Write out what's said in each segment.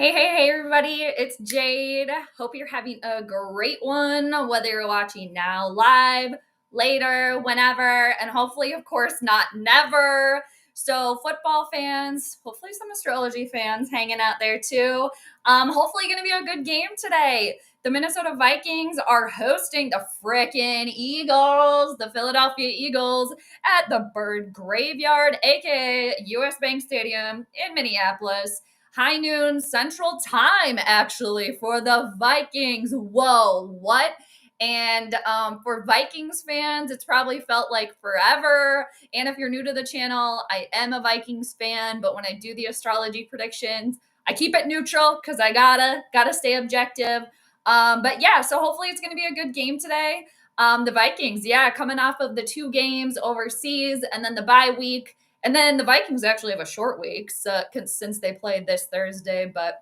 Hey, everybody. It's Jade. Hope you're having a great one, whether you're watching now, live, later, whenever, and hopefully, of course, not never. So, football fans, hopefully, some astrology fans hanging out there too. Hopefully, going to be a good game today. The Minnesota Vikings are hosting the frickin' Eagles, the Philadelphia Eagles, at the Bird Graveyard, aka US Bank Stadium in Minneapolis. High noon Central Time, actually, for the Vikings. Whoa, what? And for Vikings fans, it's probably felt like forever. And if you're new to the channel, I am a Vikings fan, but when I do the astrology predictions, I keep it neutral because I gotta stay objective. But yeah, so hopefully it's gonna be a good game today. The Vikings, yeah, coming off of the 2 games overseas and then the bye week. And then the Vikings actually have a short week since they played this Thursday, but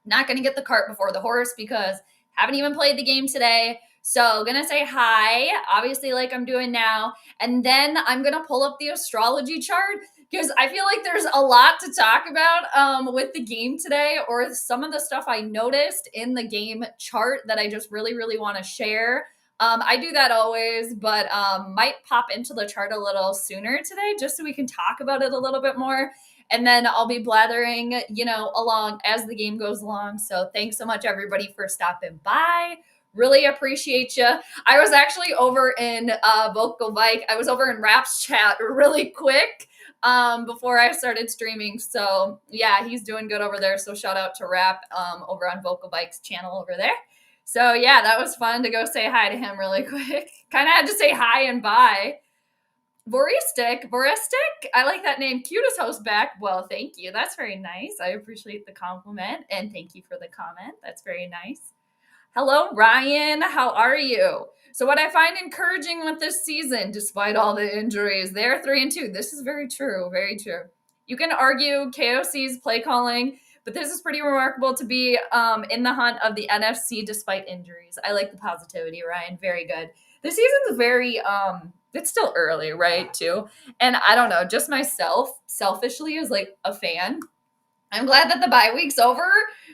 not going to get the cart before the horse because haven't even played the game today. So going to say hi, obviously like I'm doing now. And then I'm going to pull up the astrology chart because I feel like there's a lot to talk about with the game today, or some of the stuff I noticed in the game chart that I just really, really want to share. I do that always, but might pop into the chart a little sooner today just so we can talk about it a little bit more. And then I'll be blathering, along as the game goes along. So thanks so much, everybody, for stopping by. Really appreciate you. I was actually over in Vocal Bike. I was over in Rap's chat really quick before I started streaming. So yeah, he's doing good over there. So shout out to Rap over on Vocal Bike's channel over there. So yeah, that was fun to go say hi to him really quick. Kind of had to say hi and bye. Voristic, I like that name. Cutest host back. Well, thank you. That's very nice. I appreciate the compliment and thank you for the comment. That's very nice. Hello, Ryan. How are you? So what I find encouraging with this season, despite all the injuries, they're 3-2. This is very true. Very true. You can argue KOC's play calling, but this is pretty remarkable to be in the hunt of the NFC despite injuries. I like the positivity, Ryan. Very good. This season's very it's still early, right, too? And I don't know, just myself, selfishly, as like a fan, I'm glad that the bye week's over.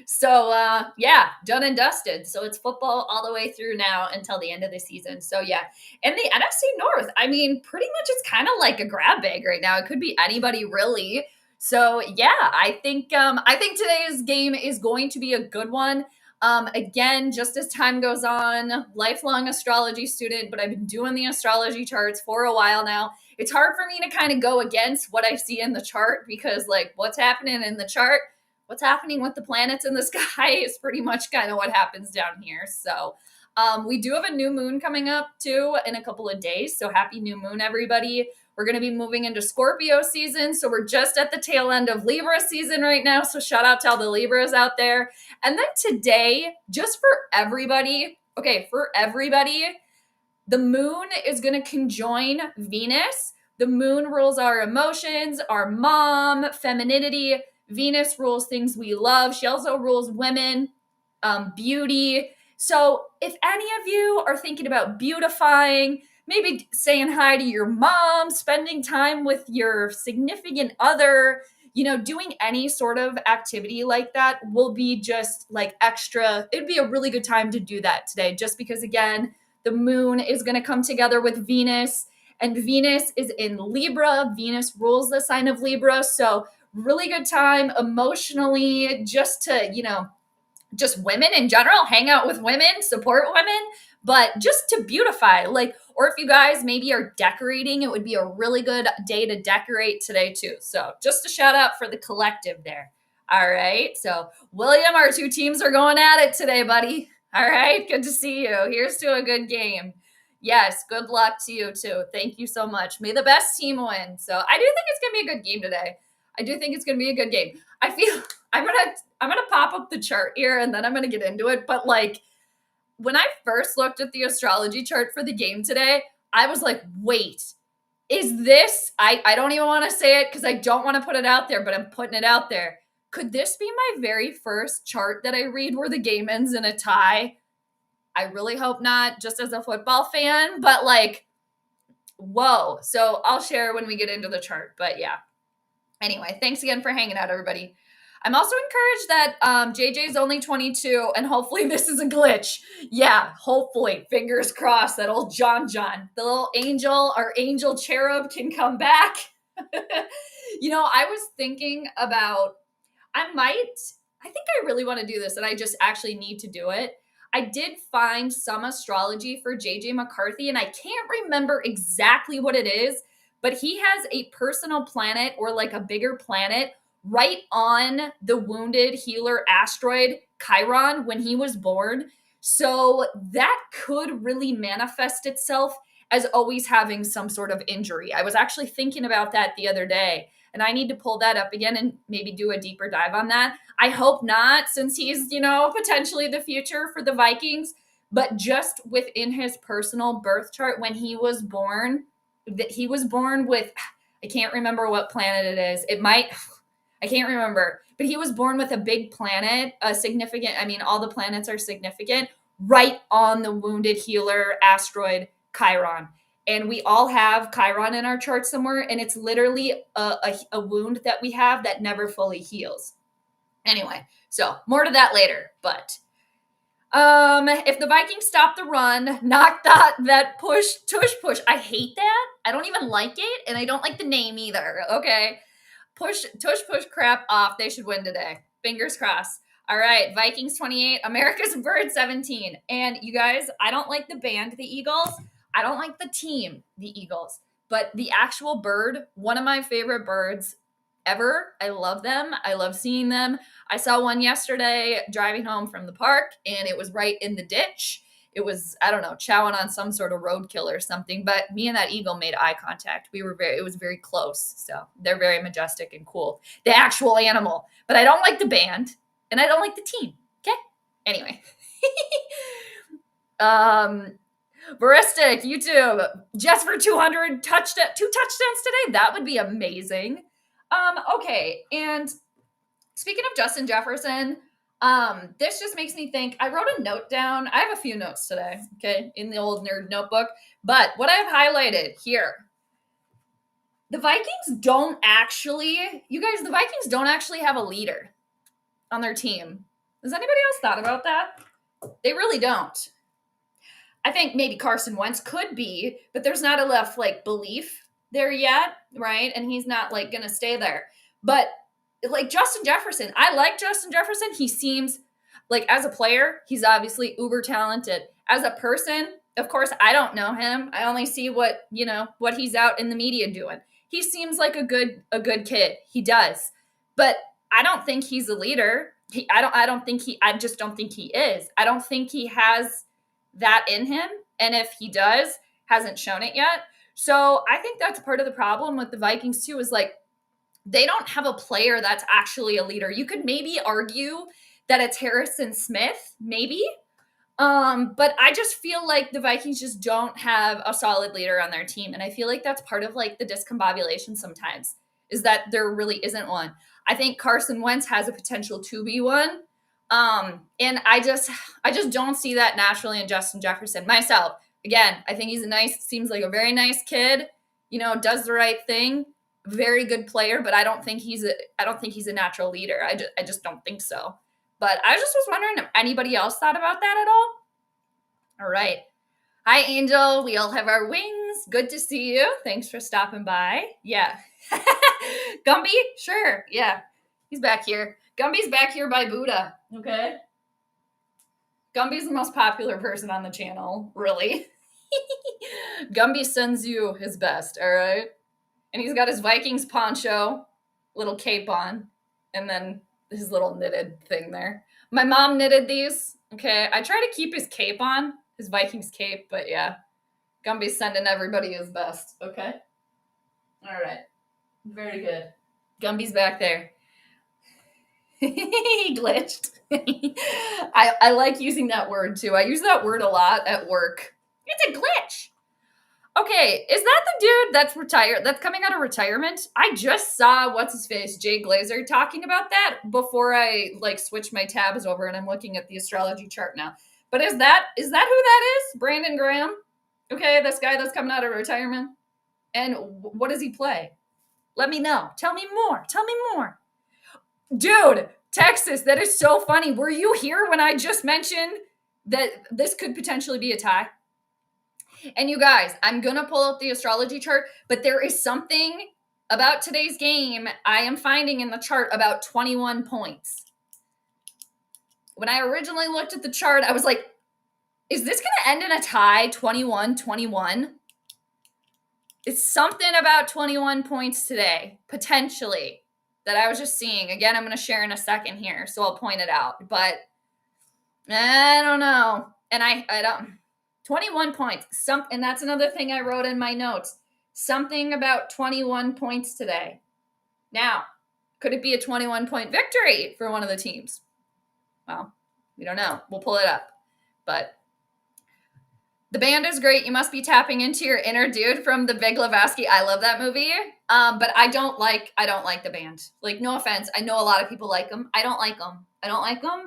So yeah, done and dusted. So it's football all the way through now until the end of the season. So yeah, and the NFC North, I mean, pretty much it's kind of like a grab bag right now. It could be anybody really. So yeah, I think today's game is going to be a good one. Again, just as time goes on, lifelong astrology student, but I've been doing the astrology charts for a while now. It's hard for me to kind of go against what I see in the chart because, like, what's happening in the chart, what's happening with the planets in the sky is pretty much kind of what happens down here. So, we do have a new moon coming up too in a couple of days. So, happy new moon, everybody. We're going to be moving into Scorpio season. So, we're just at the tail end of Libra season right now. So, shout out to all the Libras out there. And then today, just for everybody, the moon is going to conjoin Venus. The moon rules our emotions, our mom, femininity. Venus rules things we love. She also rules women, beauty. So if any of you are thinking about beautifying, maybe saying hi to your mom, spending time with your significant other, doing any sort of activity like that will be just like extra. It'd be a really good time to do that today, just because, again, the moon is going to come together with Venus, and Venus is in Libra. Venus rules the sign of Libra. So really good time emotionally just to, just women in general, hang out with women, support women, but just to beautify. Or if you guys maybe are decorating, it would be a really good day to decorate today too. So just a shout out for the collective there. All right. So William, our 2 teams are going at it today, buddy. All right. Good to see you. Here's to a good game. Yes. Good luck to you too. Thank you so much. May the best team win. So I do think it's going to be a good game today. I do think it's going to be a good game. I feel I'm going to pop up the chart here and then I'm going to get into it. But like when I first looked at the astrology chart for the game today, I was like, wait, is this, I don't even want to say it because I don't want to put it out there, but I'm putting it out there. Could this be my very first chart that I read where the game ends in a tie? I really hope not, just as a football fan, but like, whoa. So I'll share when we get into the chart, but yeah. Anyway, thanks again for hanging out, everybody. I'm also encouraged that JJ is only 22, and hopefully this is a glitch. Yeah, hopefully, fingers crossed that old John, the little angel, our angel cherub, can come back. I was thinking about, I think I really want to do this, and I just actually need to do it. I did find some astrology for JJ McCarthy, and I can't remember exactly what it is, but he has a personal planet, or like a bigger planet, right on the wounded healer asteroid Chiron when he was born. So that could really manifest itself as always having some sort of injury. I was actually thinking about that the other day, and I need to pull that up again and maybe do a deeper dive on that. I hope not, since he's, potentially the future for the Vikings. But just within his personal birth chart, when he was born, that he was born with, I can't remember what planet it is. I can't remember, but he was born with a big planet, a significant, all the planets are significant, right on the wounded healer asteroid Chiron. And we all have Chiron in our chart somewhere, and it's literally a wound that we have that never fully heals. Anyway, so more to that later. But if the Vikings stop the run, knock that tush push. I hate that. I don't even like it, and I don't like the name either. Okay, tush push crap off. They should win today. Fingers crossed. All right, Vikings 28, America's Bird 17. And you guys, I don't like the band, the Eagles. I don't like the team, the Eagles. But the actual bird, one of my favorite birds ever. I love them. I love seeing them. I saw one yesterday driving home from the park, and it was right in the ditch. It was, I don't know, chowing on some sort of roadkill or something, but me and that eagle made eye contact. It was very close. So they're very majestic and cool. The actual animal. But I don't like the band, and I don't like the team. Okay? Anyway. Veristic, YouTube, just for 200 two touchdowns today. That would be amazing. Okay, and speaking of Justin Jefferson, this just makes me think. I wrote a note down. I have a few notes today, okay, in the old nerd notebook. But what I have highlighted here, the Vikings don't actually have a leader on their team. Has anybody else thought about that? They really don't. I think maybe Carson Wentz could be, but there's not enough belief there yet, right? And he's not going to stay there. But Justin Jefferson, I like Justin Jefferson. He seems as a player, he's obviously uber talented. As a person, of course, I don't know him. I only see what he's out in the media doing. He seems like a good kid. He does. But I don't think he's a leader. I just don't think he is. I don't think he has that in him. And if he does, hasn't shown it yet. So I think that's part of the problem with the Vikings too, is they don't have a player that's actually a leader. You could maybe argue that it's Harrison Smith, maybe. But I just feel like the Vikings just don't have a solid leader on their team. And I feel like that's part of the discombobulation sometimes, is that there really isn't one. I think Carson Wentz has a potential to be one. And I just don't see that naturally in Justin Jefferson myself. Again, I think seems like a very nice kid, does the right thing, very good player, but I don't think he's a natural leader. I just don't think so. But I just was wondering if anybody else thought about that at all. All right. Hi, Angel. We all have our wings. Good to see you. Thanks for stopping by. Yeah. Gumby? Sure. Yeah. He's back here. Gumby's back here by Buddha. Okay. Gumby's the most popular person on the channel, really. Gumby sends you his best, all right? And he's got his Vikings poncho, little cape on, and then his little knitted thing there. My mom knitted these, okay? I try to keep his cape on, his Vikings cape, but yeah. Gumby's sending everybody his best, okay? All right. Very good. Gumby's back there. He glitched. I like using that word too. I use that word a lot at work. It's a glitch. Okay, is that the dude that's retired? That's coming out of retirement? I just saw Jay Glazer talking about that before I switch my tabs over, and I'm looking at the astrology chart now. But is that who that is? Brandon Graham? Okay, this guy that's coming out of retirement. And what does he play? Let me know. Tell me more. Dude, Texas, that is so funny. Were you here when I just mentioned that this could potentially be a tie? And you guys, I'm going to pull up the astrology chart, but there is something about today's game I am finding in the chart about 21 points. When I originally looked at the chart, I was like, is this going to end in a tie, 21-21? It's something about 21 points today, potentially, that I was just seeing. Again, I'm going to share in a second here, so I'll point it out. But I don't know. And I don't... 21 points. And that's another thing I wrote in my notes. Something about 21 points today. Now, could it be a 21-point victory for one of the teams? Well, we don't know. We'll pull it up. But the band is great. You must be tapping into your inner dude from The Big Lebowski. I love that movie. But I don't like the band. Like, no offense. I know a lot of people like them. I don't like them.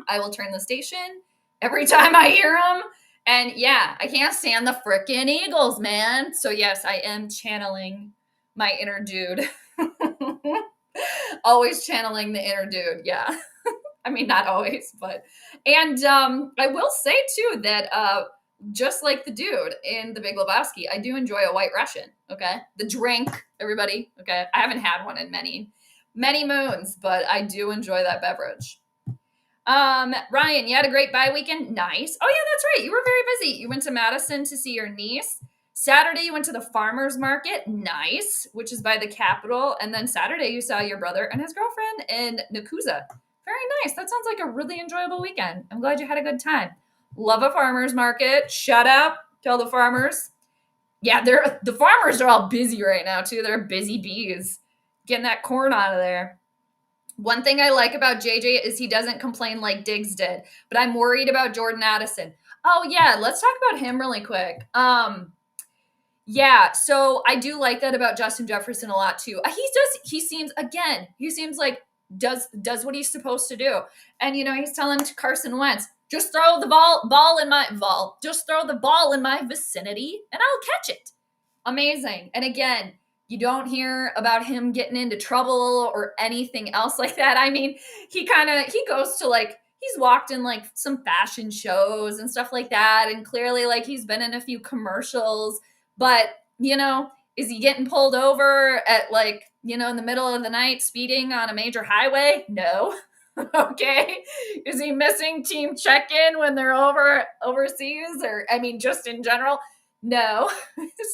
I will turn the station every time I hear them. And yeah, I can't stand the frickin' Eagles, man. So yes, I am channeling my inner dude. Always channeling the inner dude. Yeah. I mean, not always, but, and I will say too that just like the dude in The Big Lebowski, I do enjoy a White Russian. Okay, the drink, everybody. Okay, I haven't had one in many moons, but I do enjoy that beverage. Ryan, you had a great bye weekend. Nice. Oh yeah, that's right. You were very busy. You went to Madison to see your niece. Saturday, you went to the farmer's market. Nice, which is by the Capitol. And then Saturday, you saw your brother and his girlfriend in Nakusa. Very nice. That sounds like a really enjoyable weekend. I'm glad you had a good time. Love a farmer's market. Shut up. Tell the farmers. Yeah, the farmers are all busy right now, too. They're busy bees. Getting that corn out of there. One thing I like about JJ is he doesn't complain like Diggs did, but I'm worried about Jordan Addison. Oh yeah, let's talk about him really quick. Yeah, so I do like that about Justin Jefferson a lot too. He seems like does what he's supposed to do. And he's telling Carson Wentz, just throw the ball in my vicinity and I'll catch it. Amazing. And again, you don't hear about him getting into trouble or anything else like that. I mean, he goes to he's walked in some fashion shows and stuff like that. And clearly he's been in a few commercials, but is he getting pulled over at in the middle of the night speeding on a major highway? No. Okay. Is he missing team check-in when they're overseas or just in general? No.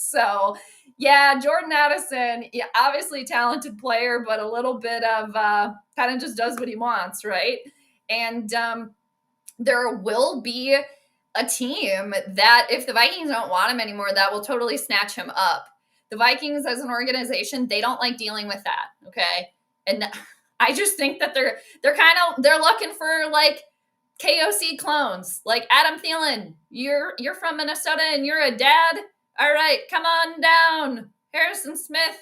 So yeah, Jordan Addison, yeah, obviously talented player, but a little bit of kind of just does what he wants, right? And there will be a team that, if the Vikings don't want him anymore, that will totally snatch him up. The Vikings as an organization, they don't like dealing with that, okay? And I just think that they're looking for KOC clones, like Adam Thielen. You're from Minnesota and you're a dad. All right, come on down. Harrison Smith,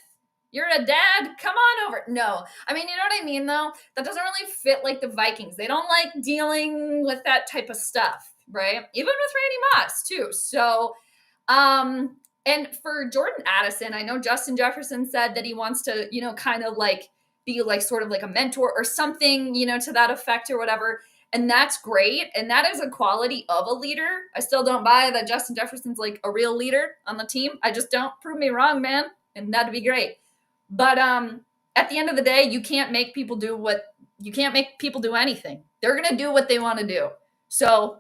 you're a dad. Come on over. No, you know what I mean, though? That doesn't really fit the Vikings. They don't like dealing with that type of stuff, right? Even with Randy Moss, too. So, and for Jordan Addison, I know Justin Jefferson said that he wants to, kind of be sort of a mentor or something, to that effect or whatever. And that's great. And that is a quality of a leader. I still don't buy that Justin Jefferson's a real leader on the team. I just don't. Prove me wrong, man. And that'd be great. But at the end of the day, you can't make people do anything. They're going to do what they want to do. So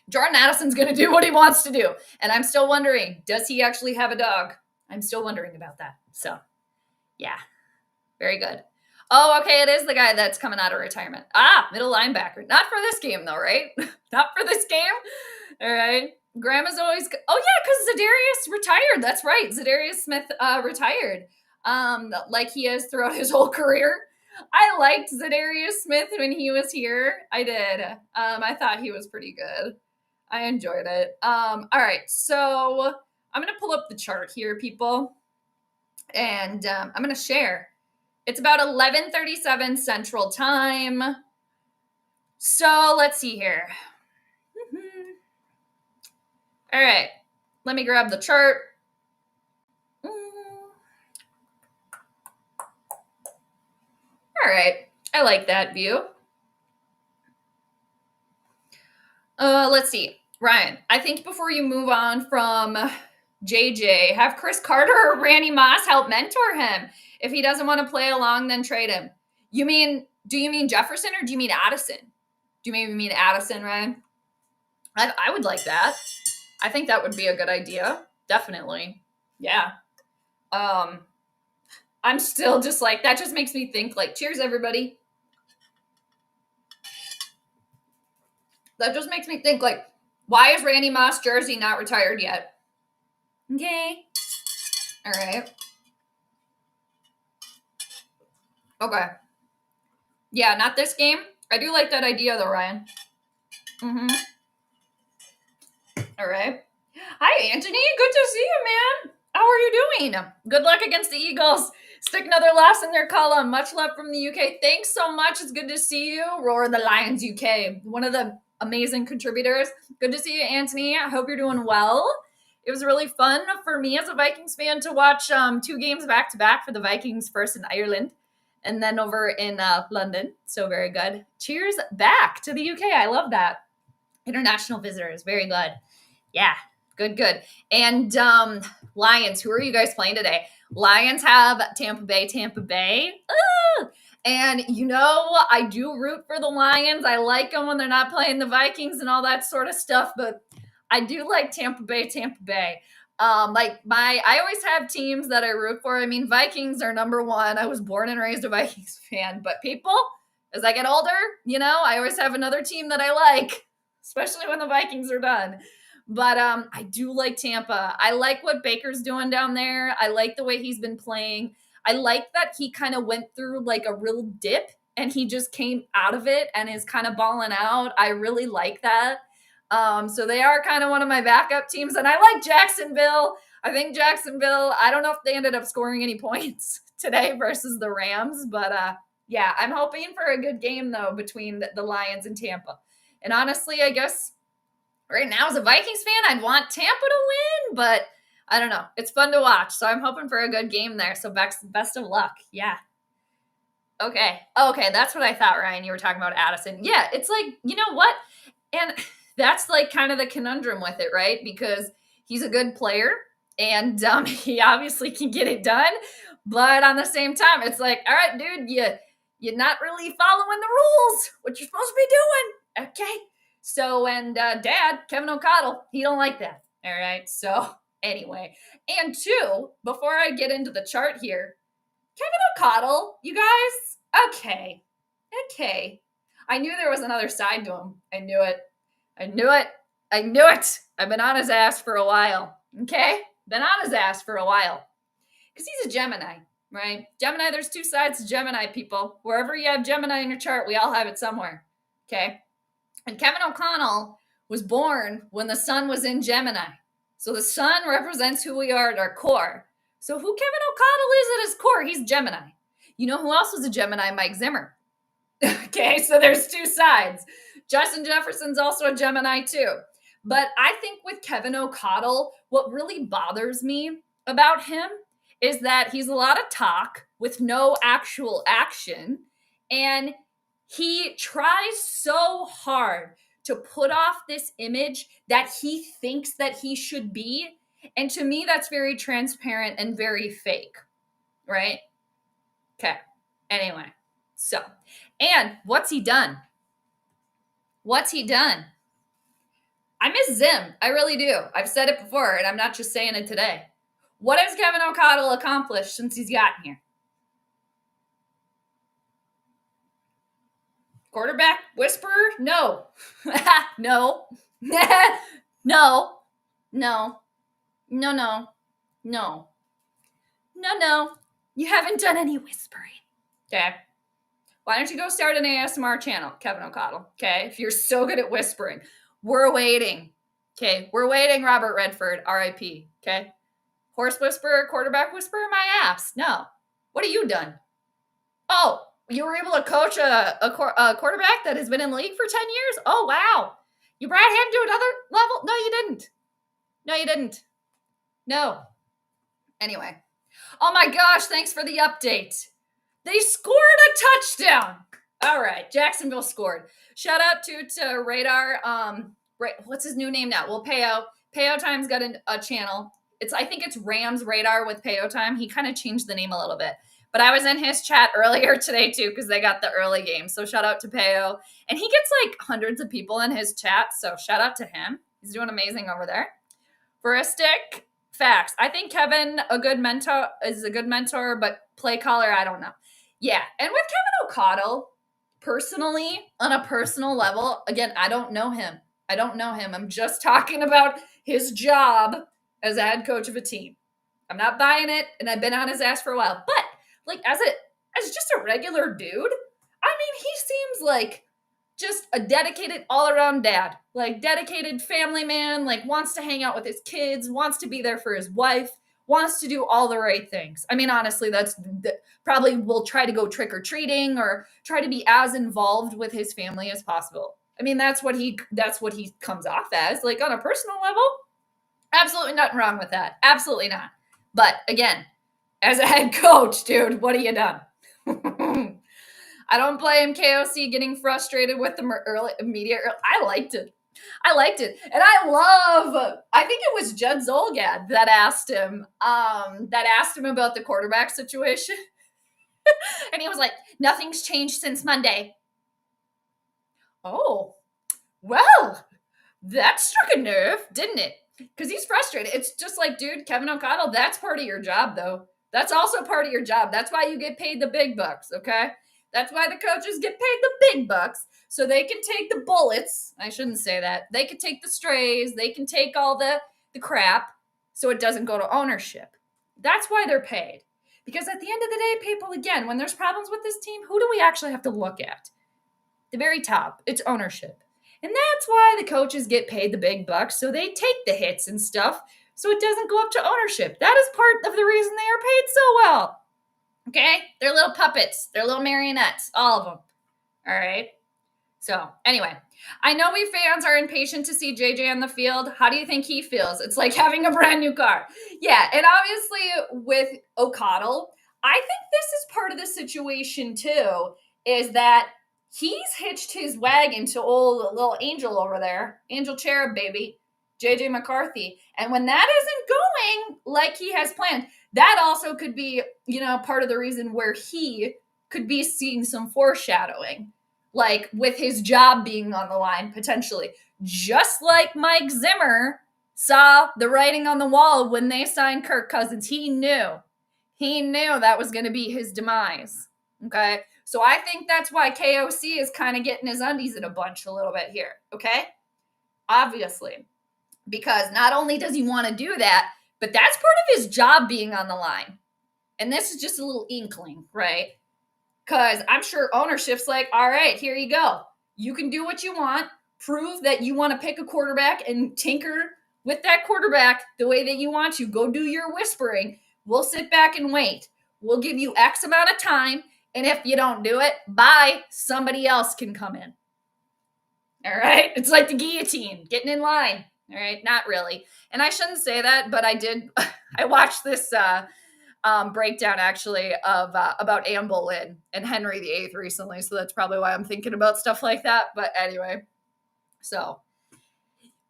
Jordan Addison's going to do what he wants to do. And I'm still wondering, does he actually have a dog? I'm still wondering about that. So yeah, very good. Oh, okay, it is the guy that's coming out of retirement. Middle linebacker. Not for this game, though, right? Not for this game. All right. Grandma's always... Oh, yeah, because Zadarius retired. That's right. Zadarius Smith retired. Like he has throughout his whole career. I liked Zadarius Smith when he was here. I did. I thought he was pretty good. I enjoyed it. All right, so I'm going to pull up the chart here, people. And I'm going to share. It's about 11:37 Central Time. So let's see here. All right. Let me grab the chart. All right. I like that view. Let's see. Ryan, I think before you move on from JJ, have Chris Carter or Randy Moss help mentor him. If he doesn't want to play along, then trade him. Do you mean Jefferson or do you mean Addison? Do you maybe mean Addison, Ryan? I would like that. I think that would be a good idea. Definitely. Yeah. I'm still just like, that just makes me think like, cheers, everybody. That just makes me think like, why is Randy Moss jersey not retired yet? Okay. All right. Okay. Yeah, not this game. I do like that idea though, Ryan. Mm-hmm. All right. Hi, Anthony. Good to see you, man. How are you doing? Good luck against the Eagles. Stick another loss in their column. Much love from the UK. Thanks so much. It's good to see you. Roar the Lions UK. One of the amazing contributors. Good to see you, Anthony. I hope you're doing well. It was really fun for me as a Vikings fan to watch 2 games back to back for the Vikings, first in Ireland and then over in London. So very good. Cheers back to the UK. I love that. International visitors. Very good. Yeah, good. And Lions, who are you guys playing today? Lions have Tampa Bay. Ooh! And I do root for the Lions. I like them when they're not playing the Vikings and all that sort of stuff, but I do like Tampa Bay. I always have teams that I root for. I mean, Vikings are number one. I was born and raised a Vikings fan, but people, as I get older, I always have another team that I like, especially when the Vikings are done. But I do like Tampa. I like what Baker's doing down there. I like the way he's been playing. I like that he kind of went through like a real dip and he just came out of it and is kind of balling out. I really like that. So they are kind of one of my backup teams. And I like Jacksonville. I think Jacksonville, I don't know if they ended up scoring any points today versus the Rams. But yeah, I'm hoping for a good game, though, between the Lions and Tampa. And honestly, I guess right now as a Vikings fan, I'd want Tampa to win. But I don't know. It's fun to watch. So I'm hoping for a good game there. So best of luck. Yeah. Okay. That's what I thought, Ryan. You were talking about Addison. Yeah, it's like, you know what? And that's like kind of the conundrum with it, right? Because he's a good player and he obviously can get it done. But on the same time, it's like, all right, dude, you're not really following the rules, what you're supposed to be doing. Okay. So, and Dad, Kevin O'Connell, he don't like that. All right. So anyway, and 2, before I get into the chart here, Kevin O'Connell, you guys, okay. I knew there was another side to him. I knew it. I've been on his ass for a while. Okay? Been on his ass for a while. Because he's a Gemini, right? Gemini, there's 2 sides to Gemini, people. Wherever you have Gemini in your chart, we all have it somewhere. Okay? And Kevin O'Connell was born when the sun was in Gemini. So the sun represents who we are at our core. So who Kevin O'Connell is at his core, he's Gemini. You know who else was a Gemini? Mike Zimmer. Okay, so there's 2 sides. Justin Jefferson's also a Gemini too. But I think with Kevin O'Connell, what really bothers me about him is that he's a lot of talk with no actual action. And he tries so hard to put off this image that he thinks that he should be. And to me, that's very transparent and very fake, right? Okay. Anyway, so, and what's he done? I miss Zim. I really do. I've said it before, and I'm not just saying it today. What has Kevin O'Connell accomplished since he's gotten here? Quarterback whisperer? No. No. No. You haven't done any whispering. Okay. Why don't you go start an ASMR channel, Kevin O'Connell? Okay. If you're so good at whispering. We're waiting. Okay. We're waiting, Robert Redford, RIP. Okay. Horse whisperer, quarterback whisperer, my ass. No. What have you done? Oh, you were able to coach a quarterback that has been in the league for 10 years? Oh, wow. You brought him to another level? No, you didn't. No. Anyway. Oh my gosh, thanks for the update. They scored a touchdown. All right, Jacksonville scored. Shout out to Radar. what's his new name now? Well, Peo Time's got a channel. I think it's Rams Radar with Peo Time. He kind of changed the name a little bit. But I was in his chat earlier today too, because they got the early game. So shout out to Peo. And he gets like hundreds of people in his chat. So shout out to him. He's doing amazing over there. Veristic facts. I think Kevin is a good mentor, but play caller, I don't know. Yeah. And with Kevin O'Connell, personally, on a personal level, again, I don't know him. I'm just talking about his job as a head coach of a team. I'm not buying it, and I've been on his ass for a while. But like as just a regular dude, I mean, he seems like just a dedicated all-around dad, like dedicated family man, like wants to hang out with his kids, wants to be there for his wife, wants to do all the right things. I mean, honestly, probably will try to go trick-or-treating or try to be as involved with his family as possible. I mean, that's what he comes off as, like on a personal level. Absolutely nothing wrong with that. Absolutely not. But again, as a head coach, dude, what have you done? I don't blame KOC getting frustrated with the media. I liked it. And I think it was Judd Zolgad that asked him about the quarterback situation. And he was like, nothing's changed since Monday. Oh, well, that struck a nerve, didn't it? Because he's frustrated. It's just like, dude, Kevin O'Connell, that's part of your job, though. That's also part of your job. That's why you get paid the big bucks, okay? That's why the coaches get paid the big bucks, so they can take the bullets. I shouldn't say that. They can take the strays. They can take all the crap so it doesn't go to ownership. That's why they're paid. Because at the end of the day, people, again, when there's problems with this team, who do we actually have to look at? The very top. It's ownership. And that's why the coaches get paid the big bucks, so they take the hits and stuff, so it doesn't go up to ownership. That is part of the reason they are paid so well. Okay? They're little puppets. They're little marionettes. All of them. All right? So, anyway. I know we fans are impatient to see JJ on the field. How do you think he feels? It's like having a brand new car. Yeah, and obviously with O'Connell, I think this is part of the situation too, is that he's hitched his wagon to old little Angel over there, Angel Cherub baby, JJ McCarthy. And when that isn't going like he has planned, that also could be, part of the reason where he could be seeing some foreshadowing, like with his job being on the line potentially. Just like Mike Zimmer saw the writing on the wall when they signed Kirk Cousins. He knew that was going to be his demise. Okay? So I think that's why KOC is kind of getting his undies in a bunch a little bit here, okay? Obviously. Because not only does he want to do that, but that's part of his job being on the line. And this is just a little inkling, right? Because I'm sure ownership's like, all right, here you go. You can do what you want. Prove that you want to pick a quarterback and tinker with that quarterback the way that you want to. Go do your whispering. We'll sit back and wait. We'll give you X amount of time. And if you don't do it, bye, somebody else can come in. All right? It's like the guillotine, getting in line. All right? Not really. And I shouldn't say that, but I did. I watched this breakdown, actually, of about Anne Boleyn and Henry VIII recently, so that's probably why I'm thinking about stuff like that. But anyway, so.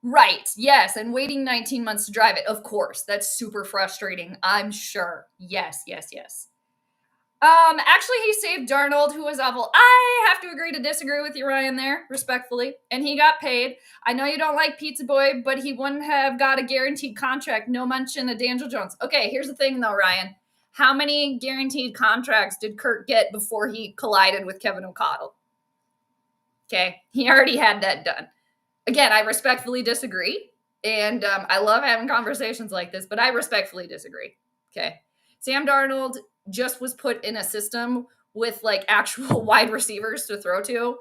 Right, yes, and waiting 19 months to drive it. Of course, that's super frustrating, I'm sure. Yes. Actually, he saved Darnold, who was awful. I have to agree to disagree with you, Ryan, there, respectfully. And he got paid. I know you don't like Pizza Boy, but he wouldn't have got a guaranteed contract. No mention of Daniel Jones. Okay, here's the thing, though, Ryan. How many guaranteed contracts did Kurt get before he collided with Kevin O'Connell? Okay, he already had that done. Again, I respectfully disagree. And I love having conversations like this, but I respectfully disagree. Okay, Sam Darnold just was put in a system with like actual wide receivers to throw to,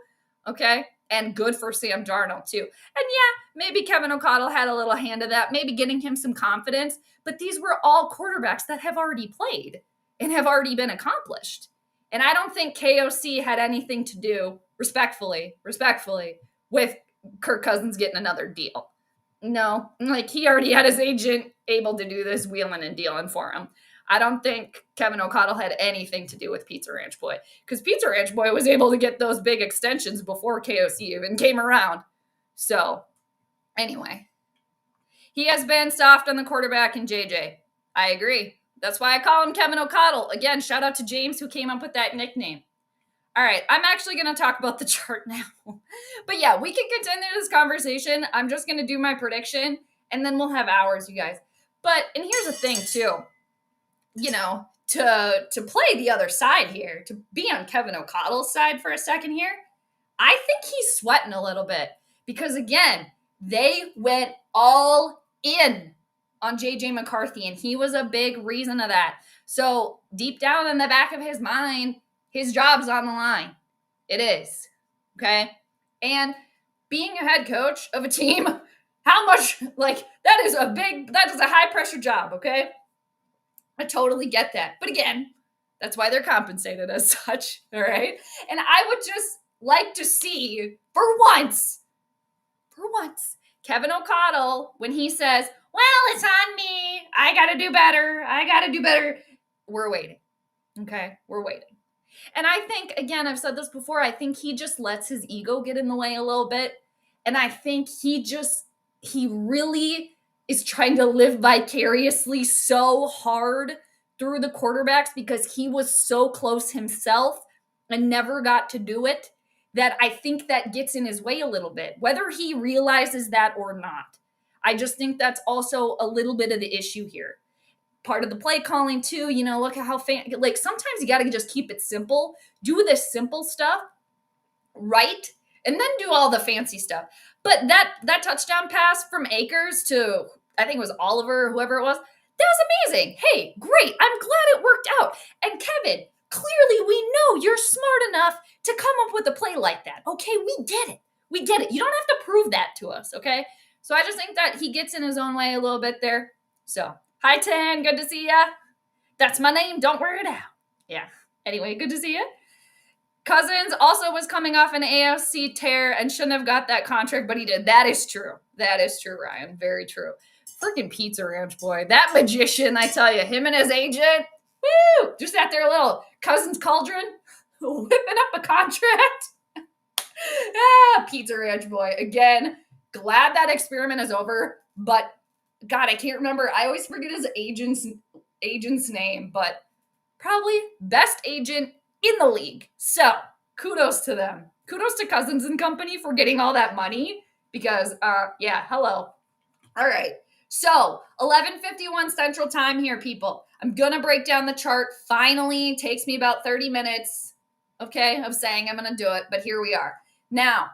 okay? And good for Sam Darnold too. And yeah, maybe Kevin O'Connell had a little hand of that, maybe getting him some confidence, but these were all quarterbacks that have already played and have already been accomplished. And I don't think KOC had anything to do, respectfully, with Kirk Cousins getting another deal. No, like he already had his agent able to do this wheeling and dealing for him. I don't think Kevin O'Connell had anything to do with Pizza Ranch Boy, because Pizza Ranch Boy was able to get those big extensions before KOC even came around. So, Anyway, he has been soft on the quarterback in JJ. I agree. That's why I call him Kevin O'Connell. Again, shout out to James who came up with that nickname. All right, I'm actually going to talk about the chart now. But yeah, we can continue this conversation. I'm just going to do my prediction, and then we'll have hours, you guys. But, and here's the thing, too. You know, to play the other side here, to be on Kevin O'Connell's side for a second here, I think he's sweating a little bit. Because, again, they went all in on JJ McCarthy, and he was a big reason of that. So, deep down in the back of his mind, his job's on the line. It is. Okay? And being a head coach of a team, how much, like, that is a high pressure job, okay? I totally get that. But again, that's why they're compensated as such, all right? And I would just like to see, for once, Kevin O'Connell, when he says, well, it's on me, I got to do better, we're waiting, okay? We're waiting. And I think, again, I've said this before, I think he just lets his ego get in the way a little bit. And I think he really is trying to live vicariously so hard through the quarterbacks because he was so close himself and never got to do it, that I think that gets in his way a little bit, whether he realizes that or not. I just think that's also a little bit of the issue here. Part of the play calling too, you know, look at how, like sometimes you got to just keep it simple, do this simple stuff, right? And then do all the fancy stuff. But that touchdown pass from Akers to, I think it was Oliver, whoever it was, that was amazing. Hey, great. I'm glad it worked out. And Kevin, clearly we know you're smart enough to come up with a play like that. Okay, we get it. We get it. You don't have to prove that to us, okay? So I just think that he gets in his own way a little bit there. So, hi, Tan. Good to see ya. That's my name. Don't wear it out. Yeah. Anyway, good to see you. Cousins also was coming off an AFC tear and shouldn't have got that contract, but he did. That is true. That is true, Ryan. Very true. Freaking Pizza Ranch boy. That magician, I tell you, him and his agent, woo! Just at their little Cousins cauldron, whipping up a contract. Pizza Ranch boy. Again, glad that experiment is over, but God, I can't remember. I always forget his agent's name, but probably best agent in the league. So kudos to them. Kudos to Cousins and company for getting all that money because, yeah, hello. All right. So 11:51 Central Time here, people. I'm going to break down the chart. Finally, takes me about 30 minutes, okay, of saying I'm going to do it, but here we are. Now,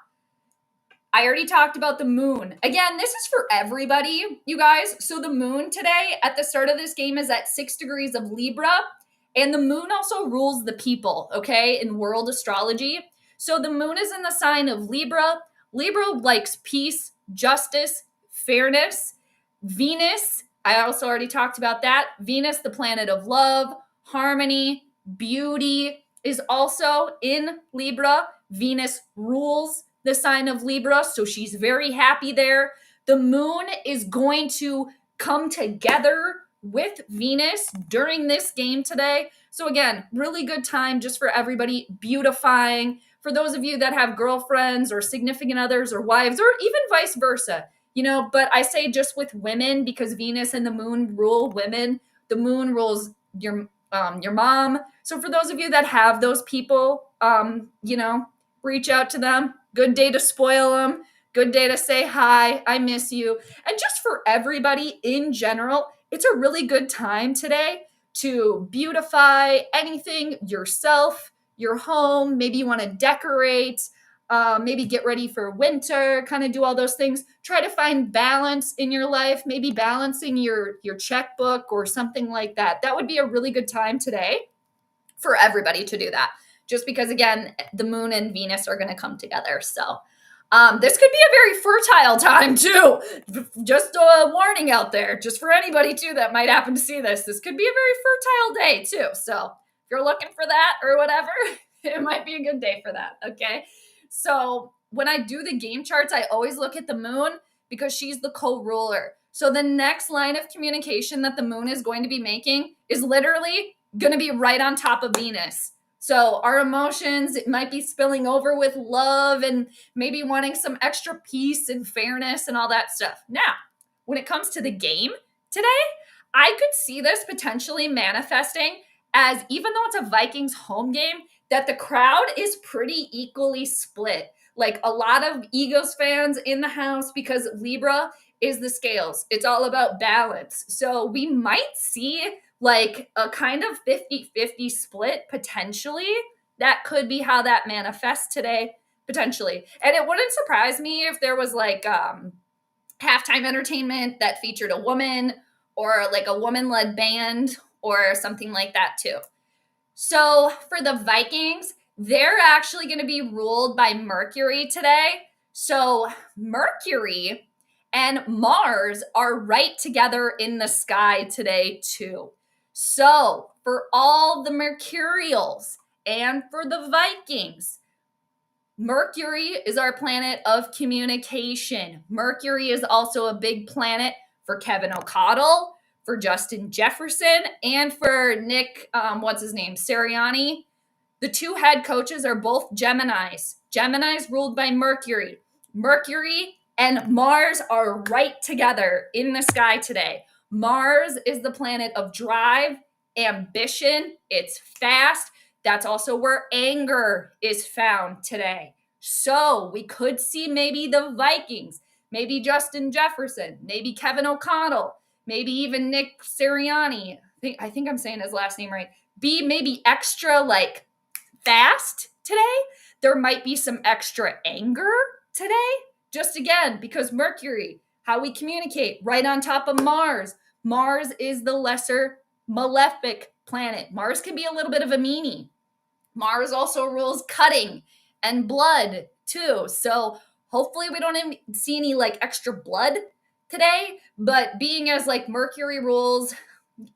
I already talked about the moon. Again, this is for everybody, you guys. So the moon today at the start of this game is at 6 degrees of Libra. And the moon also rules the people, okay, in world astrology. So the moon is in the sign of Libra. Libra likes peace, justice, fairness. Venus, I also already talked about that. Venus, the planet of love, harmony, beauty, is also in Libra. Venus rules the sign of Libra, so she's very happy there. The moon is going to come together with Venus during this game today. So again, really good time just for everybody, beautifying. For those of you that have girlfriends or significant others or wives, or even vice versa, you know, but I say just with women because Venus and the moon rule women. The moon rules your mom. So for those of you that have those people, you know, reach out to them. Good day to spoil them. Good day to say hi. I miss you. And just for everybody in general, it's a really good time today to beautify anything yourself, your home. Maybe you want to decorate, maybe get ready for winter, kind of do all those things. Try to find balance in your life, maybe balancing your checkbook or something like that. That would be a really good time today for everybody to do that. Just because, again, the moon and Venus are going to come together. So this could be a very fertile time, too. Just a warning out there, just for anybody, too, that might happen to see this. This could be a very fertile day, too. So if you're looking for that or whatever, it might be a good day for that, okay? So when I do the game charts, I always look at the moon because she's the co-ruler. So the next line of communication that the moon is going to be making is literally going to be right on top of Venus. So our emotions, it might be spilling over with love and maybe wanting some extra peace and fairness and all that stuff. Now, when it comes to the game today, I could see this potentially manifesting as, even though it's a Vikings home game, that the crowd is pretty equally split. Like a lot of Eagles fans in the house, because Libra is the scales. It's all about balance. So we might see like a kind of 50-50 split potentially. That could be how that manifests today, potentially. And it wouldn't surprise me if there was like halftime entertainment that featured a woman or like a woman-led band or something like that too. So for the Vikings, they're actually going to be ruled by Mercury today. So Mercury and Mars are right together in the sky today too. So for all the Mercurials and for the Vikings, Mercury is our planet of communication. Mercury is also a big planet for Kevin O'Connell, for Justin Jefferson, and for Nick, what's his name, Sirianni. The two head coaches are both Geminis. Geminis ruled by Mercury. Mercury and Mars are right together in the sky today. Mars is the planet of drive, ambition. It's fast. That's also where anger is found today. So we could see maybe the Vikings, maybe Justin Jefferson, maybe Kevin O'Connell, maybe even Nick Sirianni. I think I'm saying his last name right. Be maybe extra like fast today. There might be some extra anger today. Just again, because Mercury, how we communicate, right on top of Mars. Mars is the lesser malefic planet. Mars can be a little bit of a meanie. Mars also rules cutting and blood too. So hopefully we don't even see any like extra blood today. But being as like Mercury rules,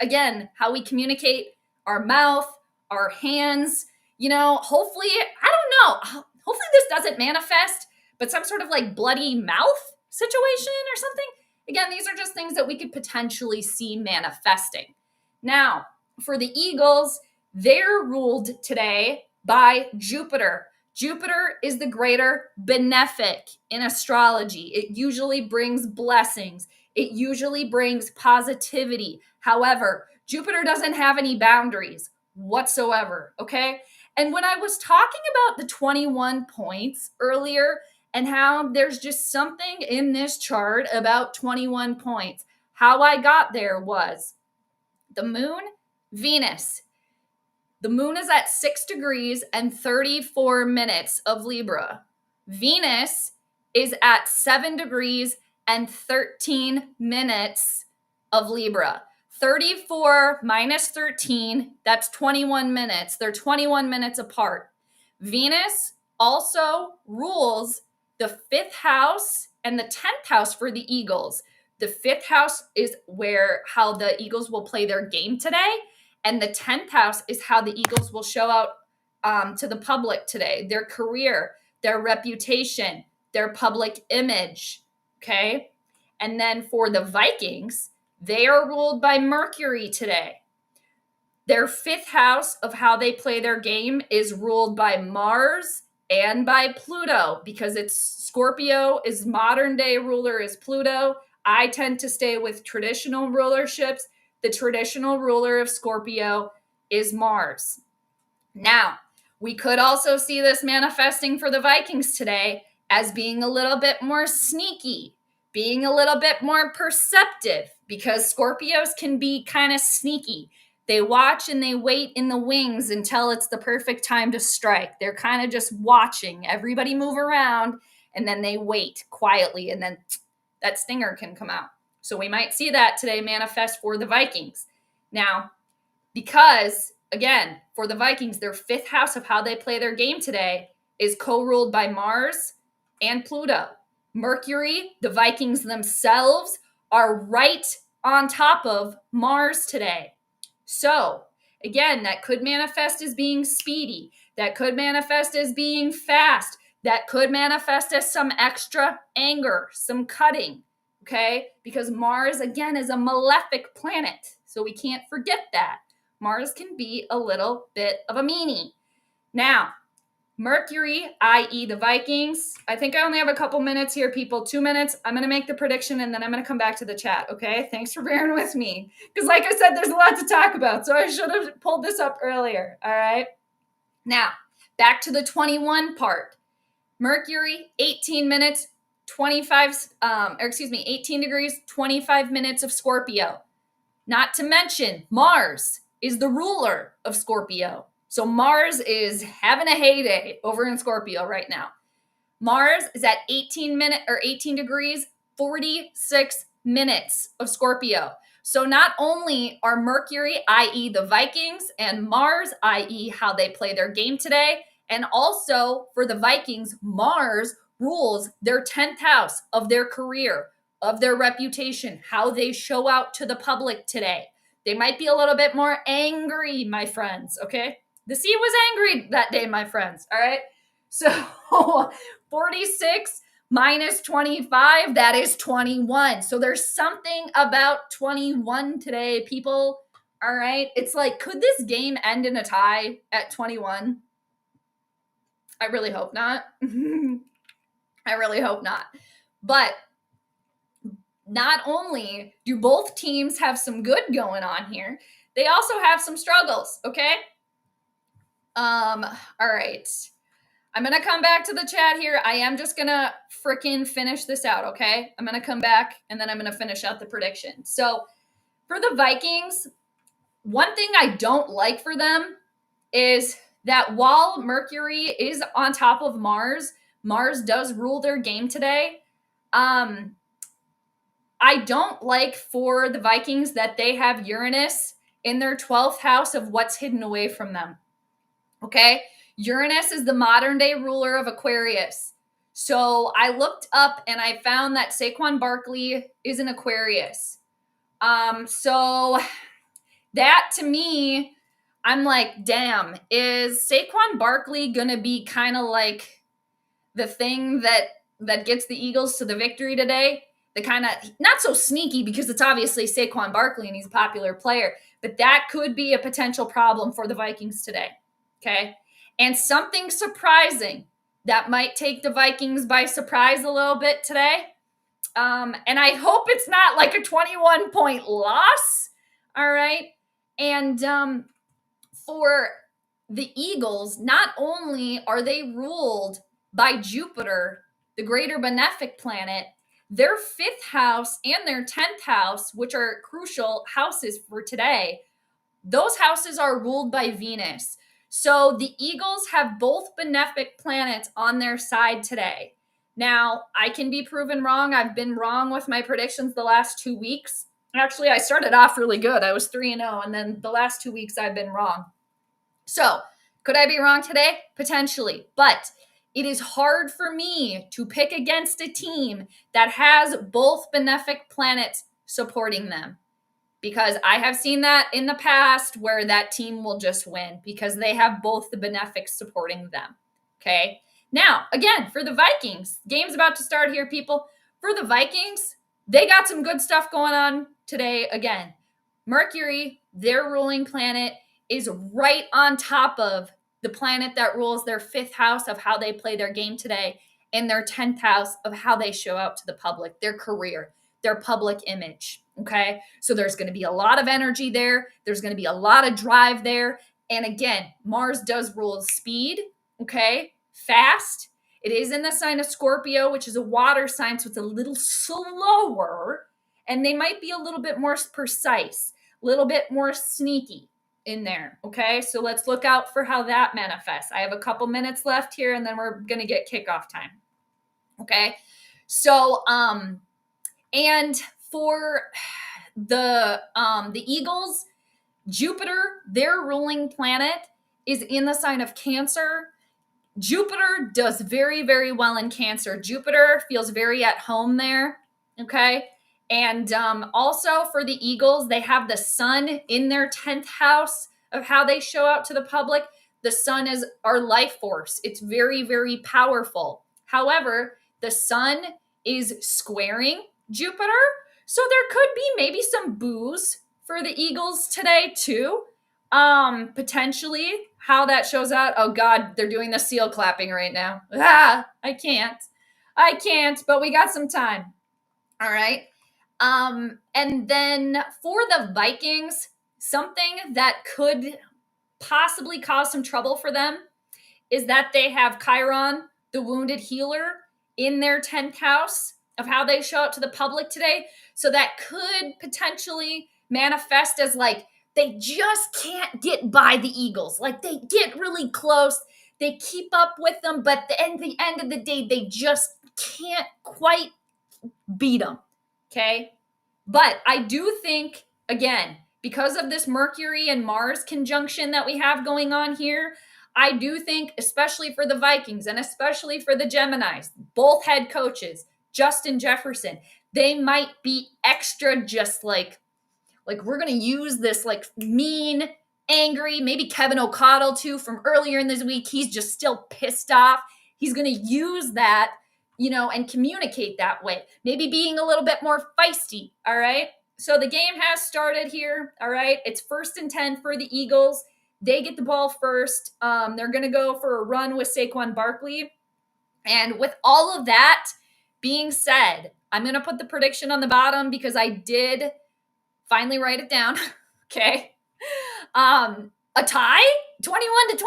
again, how we communicate, our mouth, our hands, hopefully, I don't know. Hopefully this doesn't manifest, but some sort of like bloody mouth situation or something. Again, these are just things that we could potentially see manifesting. Now, for the Eagles, they're ruled today by Jupiter. Jupiter is the greater benefic in astrology. It usually brings blessings. It usually brings positivity. However, Jupiter doesn't have any boundaries whatsoever, okay? And when I was talking about the 21 points earlier and how there's just something in this chart about 21 points, how I got there was the moon, Venus. The moon is at 6 degrees and 34 minutes of Libra. Venus is at 7 degrees and 13 minutes of Libra. 34 minus 13, that's 21 minutes. They're 21 minutes apart. Venus also rules the 5th house and the 10th house for the Eagles. The 5th house is how the Eagles will play their game today. And the 10th house is how the Eagles will show out to the public today, their career, their reputation, their public image, okay? And then for the Vikings, they are ruled by Mercury today. Their 5th house of how they play their game is ruled by Mars and by Pluto, because it's Scorpio is modern day ruler is Pluto. I tend to stay with traditional rulerships. The traditional ruler of Scorpio is Mars. Now, we could also see this manifesting for the Vikings today as being a little bit more sneaky, being a little bit more perceptive, because Scorpios can be kind of sneaky. They watch and they wait in the wings until it's the perfect time to strike. They're kind of just watching everybody move around, and then they wait quietly, and then that stinger can come out. So we might see that today manifest for the Vikings. Now, because, again, for the Vikings, their 5th house of how they play their game today is co-ruled by Mars and Pluto. Mercury, the Vikings themselves, are right on top of Mars today. So, again, that could manifest as being speedy. That could manifest as being fast. That could manifest as some extra anger, some cutting. Okay, because Mars, again, is a malefic planet. So we can't forget that. Mars can be a little bit of a meanie. Now, Mercury, i.e. the Vikings. I think I only have a couple minutes here, people. 2 minutes. I'm going to make the prediction and then I'm going to come back to the chat, okay? Thanks for bearing with me. Because like I said, there's a lot to talk about, so I should have pulled this up earlier, all right? Now, back to the 21 part. Mercury, 18 minutes, 18 degrees, 25 minutes of Scorpio. Not to mention, Mars is the ruler of Scorpio. So Mars is having a heyday over in Scorpio right now. Mars is at 18 degrees, 46 minutes of Scorpio. So not only are Mercury, i.e. the Vikings, and Mars, i.e. how they play their game today, and also for the Vikings, Mars rules their 10th house of their career, of their reputation, how they show out to the public today. They might be a little bit more angry, my friends, okay? The sea was angry that day, my friends, all right? So 46 minus 25, that is 21. So there's something about 21 today, people, all right? It's like, could this game end in a tie at 21? I really hope not. I really hope not. But not only do both teams have some good going on here, they also have some struggles, okay? All right. I'm going to come back to the chat here. I am just going to freaking finish this out, okay? I'm going to come back and then I'm going to finish out the prediction. So for the Vikings, one thing I don't like for them is that while Mercury is on top of Mars, Mars does rule their game today. I don't like for the Vikings that they have Uranus in their 12th house of what's hidden away from them. Okay? Uranus is the modern day ruler of Aquarius. So I looked up and I found that Saquon Barkley is an Aquarius. So that to me, I'm like, damn, is Saquon Barkley gonna be kind of like the thing that gets the Eagles to the victory today? The kind of, not so sneaky because it's obviously Saquon Barkley and he's a popular player, but that could be a potential problem for the Vikings today. Okay? And something surprising that might take the Vikings by surprise a little bit today. And I hope it's not like a 21-point loss. All right? And for the Eagles, not only are they ruled by Jupiter, the greater benefic planet, their 5th house and their 10th house, which are crucial houses for today, those houses are ruled by Venus. So the Eagles have both benefic planets on their side today. Now, I can be proven wrong. I've been wrong with my predictions the last 2 weeks. Actually, I started off really good. I was 3-0, and then the last 2 weeks I've been wrong. So, could I be wrong today? Potentially. But it is hard for me to pick against a team that has both benefic planets supporting them. Because I have seen that in the past where that team will just win because they have both the benefics supporting them. Okay. Now, again, for the Vikings, game's about to start here, people. For the Vikings, they got some good stuff going on today again. Mercury, their ruling planet, is right on top of the planet that rules their 5th house of how they play their game today and their 10th house of how they show out to the public, their career, their public image. Okay. So there's going to be a lot of energy there. There's going to be a lot of drive there. And again, Mars does rule speed. Okay. Fast. It is in the sign of Scorpio, which is a water sign. So it's a little slower and they might be a little bit more precise, a little bit more sneaky in there. Okay. So let's look out for how that manifests. I have a couple minutes left here and then we're going to get kickoff time. Okay. So, and for the Eagles, Jupiter, their ruling planet, is in the sign of Cancer. Jupiter does very, very well in Cancer. Jupiter feels very at home there, okay? And also for the Eagles, they have the sun in their 10th house of how they show out to the public. The sun is our life force. It's very, very powerful. However, the sun is squaring Jupiter. So there could be maybe some boos for the Eagles today too. Potentially how that shows out. Oh God, they're doing the seal clapping right now. I can't, but we got some time. All right. And then for the Vikings, something that could possibly cause some trouble for them is that they have Chiron, the wounded healer, in their 10th house of how they show up to the public today. So that could potentially manifest as like they just can't get by the Eagles. Like they get really close, they keep up with them, but at the end of the day, they just can't quite beat them. Okay. But I do think, again, because of this Mercury and Mars conjunction that we have going on here, I do think, especially for the Vikings and especially for the Geminis, both head coaches, Justin Jefferson, they might be extra just like we're going to use this like mean, angry, maybe Kevin O'Connell too from earlier in this week. He's just still pissed off. He's going to use that, and communicate that way. Maybe being a little bit more feisty. All right. So the game has started here. All right. It's 1st and 10 for the Eagles. They get the ball first. They're going to go for a run with Saquon Barkley. And with all of that being said, I'm going to put the prediction on the bottom because I did finally write it down. Okay. A tie? 21-21?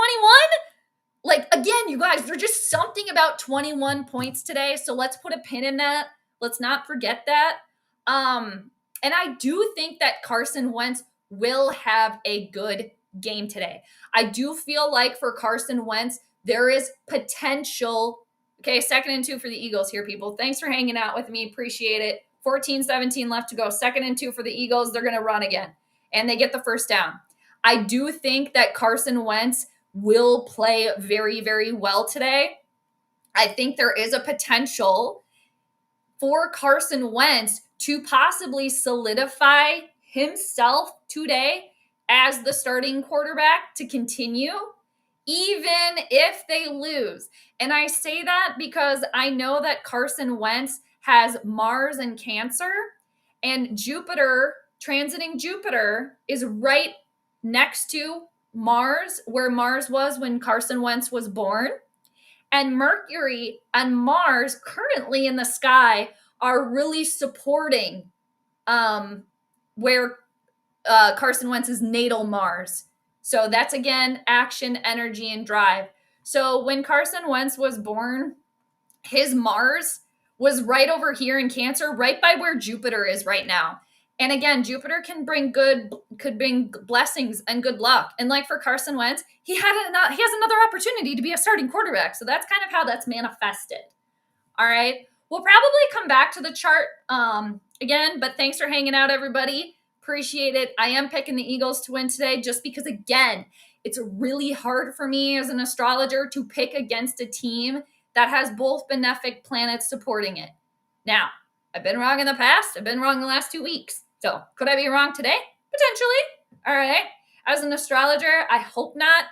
Like, again, you guys, there's just something about 21 points today. So let's put a pin in that. Let's not forget that. And I do think that Carson Wentz will have a good game today. I do feel like for Carson Wentz, there is potential. Okay, 2nd and 2 for the Eagles here, people. Thanks for hanging out with me. Appreciate it. 14-17 left to go. 2nd and 2 for the Eagles. They're going to run again. And they get the first down. I do think that Carson Wentz will play very, very well today. I think there is a potential for Carson Wentz to possibly solidify himself today as the starting quarterback to continue, even if they lose. And I say that because I know that Carson Wentz has Mars and Cancer, and Jupiter, transiting Jupiter, is right next to Mars, where Mars was when Carson Wentz was born. And Mercury and Mars currently in the sky are really supporting where Carson Wentz's natal Mars. So that's, again, action, energy, and drive. So when Carson Wentz was born, his Mars was right over here in Cancer, right by where Jupiter is right now. And again, Jupiter could bring blessings and good luck. And like for Carson Wentz, he has another opportunity to be a starting quarterback. So that's kind of how that's manifested. All right. We'll probably come back to the chart again, but thanks for hanging out, everybody. Appreciate it. I am picking the Eagles to win today just because, again, it's really hard for me as an astrologer to pick against a team that has both benefic planets supporting it. Now, I've been wrong in the past. I've been wrong the last 2 weeks. So could I be wrong today? Potentially. All right. As an astrologer, I hope not.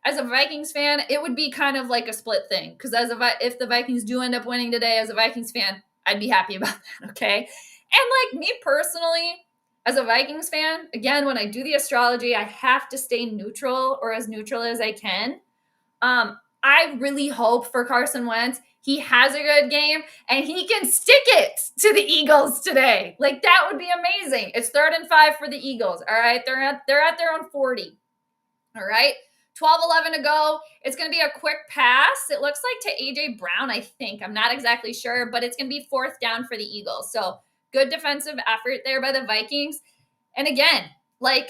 As a Vikings fan, it would be kind of like a split thing. Because if the Vikings do end up winning today, as a Vikings fan, I'd be happy about that, okay? And like me personally, as a Vikings fan, again, when I do the astrology, I have to stay neutral or as neutral as I can. I really hope for Carson Wentz, he has a good game and he can stick it to the Eagles today. Like, that would be amazing. It's 3rd and 5 for the Eagles. All right. They're at their own 40. All right. 12-11 to go. It's going to be a quick pass. It looks like to A.J. Brown, I think. I'm not exactly sure, but it's going to be 4th down for the Eagles. So good defensive effort there by the Vikings. And again, like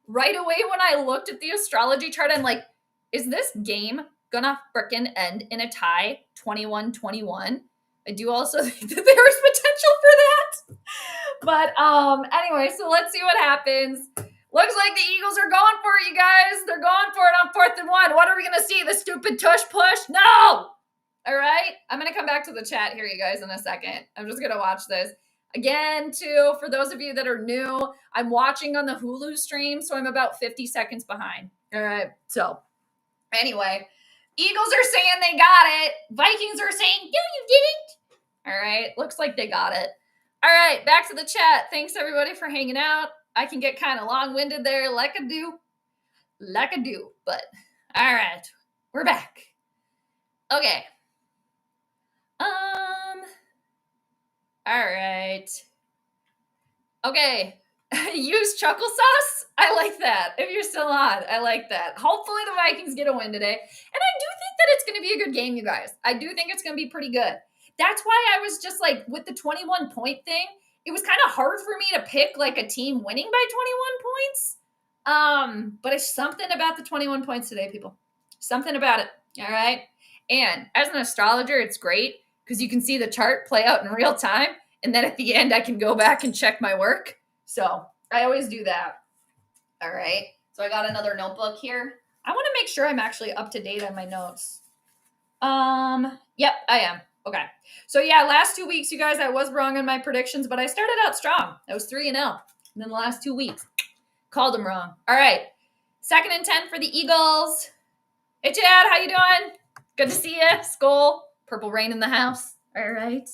right away when I looked at the astrology chart, I'm like, is this game gonna frickin' end in a tie 21-21? I do also think that there is potential for that. But anyway, so let's see what happens. Looks like the Eagles are going for it, you guys. They're going for it on 4th and 1. What are we going to see? The stupid tush push? No! All right. I'm going to come back to the chat here, you guys, in a second. I'm just going to watch this. Again, too, for those of you that are new, I'm watching on the Hulu stream, so I'm about 50 seconds behind. All right. So anyway, Eagles are saying they got it. Vikings are saying, no, you didn't. All right. Looks like they got it. All right. Back to the chat. Thanks, everybody, for hanging out. I can get kind of long-winded there like I do. like I do. But all right, we're back. Okay. All right. Okay. Use chuckle sauce. I like that. If you're still on, I like that. Hopefully the Vikings get a win today. And I do think that it's going to be a good game, you guys. I do think it's going to be pretty good. That's why I was just like, with the 21 point thing, it was kind of hard for me to pick like a team winning by 21 points. But it's something about the 21 points today, people. Something about it. All right. And as an astrologer, it's great because you can see the chart play out in real time. And then at the end, I can go back and check my work. So I always do that. All right. So I got another notebook here. I want to make sure I'm actually up to date on my notes. Yep, I am. Okay. So yeah, last 2 weeks, you guys, I was wrong on my predictions, but I started out strong. I was 3-0. And then the last 2 weeks, called them wrong. All right. 2nd and 10 for the Eagles. Hey, Chad, how you doing? Good to see you. SKOL. Purple rain in the house. All right.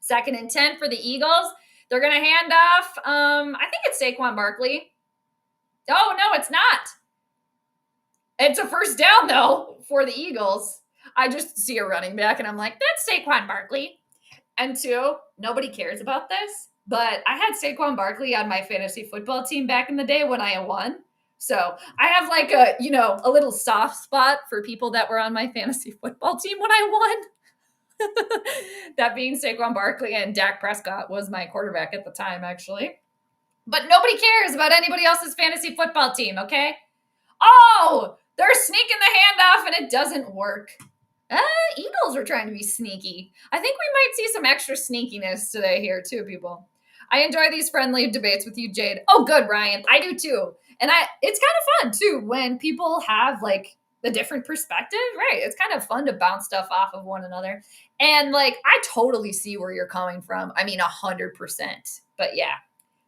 2nd and 10 for the Eagles. They're going to hand off, I think it's Saquon Barkley. Oh, no, it's not. It's a first down, though, for the Eagles. I just see a running back, and I'm like, that's Saquon Barkley. And 2, nobody cares about this, but I had Saquon Barkley on my fantasy football team back in the day when I won. So I have like a little soft spot for people that were on my fantasy football team when I won. That being Saquon Barkley, and Dak Prescott was my quarterback at the time, actually. But nobody cares about anybody else's fantasy football team, okay? Oh, they're sneaking the handoff and it doesn't work. Eagles are trying to be sneaky. I think we might see some extra sneakiness today here too, people. I enjoy these friendly debates with you, Jade. Oh, good, Ryan. I do too. And it's kind of fun too when people have like the different perspective, right? It's kind of fun to bounce stuff off of one another. And like, I totally see where you're coming from. I mean, 100%. But yeah,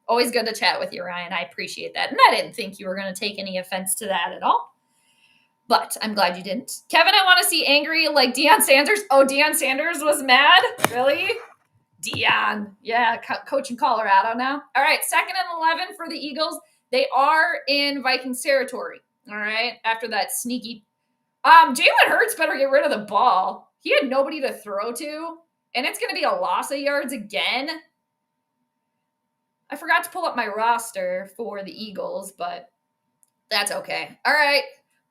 always good to chat with you, Ryan. I appreciate that. And I didn't think you were going to take any offense to that at all. But I'm glad you didn't. Kevin, I want to see angry like Deion Sanders. Oh, Deion Sanders was mad? Really? Deion. Yeah, coach in Colorado now. All right, 2nd and 11 for the Eagles. They are in Vikings territory. All right, after that sneaky. Jalen Hurts better get rid of the ball. He had nobody to throw to, and it's going to be a loss of yards again. I forgot to pull up my roster for the Eagles, but that's okay. All right.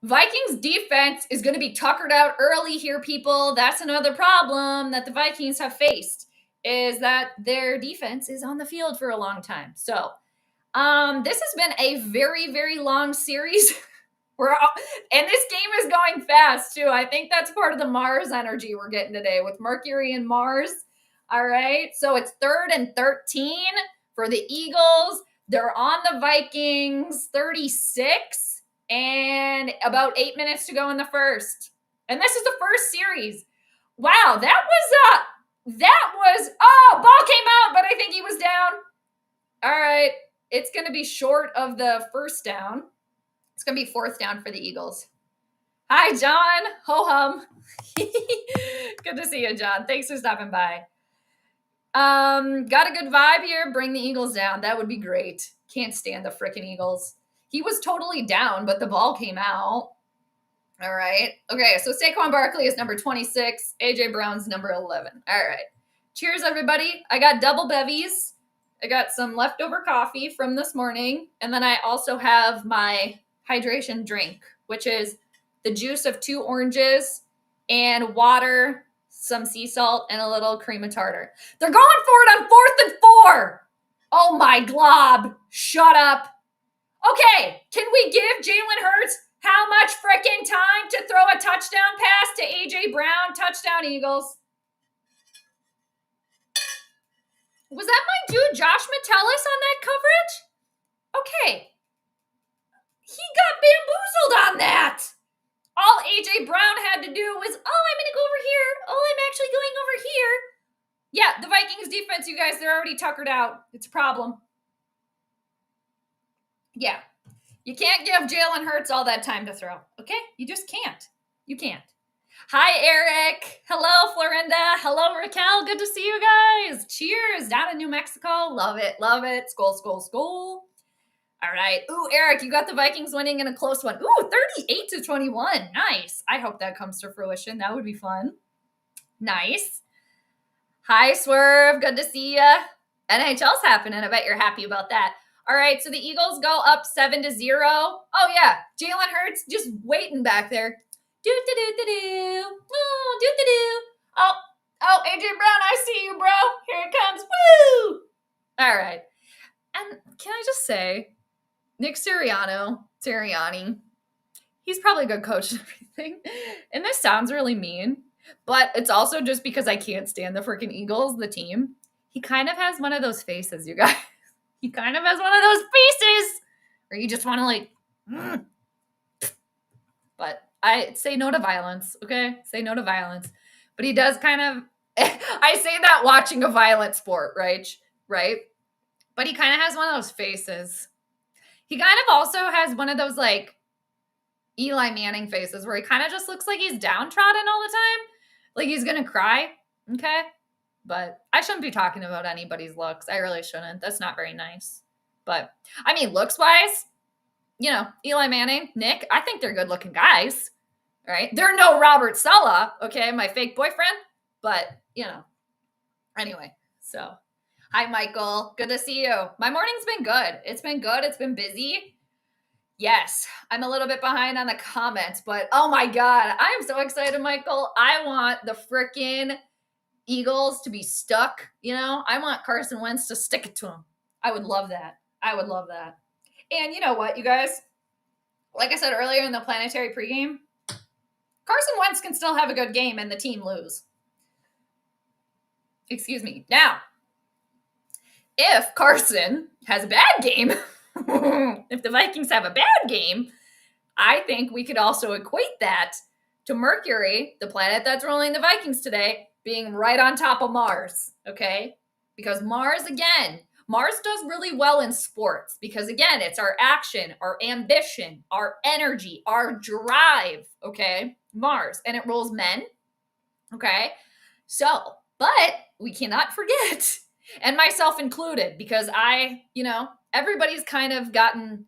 Vikings defense is going to be tuckered out early here, people. That's another problem that the Vikings have faced, is that their defense is on the field for a long time. So this has been a very, very long series. And this game is going fast, too. I think that's part of the Mars energy we're getting today with Mercury and Mars. All right. So it's 3rd and 13 for the Eagles. They're on the Vikings 36. And about 8 minutes to go in the first. And this is the first series. Wow, ball came out, but I think he was down. All right, it's going to be short of the first down. It's going to be 4th down for the Eagles. Hi, John. Ho-hum. Good to see you, John. Thanks for stopping by. Got a good vibe here. Bring the Eagles down. That would be great. Can't stand the frickin' Eagles. He was totally down, but the ball came out. All right. Okay, so Saquon Barkley is number 26. A.J. Brown's number 11. All right. Cheers, everybody. I got double bevies. I got some leftover coffee from this morning. And then I also have my hydration drink, which is the juice of 2 oranges and water, some sea salt, and a little cream of tartar. They're going for it on 4th and 4. Oh, my glob. Shut up. Okay, can we give Jalen Hurts how much frickin' time to throw a touchdown pass to A.J. Brown? Touchdown, Eagles. Was that my dude Josh Metellus on that coverage? Okay. He got bamboozled on that. All A.J. Brown had to do was, I'm going to go over here. I'm actually going over here. Yeah, the Vikings defense, you guys, they're already tuckered out. It's a problem. Yeah. You can't give Jalen Hurts all that time to throw, okay? You just can't. You can't. Hi, Eric. Hello, Florinda. Hello, Raquel. Good to see you guys. Cheers. Down in New Mexico. Love it. Love it. SKOL, SKOL, SKOL. All right. Ooh, Eric, you got the Vikings winning in a close one. Ooh, 38-21. Nice. I hope that comes to fruition. That would be fun. Nice. Hi, Swerve. Good to see ya. NHL's happening. I bet you're happy about that. All right, so the Eagles go up 7-0. Oh, yeah. Jalen Hurts just waiting back there. Do-do-do-do-do. Oh, do-do-do. Oh, AJ Brown, I see you, bro. Here it comes. Woo! All right. And can I just say, Nick Sirianni, he's probably a good coach and everything. And this sounds really mean, but it's also just because I can't stand the freaking Eagles, the team. He kind of has one of those faces, you guys. He kind of has one of those faces where you just want to like, But I say no to violence, okay? Say no to violence. But he does kind of, I say that watching a violent sport, right? But he kind of has one of those faces. He kind of also has one of those like Eli Manning faces where he kind of just looks like he's downtrodden all the time. Like he's going to cry, okay? But I shouldn't be talking about anybody's looks. I really shouldn't. That's not very nice. But, I mean, looks-wise, you know, Eli Manning, Nick, I think they're good-looking guys, right? They're no Robert Saleh, okay, my fake boyfriend. But, you know, anyway, so hi, Michael. Good to see you. My morning's been good. It's been good. It's been busy. Yes, I'm a little bit behind on the comments, but oh my God, I am so excited, Michael. I want the frickin' Eagles to be stuck, you know? I want Carson Wentz to stick it to him. I would love that. I would love that. And you know what, you guys? Like I said earlier in the Planetary pregame, Carson Wentz can still have a good game and the team lose. Excuse me. Now, if Carson has a bad game, if the Vikings have a bad game, I think we could also equate that to Mercury, the planet that's ruling the Vikings today, being right on top of Mars, okay? Because Mars does really well in sports because, again, it's our action, our ambition, our energy, our drive, okay? Mars, and it rules men, okay? So, but we cannot forget, and myself included, because everybody's kind of gotten,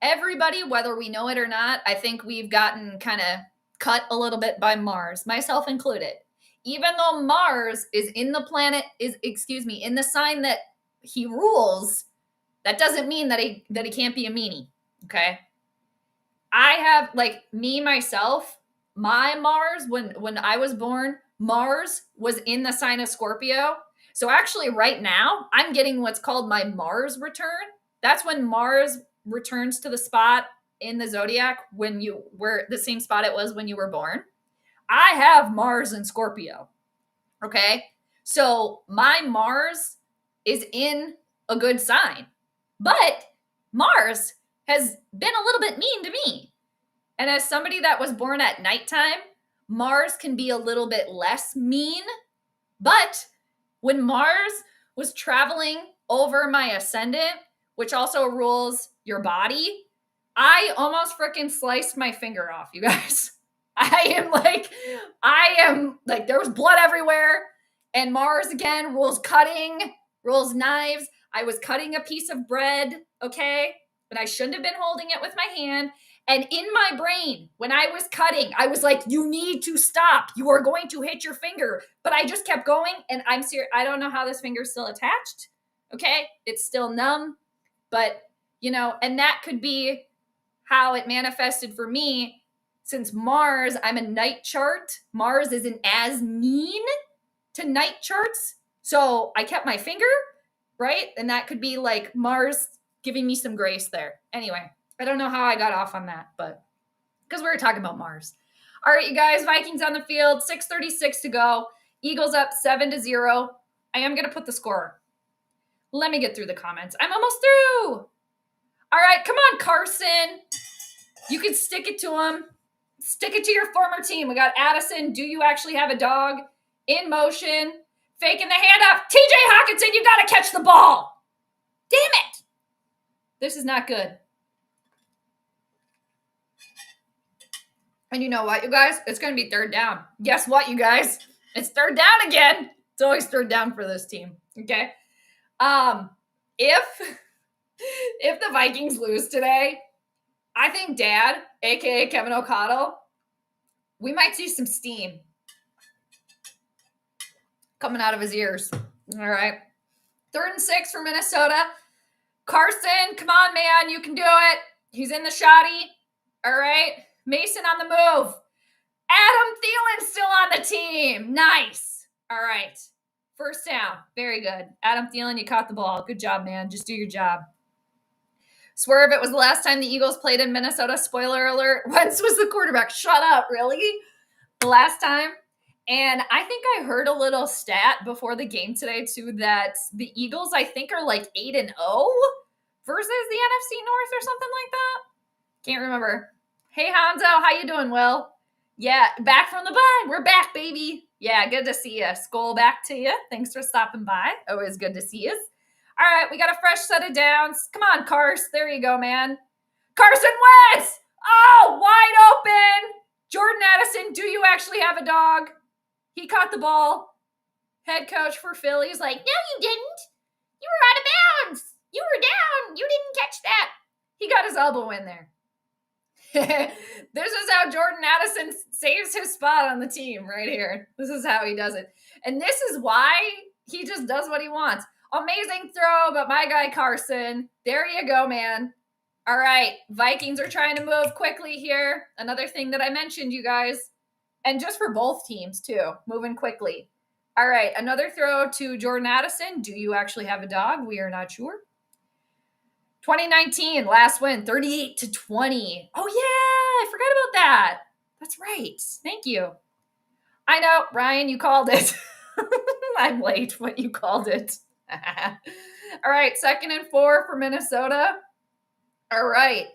everybody, whether we know it or not, I think we've gotten kind of cut a little bit by Mars, myself included. Even though Mars is in the in the sign that he rules, that doesn't mean that he can't be a meanie, okay? I have, like, myself, my Mars, when I was born, Mars was in the sign of Scorpio. So actually right now, I'm getting what's called my Mars return. That's when Mars returns to the spot in the zodiac when you were the same spot it was when you were born. I have Mars in Scorpio, okay? So my Mars is in a good sign, but Mars has been a little bit mean to me. And as somebody that was born at nighttime, Mars can be a little bit less mean, but when Mars was traveling over my ascendant, which also rules your body, I almost freaking sliced my finger off, you guys. I am like, there was blood everywhere. And Mars, again, rules cutting, rules knives. I was cutting a piece of bread, okay? But I shouldn't have been holding it with my hand. And in my brain, when I was cutting, I was like, you need to stop. You are going to hit your finger. But I just kept going, and I'm serious. I don't know how this finger's still attached, okay? It's still numb. But, and that could be how it manifested for me. Since Mars, I'm a night chart. Mars isn't as mean to night charts. So I kept my finger, right? And that could be like Mars giving me some grace there. Anyway, I don't know how I got off on that, but because we were talking about Mars. All right, you guys, Vikings on the field, 6:36 to go. Eagles up 7-0. I am going to put the score. Let me get through the comments. I'm almost through. All right, come on, Carson. You can stick it to him. Stick it to your former team. We got Addison. Do you actually have a dog? In motion. Faking the handoff. TJ Hawkinson, you got to catch the ball. Damn it. This is not good. And you know what, you guys? It's going to be third down. Guess what, you guys? It's third down again. It's always third down for this team. Okay? If If the Vikings lose today, I think Dad, aka Kevin O'Connell, we might see some steam coming out of his ears. All right. 3rd and 6 for Minnesota. Carson, come on, man. You can do it. He's in the shoddy. All right. Mason on the move. Adam Thielen's still on the team. Nice. All right. 1st down. Very good. Adam Thielen, you caught the ball. Good job, man. Just do your job. Swerve, it was the last time the Eagles played in Minnesota. Spoiler alert. Wentz was the quarterback. Shut up. Really? The last time? And I think I heard a little stat before the game today, too, that the Eagles, I think, are like 8-0 versus the NFC North or something like that. Can't remember. Hey, Hanzo. How you doing, Will? Yeah, back from the bye. We're back, baby. Yeah, good to see you. SKOL back to you. Thanks for stopping by. Always good to see you. All right, we got a fresh set of downs. Come on, Cars. There you go, man. Carson Wentz! Oh, wide open. Jordan Addison, do you actually have a dog? He caught the ball. Head coach for Philly's like, no, you didn't. You were out of bounds. You were down. You didn't catch that. He got his elbow in there. This is how Jordan Addison saves his spot on the team right here. This is how he does it. And this is why he just does what he wants. Amazing throw, but my guy Carson. There you go, man. All right. Vikings are trying to move quickly here. Another thing that I mentioned, you guys. And just for both teams, too. Moving quickly. All right. Another throw to Jordan Addison. Do you actually have a dog? We are not sure. 2019, last win, 38-20. Oh, yeah. I forgot about that. That's right. Thank you. I know, Ryan, you called it. I'm late, but you called it. All right. 2nd and 4 for Minnesota. All right.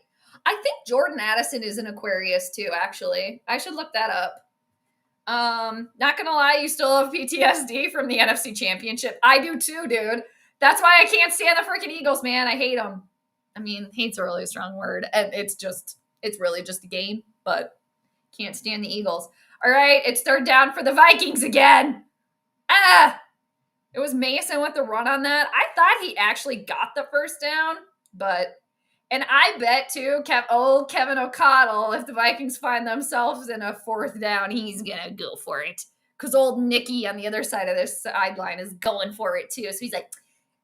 I think Jordan Addison is an Aquarius, too, actually. I should look that up. Not gonna lie, you still have PTSD from the NFC Championship. I do too, dude. That's why I can't stand the freaking Eagles, man. I hate them. I mean, hate's a really strong word, and it's really just a game, but can't stand the Eagles. All right, it's 3rd down for the Vikings again. It was Mason with the run on that. I thought he actually got the 1st down, and I bet, too, Kevin O'Connell, if the Vikings find themselves in a 4th down, he's going to go for it. Because old Nicky on the other side of this sideline is going for it, too. So he's like,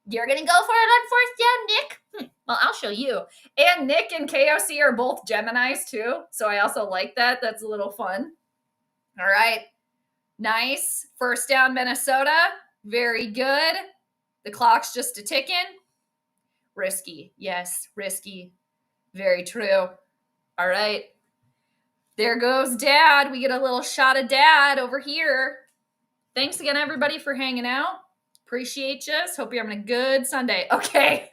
you're going to go for it on 4th down, Nick? Well, I'll show you. And Nick and KOC are both Geminis, too. So I also like that. That's a little fun. All right. Nice. 1st down, Minnesota. Very good. The clock's just a ticking. Risky. Yes, risky. Very true. All right. There goes Dad. We get a little shot of Dad over here. Thanks again, everybody, for hanging out. Appreciate you. Hope you're having a good Sunday. Okay.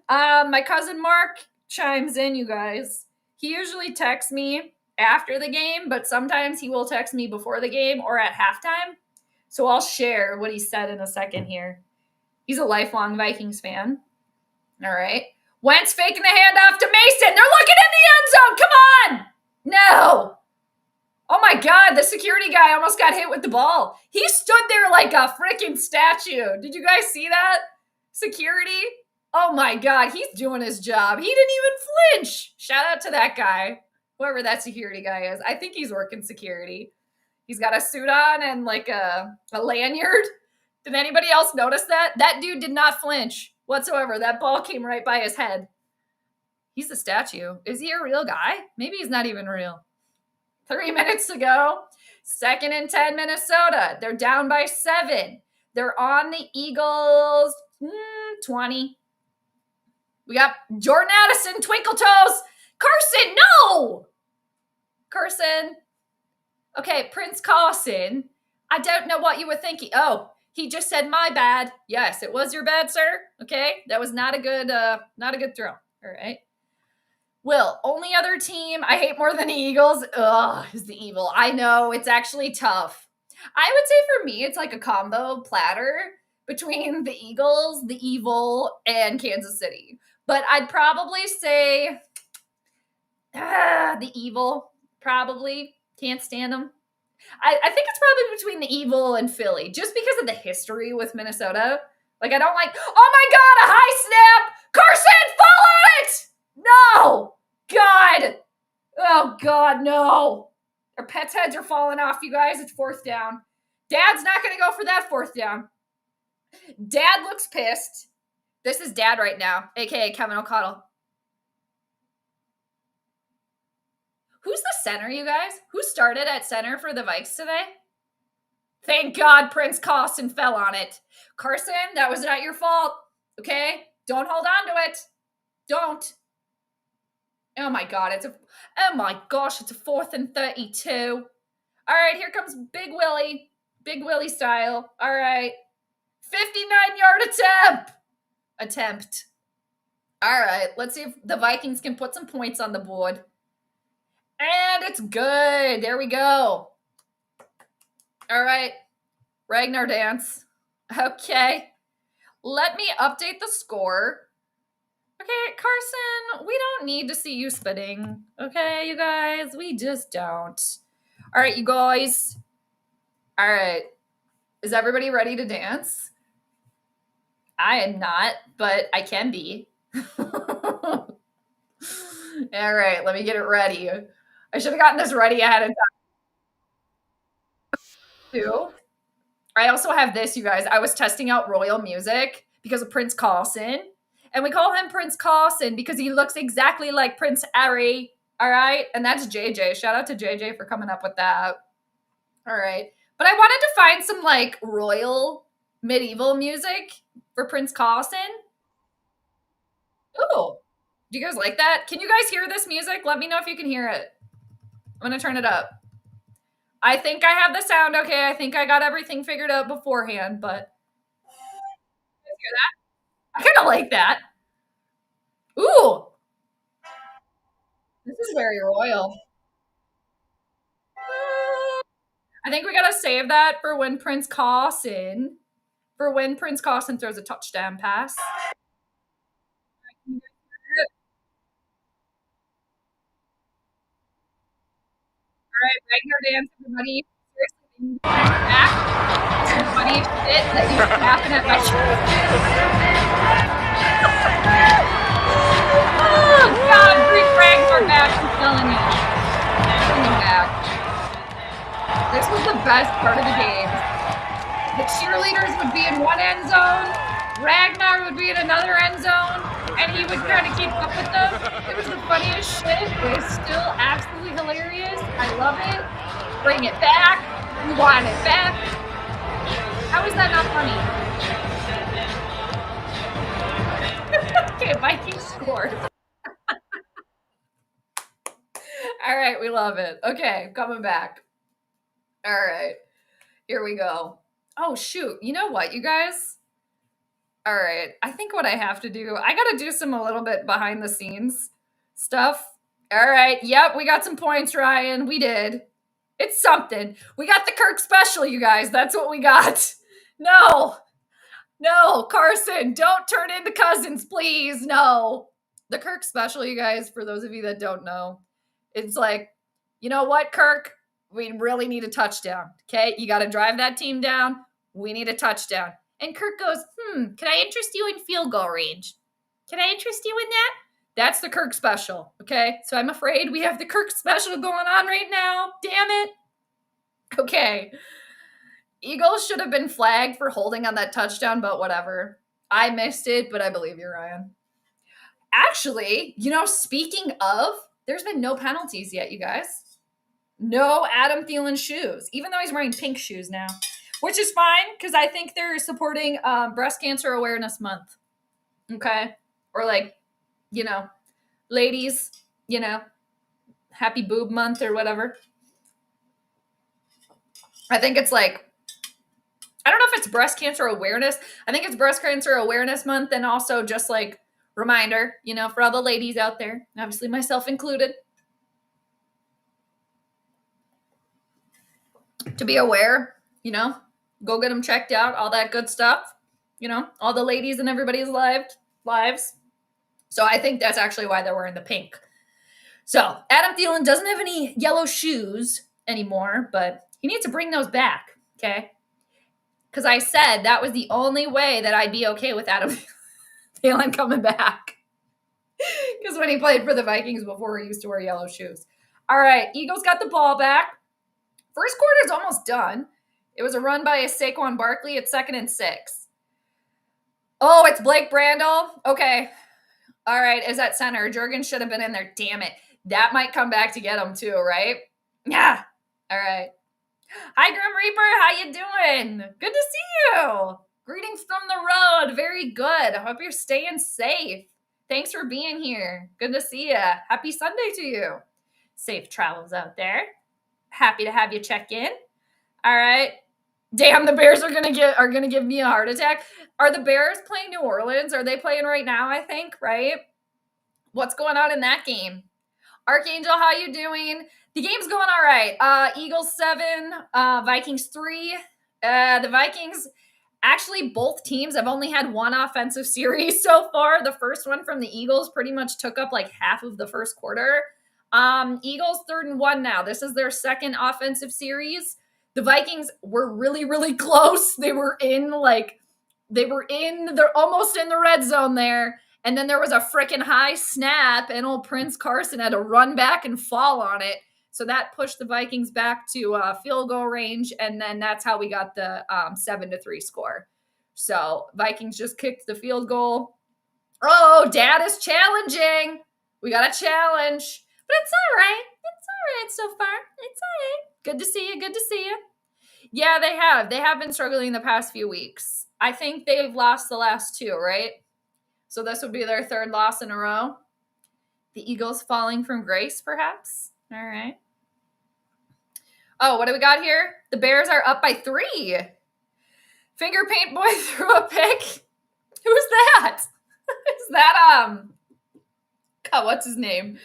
My cousin Mark chimes in, you guys. He usually texts me after the game, but sometimes he will text me before the game or at halftime. So I'll share what he said in a second here. He's a lifelong Vikings fan. All right. Wentz faking the handoff to Mason. They're looking in the end zone. Come on. No. Oh, my God. The security guy almost got hit with the ball. He stood there like a freaking statue. Did you guys see that? Security. Oh, my God. He's doing his job. He didn't even flinch. Shout out to that guy, whoever that security guy is. I think he's working security. He's got a suit on and like a lanyard. Did anybody else notice that? That dude did not flinch whatsoever. That ball came right by his head. He's a statue. Is he a real guy? Maybe he's not even real. 3 minutes to go. 2nd and 10, Minnesota. They're down by 7. They're on the Eagles 20. We got Jordan Addison, twinkle toes. Carson, no! Carson. Okay, Prince Carson. I don't know what you were thinking. Oh, he just said my bad. Yes, it was your bad, sir. Okay, that was not a good throw. All right. Will, only other team I hate more than the Eagles, is the Evil. I know, it's actually tough. I would say for me, it's like a combo platter between the Eagles, the Evil, and Kansas City. But I'd probably say the Evil, probably. Can't stand them. I think it's probably between the Evil and Philly, just because of the history with Minnesota. Like, I don't like, oh my God, a high snap. Carson, fall on it. No. God. Oh God, no. Our pets' heads are falling off, you guys. It's 4th down. Dad's not going to go for that 4th down. Dad looks pissed. This is Dad right now, aka Kevin O'Connell. Who's the center, you guys? Who started at center for the Vikes today? Thank God Prince Carson fell on it. Carson, that was not your fault, okay? Don't hold on to it. Don't. Oh my God, oh my gosh, it's a 4th and 32. All right, here comes Big Willie. Big Willie style. All right. 59-yard attempt. All right, let's see if the Vikings can put some points on the board. And it's good. There we go. All right. Ragnar dance. Okay. Let me update the score. Okay, Carson, we don't need to see you spitting. Okay, you guys, we just don't. All right, you guys. All right. Is everybody ready to dance? I am not, but I can be. All right, let me get it ready. I should have gotten this ready ahead of time. Too. I also have this, you guys. I was testing out royal music because of Prince Carlson. And we call him Prince Carlson because he looks exactly like Prince Harry. All right. And that's JJ. Shout out to JJ for coming up with that. All right. But I wanted to find some like royal medieval music for Prince Carlson. Ooh. Do you guys like that? Can you guys hear this music? Let me know if you can hear it. I'm going to turn it up. I think I have the sound okay. I think I got everything figured out beforehand, but you hear that? I kind of like that. Ooh. This is very royal. I think we got to save that for when Prince Carlson throws a touchdown pass. All right, Ragnar dance, everybody. Seriously, back. Some funny shit that used to happen at my church. Oh, God, bring Ragnar back, I'm telling you. Bring him back. This was the best part of the game. The cheerleaders would be in one end zone, Ragnar would be in another end zone, and he would try to keep up with them. It was the funniest shit. It was still absolutely hilarious. I love it. Bring it back. We want it back. How is that not funny? Okay, Vikings scored. All right, we love it. Okay, coming back. All right, here we go. Oh, shoot. You know what, you guys? All right, I think what I have to do, I got to do some a little bit behind the scenes stuff. All right, yep, we got some points, Ryan. We did. It's something. We got the Kirk special, you guys. That's what we got. No, Carson, don't turn into Cousins, please. No. The Kirk special, you guys, for those of you that don't know, it's like, you know what, Kirk? We really need a touchdown. Okay, you got to drive that team down. We need a touchdown. And Kirk goes, can I interest you in field goal range? Can I interest you in that? That's the Kirk special, okay? So I'm afraid we have the Kirk special going on right now. Damn it. Okay. Eagles should have been flagged for holding on that touchdown, but whatever. I missed it, but I believe you, Ryan. Actually, speaking of, there's been no penalties yet, you guys. No Adam Thielen shoes, even though he's wearing pink shoes now, which is fine because I think they're supporting Breast Cancer Awareness Month. Okay. Or ladies, happy boob month or whatever. I think it's I don't know if it's breast cancer awareness. I think it's breast cancer awareness month and also just reminder, for all the ladies out there, obviously myself included, to be aware, go get them checked out, all that good stuff, all the ladies in everybody's lives. So I think that's actually why they're wearing the pink. So Adam Thielen doesn't have any yellow shoes anymore, but he needs to bring those back, okay? Because I said that was the only way that I'd be okay with Adam Thielen coming back. Because when he played for the Vikings before, he used to wear yellow shoes. All right, Eagles got the ball back. First quarter's almost done. It was a run by Saquon Barkley at 2nd and 6. Oh, it's Blake Brandel. Okay. All right, is that center? Jurgen should have been in there. Damn it. That might come back to get him too, right? Yeah. All right. Hi, Grim Reaper. How you doing? Good to see you. Greetings from the road. Very good. I hope you're staying safe. Thanks for being here. Good to see you. Happy Sunday to you. Safe travels out there. Happy to have you check in. All right. Damn, the Bears are gonna give me a heart attack. Are the Bears playing New Orleans? Are they playing right now, I think, right? What's going on in that game? Archangel, how you doing? The game's going all right. Eagles 7, Vikings 3. The Vikings, actually, both teams have only had one offensive series so far. The first one from the Eagles pretty much took up like half of the first quarter. Eagles 3rd and 1 now. This is their second offensive series. The Vikings were really, really close. They're almost in the red zone there. And then there was a freaking high snap, and old Prince Carson had to run back and fall on it. So that pushed the Vikings back to field goal range, and then that's how we got the 7-3 score. So Vikings just kicked the field goal. Oh, Dad is challenging. We got a challenge. But it's all right. It's all right so far. It's all right. Good to see you. Good to see you. Yeah, they have. They have been struggling the past few weeks. I think they've lost the last 2, right? So this would be their 3rd loss in a row. The Eagles falling from grace, perhaps. All right. Oh, what do we got here? The Bears are up by 3. Finger Paint Boy threw a pick. Who's that? Is that, God, what's his name?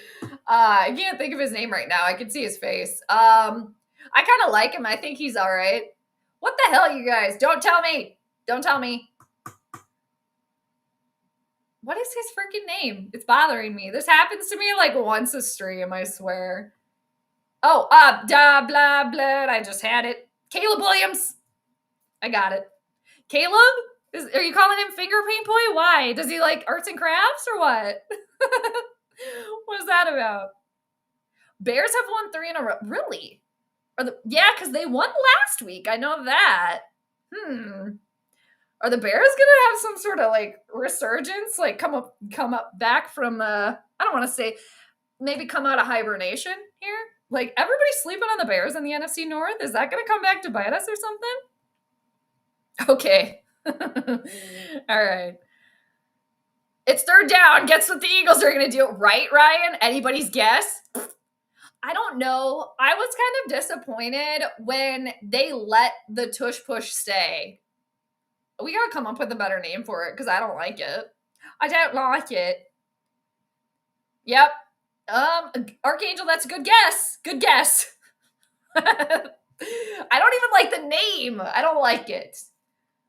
I can't think of his name right now. I can see his face. I kind of like him. I think he's all right. What the hell, you guys? Don't tell me. Don't tell me. What is his freaking name? It's bothering me. This happens to me like once a stream, I swear. Oh, blah, blah, blah. I just had it. Caleb Williams. I got it. Caleb? Are you calling him Finger Paint Boy? Why? Does he like arts and crafts or what? What is that about? Bears have won 3 in a row. Really? Yeah, because they won last week. I know that. Are the Bears gonna have some sort of like resurgence? Like come up back from I don't want to say maybe come out of hibernation here? Like everybody's sleeping on the Bears in the NFC North. Is that gonna come back to bite us or something? Okay. All right. It's 3rd down. Guess what the Eagles are gonna do? Right, Ryan? Anybody's guess? I don't know. I was kind of disappointed when they let the tush push stay. We gotta come up with a better name for it because I don't like it. I don't like it. Yep. Archangel, that's a good guess. Good guess. I don't even like the name. I don't like it.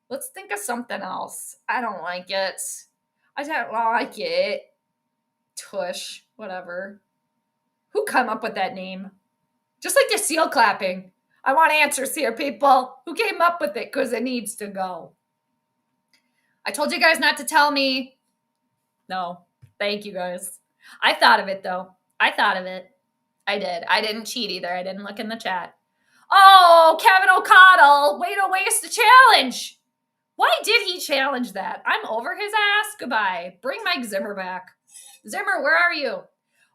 Let's think of something else. I don't like it. I don't like it. Tush. Whatever. Who come up with that name? Just like the seal clapping. I want answers here, people. Who came up with it? Because it needs to go. I told you guys not to tell me. No. Thank you, guys. I thought of it, though. I thought of it. I did. I didn't cheat either. I didn't look in the chat. Oh, Kevin O'Connell. Way to waste the challenge. Why did he challenge that? I'm over his ass. Goodbye. Bring Mike Zimmer back. Zimmer, where are you?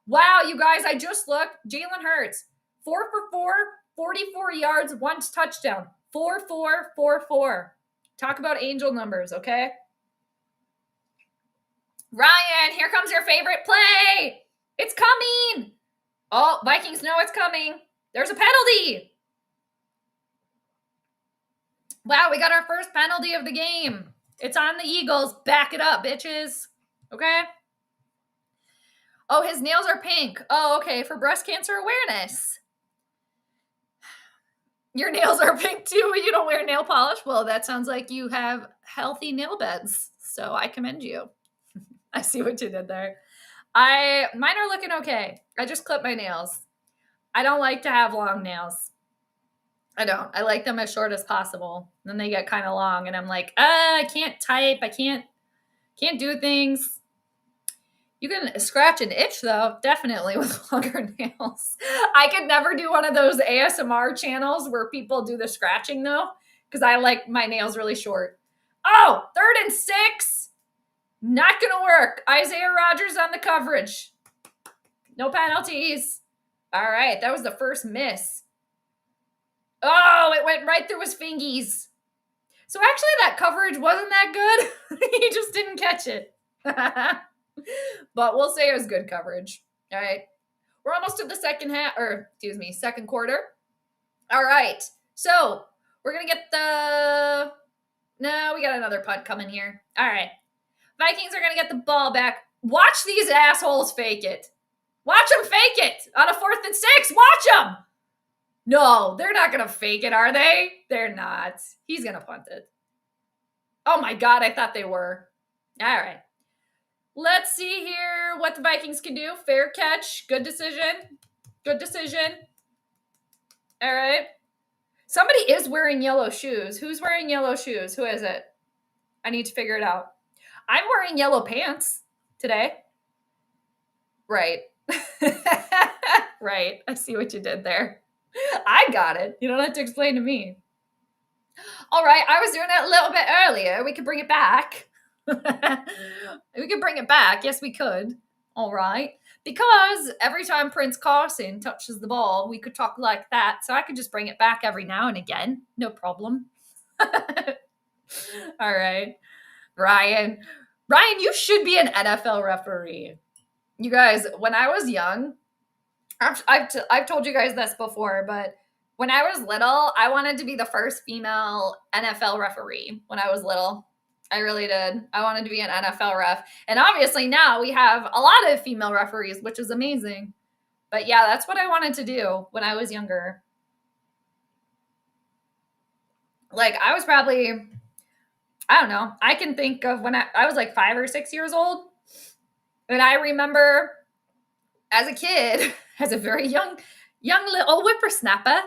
Wow, you guys, I just looked. Jalen Hurts, 4 for 4, 44 yards, 1 touchdown. 4-4-4-4. Talk about angel numbers, okay? Ryan, here comes your favorite play. It's coming. Oh, Vikings know it's coming. There's a penalty. Wow, we got our first penalty of the game. It's on the Eagles. Back it up, bitches. Okay? Oh, his nails are pink. Oh, okay, for breast cancer awareness. Your nails are pink too, but you don't wear nail polish? Well, that sounds like you have healthy nail beds, so I commend you. I see what you did there. Mine are looking okay. I just clipped my nails. I don't like to have long nails. I don't. I like them as short as possible. Then they get kind of long, and I'm like, I can't type. I can't do things. You can scratch and itch, though, definitely, with longer nails. I could never do one of those ASMR channels where people do the scratching, though, because I like my nails really short. Oh, 3rd and 6. Not going to work. Isaiah Rodgers on the coverage. No penalties. All right, that was the first miss. Oh, it went right through his fingies. So actually, that coverage wasn't that good. He just didn't catch it. But we'll say it was good coverage. All right. We're almost to the second quarter. All right. So we're going to get No, we got another punt coming here. All right. Vikings are going to get the ball back. Watch these assholes fake it. Watch them fake it on a 4th and 6. Watch them. No, they're not going to fake it, are they? They're not. He's going to punt it. Oh my God, I thought they were. All right. Let's see here what the Vikings can do. Fair catch. Good decision. Good decision. All right. Somebody is wearing yellow shoes. Who's wearing yellow shoes? Who is it? I need to figure it out. I'm wearing yellow pants today. Right. Right. I see what you did there. I got it. You don't have to explain to me. All right. I was doing it a little bit earlier. We could bring it back. We could bring it back. Yes, we could. All right. Because every time Prince Carson touches the ball, we could talk like that. So I could just bring it back every now and again. No problem. All right. Ryan, you should be an NFL referee. You guys, when I was young, I've told you guys this before, but when I was little, I wanted to be the first female NFL referee when I was little. I really did. I wanted to be an NFL ref. And obviously now we have a lot of female referees, which is amazing. But yeah, that's what I wanted to do when I was younger. Like I was probably, I don't know. I can think of when I was like 5 or 6 years old. And I remember as a kid, as a very young little whippersnapper,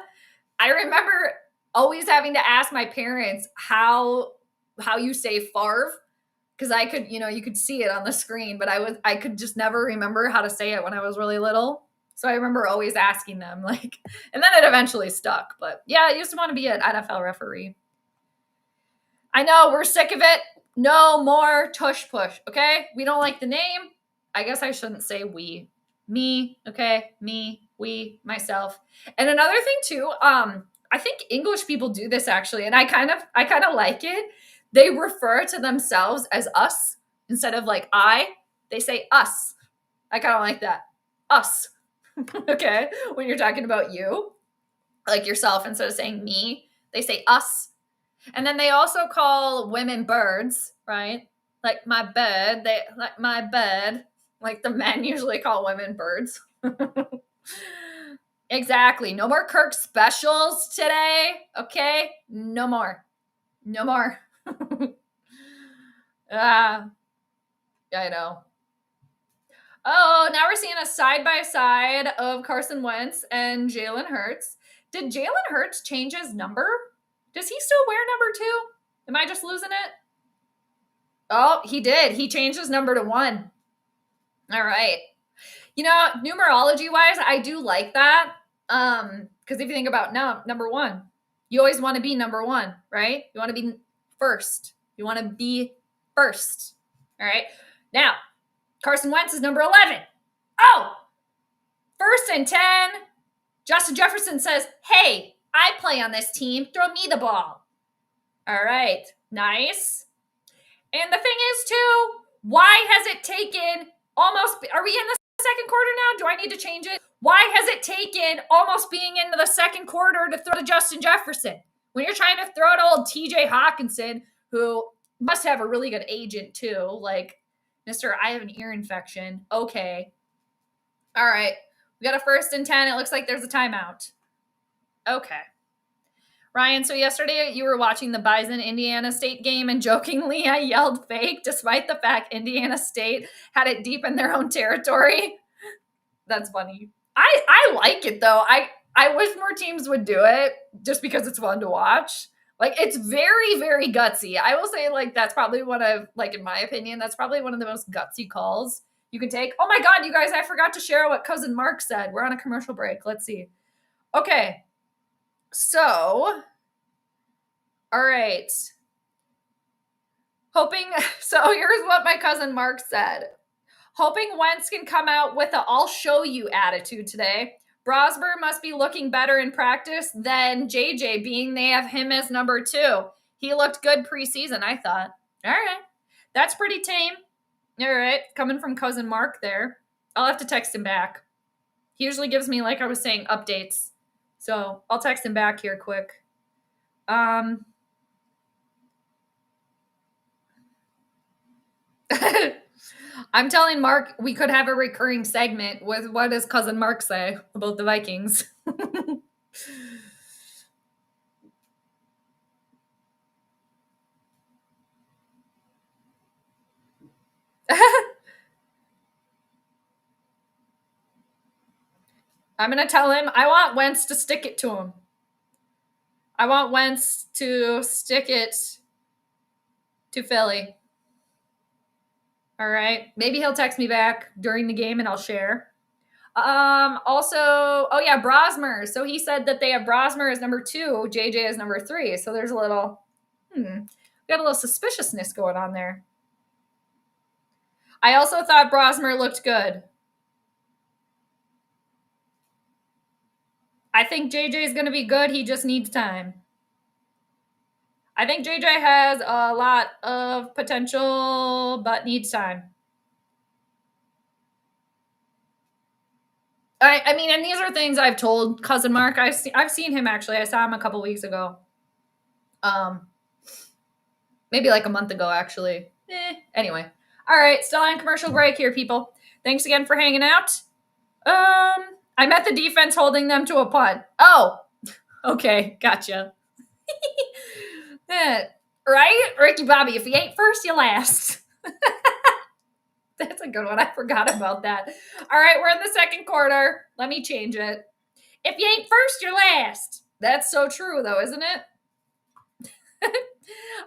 I remember always having to ask my parents how you say Favre, because I could, you could see it on the screen, but I could just never remember how to say it when I was really little. So I remember always asking them, like, and then it eventually stuck. But yeah, I used to want to be an NFL referee. I know we're sick of it. No more tush push. Okay, we don't like the name. I guess I shouldn't say we. Me. Okay, me. We. Myself. And another thing too. I think English people do this actually, and I kind of like it. They refer to themselves as us instead of like I. They say us. I kind of like that. Us. Okay. When you're talking about you, like yourself, instead of saying me, they say us. And then they also call women birds, right? Like my bird. They like my bird. Like the men usually call women birds. Exactly. No more Kirk specials today. Okay. No more. No more. I know. Oh, now we're seeing a side-by-side of Carson Wentz and Jalen Hurts. Did Jalen Hurts change his number? Does he still wear number 2? Am I just losing it? Oh, he did. He changed his number to 1. All right. Numerology-wise, I do like that. Because if you think about number 1, you always want to be number 1, right? You want to be first. You want to be first. All right. Now, Carson Wentz is number 11. Oh, 1st and 10. Justin Jefferson says, hey, I play on this team. Throw me the ball. All right. Nice. And the thing is, too, why has it taken are we in the second quarter now? Do I need to change it? Why has it taken almost being into the second quarter to throw to Justin Jefferson? When you're trying to throw to old TJ Hawkinson, who must have a really good agent too, like, Mr. I have an ear infection. Okay. All right. We got a 1st and 10. It looks like there's a timeout. Okay. Ryan, so yesterday you were watching the Bison-Indiana State game, and jokingly I yelled fake despite the fact Indiana State had it deep in their own territory. That's funny. I like it, though. I wish more teams would do it just because it's fun to watch. Like, it's very, very gutsy. I will say, like, that's probably one of, like, in my opinion, that's probably one of the most gutsy calls you can take. Oh my God, you guys, I forgot to share what Cousin Mark said. We're on a commercial break. Let's see. Okay. So, all right. So here's what my cousin Mark said. Hoping Wentz can come out with a I'll show you attitude today. Brosmer must be looking better in practice than JJ, being they have him as number 2. He looked good preseason, I thought. All right. That's pretty tame. All right. Coming from cousin Mark there. I'll have to text him back. He usually gives me, like I was saying, updates. So I'll text him back here quick. I'm telling Mark we could have a recurring segment with what does cousin Mark say about the Vikings. I'm going to tell him I want Wentz to stick it to him. I want Wentz to stick it to Philly. All right. Maybe he'll text me back during the game and I'll share. Also, oh yeah, Brosmer. So he said that they have Brosmer as number 2, JJ as number 3. So there's a little, got a little suspiciousness going on there. I also thought Brosmer looked good. I think JJ is going to be good. He just needs time. I think JJ has a lot of potential, but needs time. I mean, and these are things I've told cousin Mark. I've seen him actually. I saw him a couple weeks ago. Maybe like a month ago, actually. Anyway. All right, still on commercial break here, people. Thanks again for hanging out. I met the defense holding them to a punt. Oh, okay, gotcha. Right? Ricky Bobby, if you ain't first, you last. That's a good one. I forgot about that. All right, we're in the second quarter. Let me change it. If you ain't first, you're last. That's so true, though, isn't it?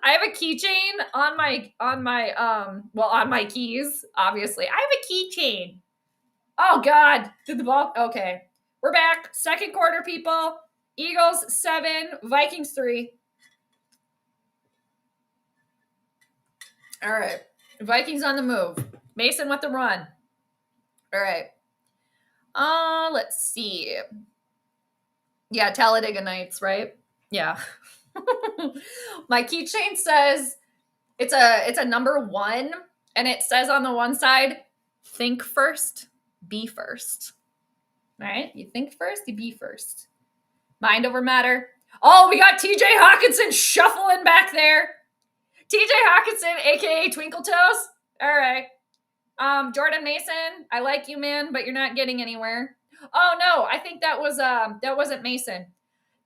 I have a keychain on my keys, obviously. I have a keychain. Oh, God. Did the ball? Okay. We're back. Second quarter, people. Eagles 7, Vikings 3. All right. Vikings on the move. Mason with the run. All right. Let's see. Yeah, Talladega Nights, right? Yeah. My keychain says it's a number 1, and it says on the one side, think first, be first. All right? You think first, you be first. Mind over matter. Oh, we got TJ Hawkinson shuffling back there. TJ Hawkinson, aka Twinkle Toes. All right. Jordan Mason, I like you, man, but you're not getting anywhere. Oh no, I think that wasn't Mason.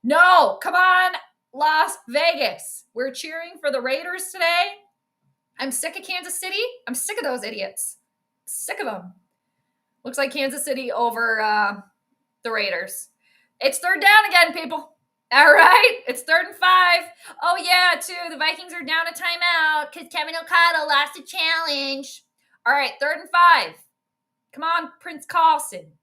No, come on, Las Vegas. We're cheering for the Raiders today. I'm sick of Kansas City. I'm sick of those idiots. Sick of them. Looks like Kansas City over the Raiders. It's third down again, people. All right, it's 3rd and 5. Oh yeah, too. The Vikings are down a timeout because Kevin O'Connell lost a challenge. All right, 3rd and 5. Come on, Prince Carson.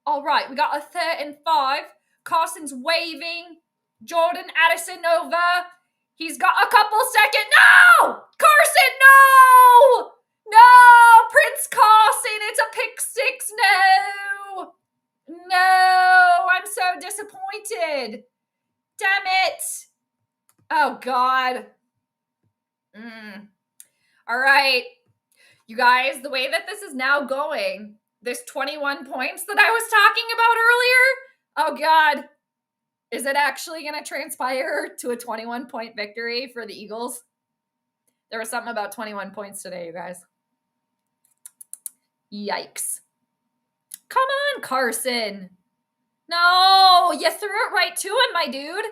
All right, we got a 3rd and 5. Carson's waving. Jordan Addison over. He's got a couple seconds. No! Carson, no! No! Prince Carson, it's a pick 6. No! No! I'm so disappointed. Damn it. Oh, God. All right. You guys, the way that this is now going, this 21 points that I was talking about earlier, oh, God. Is it actually going to transpire to a 21-point victory for the Eagles? There was something about 21 points today, you guys. Yikes. Come on, Carson. No, you threw it right to him, my dude.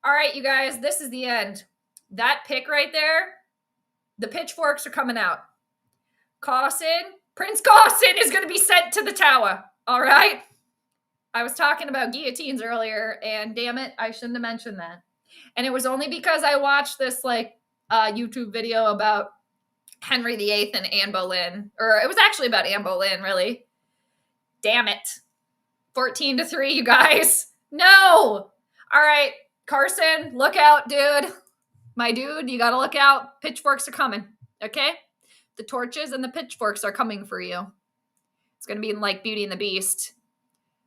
All right, you guys, this is the end. That pick right there, the pitchforks are coming out. Prince Carson is going to be sent to the tower. All right? I was talking about guillotines earlier, and damn it, I shouldn't have mentioned that. And it was only because I watched this like YouTube video about Henry VIII and Anne Boleyn, or it was actually about Anne Boleyn, really. Damn it. 14-3, you guys. No. All right, Carson, look out, dude. My dude, you got to look out. Pitchforks are coming, okay? The torches and the pitchforks are coming for you. It's going to be like Beauty and the Beast,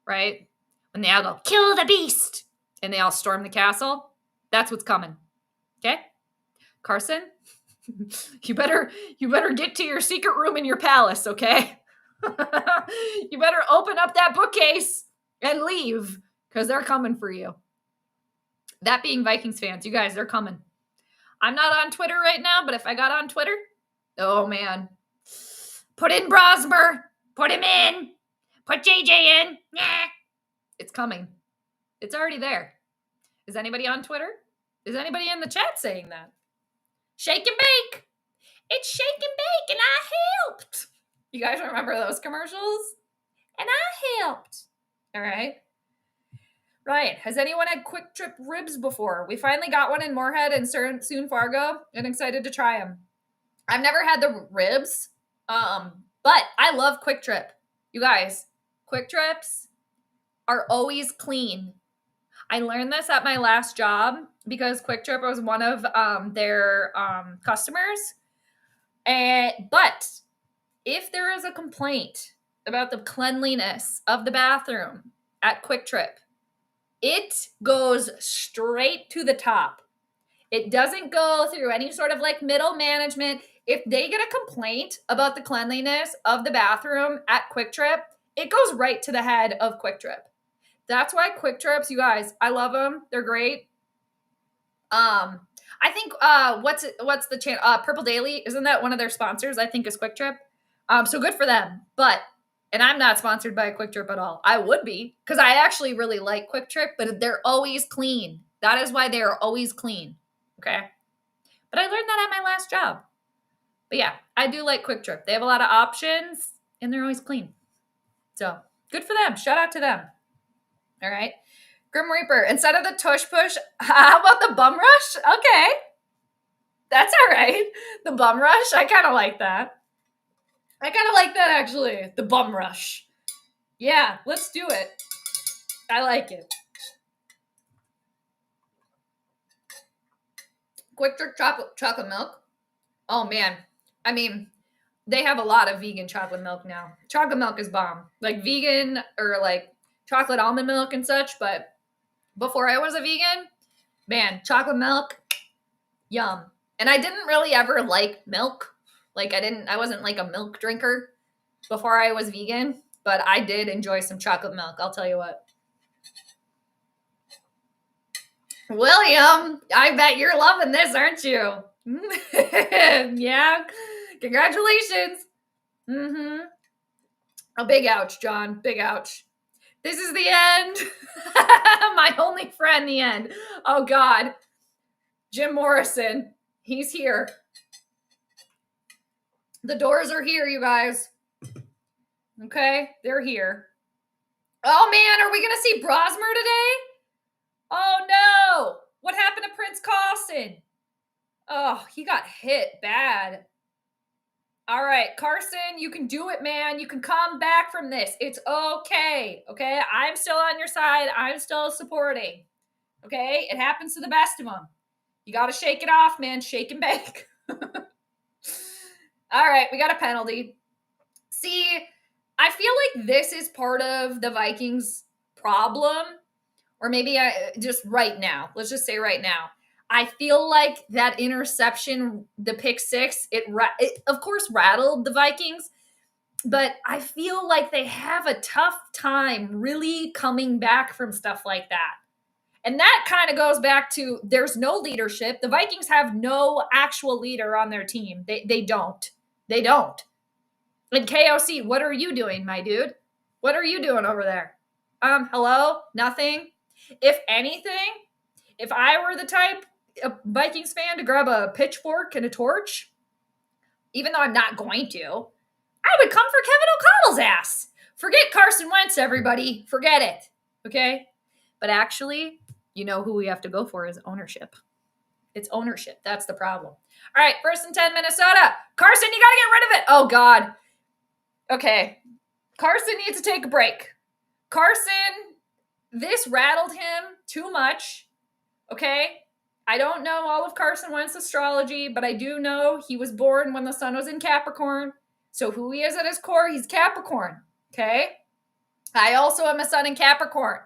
right? When they all go, kill the beast, and they all storm the castle. That's what's coming, okay? Carson, you better get to your secret room in your palace, okay? You better open up that bookcase and leave, because they're coming for you. That being Vikings fans, you guys, they're coming. I'm not on Twitter right now, but if I got on Twitter, oh man. Put in Brosmer. Put him in. Put JJ in. Nah. It's coming. It's already there. Is anybody on Twitter? Is anybody in the chat saying that? Shake and bake. It's shake and bake, and I helped. You guys remember those commercials? And I helped. All right. Right. Has anyone had Quick Trip ribs before? We finally got one in Moorhead and soon Fargo, and excited to try them. I've never had the ribs, but I love Quick Trip. You guys, Quick Trips are always clean. I learned this at my last job because Quick Trip was one of their customers. But if there is a complaint about the cleanliness of the bathroom at Quick Trip, it goes straight to the top. It doesn't go through any sort of like middle management. If they get a complaint about the cleanliness of the bathroom at Quick Trip, it goes right to the head of Quick Trip. That's why Quick Trips, you guys, I love them. They're great. I think what's the channel? Purple Daily, isn't that one of their sponsors? I think is Quick Trip. So good for them. And I'm not sponsored by Quick Trip at all. I would be, because I actually really like Quick Trip, but they're always clean. That is why they are always clean. Okay. But I learned that at my last job. But yeah, I do like Quick Trip. They have a lot of options and they're always clean. So good for them. Shout out to them. All right. Grim Reaper, instead of the tush push, how about the bum rush? Okay. That's all right. The bum rush. I kind of like that. Actually. The bum rush. Yeah, let's do it. I like it. Quick Trip chocolate milk. Oh, man. I mean, they have a lot of vegan chocolate milk now. Chocolate milk is bomb. Like vegan or like chocolate almond milk and such. But before I was a vegan, man, chocolate milk, yum. And I didn't really ever like milk. Like I wasn't like a milk drinker before I was vegan, but I did enjoy some chocolate milk. I'll tell you what. William, I bet you're loving this, aren't you? Yeah. Congratulations. Mm-hmm. A big ouch, John. Big ouch. This is the end. My only friend, the end. Oh, God. Jim Morrison. He's here. The doors are here, you guys. Okay? They're here. Oh, man. Are we going to see Brosmer today? Oh, no. What happened to Prince Carson? Oh, he got hit bad. All right, Carson, you can do it, man. You can come back from this. It's okay. Okay? I'm still on your side. I'm still supporting. Okay? It happens to the best of them. You got to shake it off, man. Shake and bake. All right, we got a penalty. See, I feel like this is part of the Vikings' problem, or maybe just right now. Let's just say right now. I feel like that interception, the pick six, it of course rattled the Vikings, but I feel like they have a tough time really coming back from stuff like that. And that kind of goes back to there's no leadership. The Vikings have no actual leader on their team. They don't. They don't. And KOC, what are you doing, my dude? What are you doing over there? Hello? Nothing? If anything, if I were the type of Vikings fan to grab a pitchfork and a torch, even though I'm not going to, I would come for Kevin O'Connell's ass. Forget Carson Wentz, everybody. Forget it. Okay? But actually, you know who we have to go for is ownership. It's ownership. That's the problem. All right, 1st and 10, Minnesota. Carson, you got to get rid of it. Oh, God. Okay. Carson needs to take a break. Carson, this rattled him too much. Okay? I don't know all of Carson Wentz's astrology, but I do know he was born when the sun was in Capricorn. So who he is at his core, he's Capricorn. Okay? I also am a sun in Capricorn.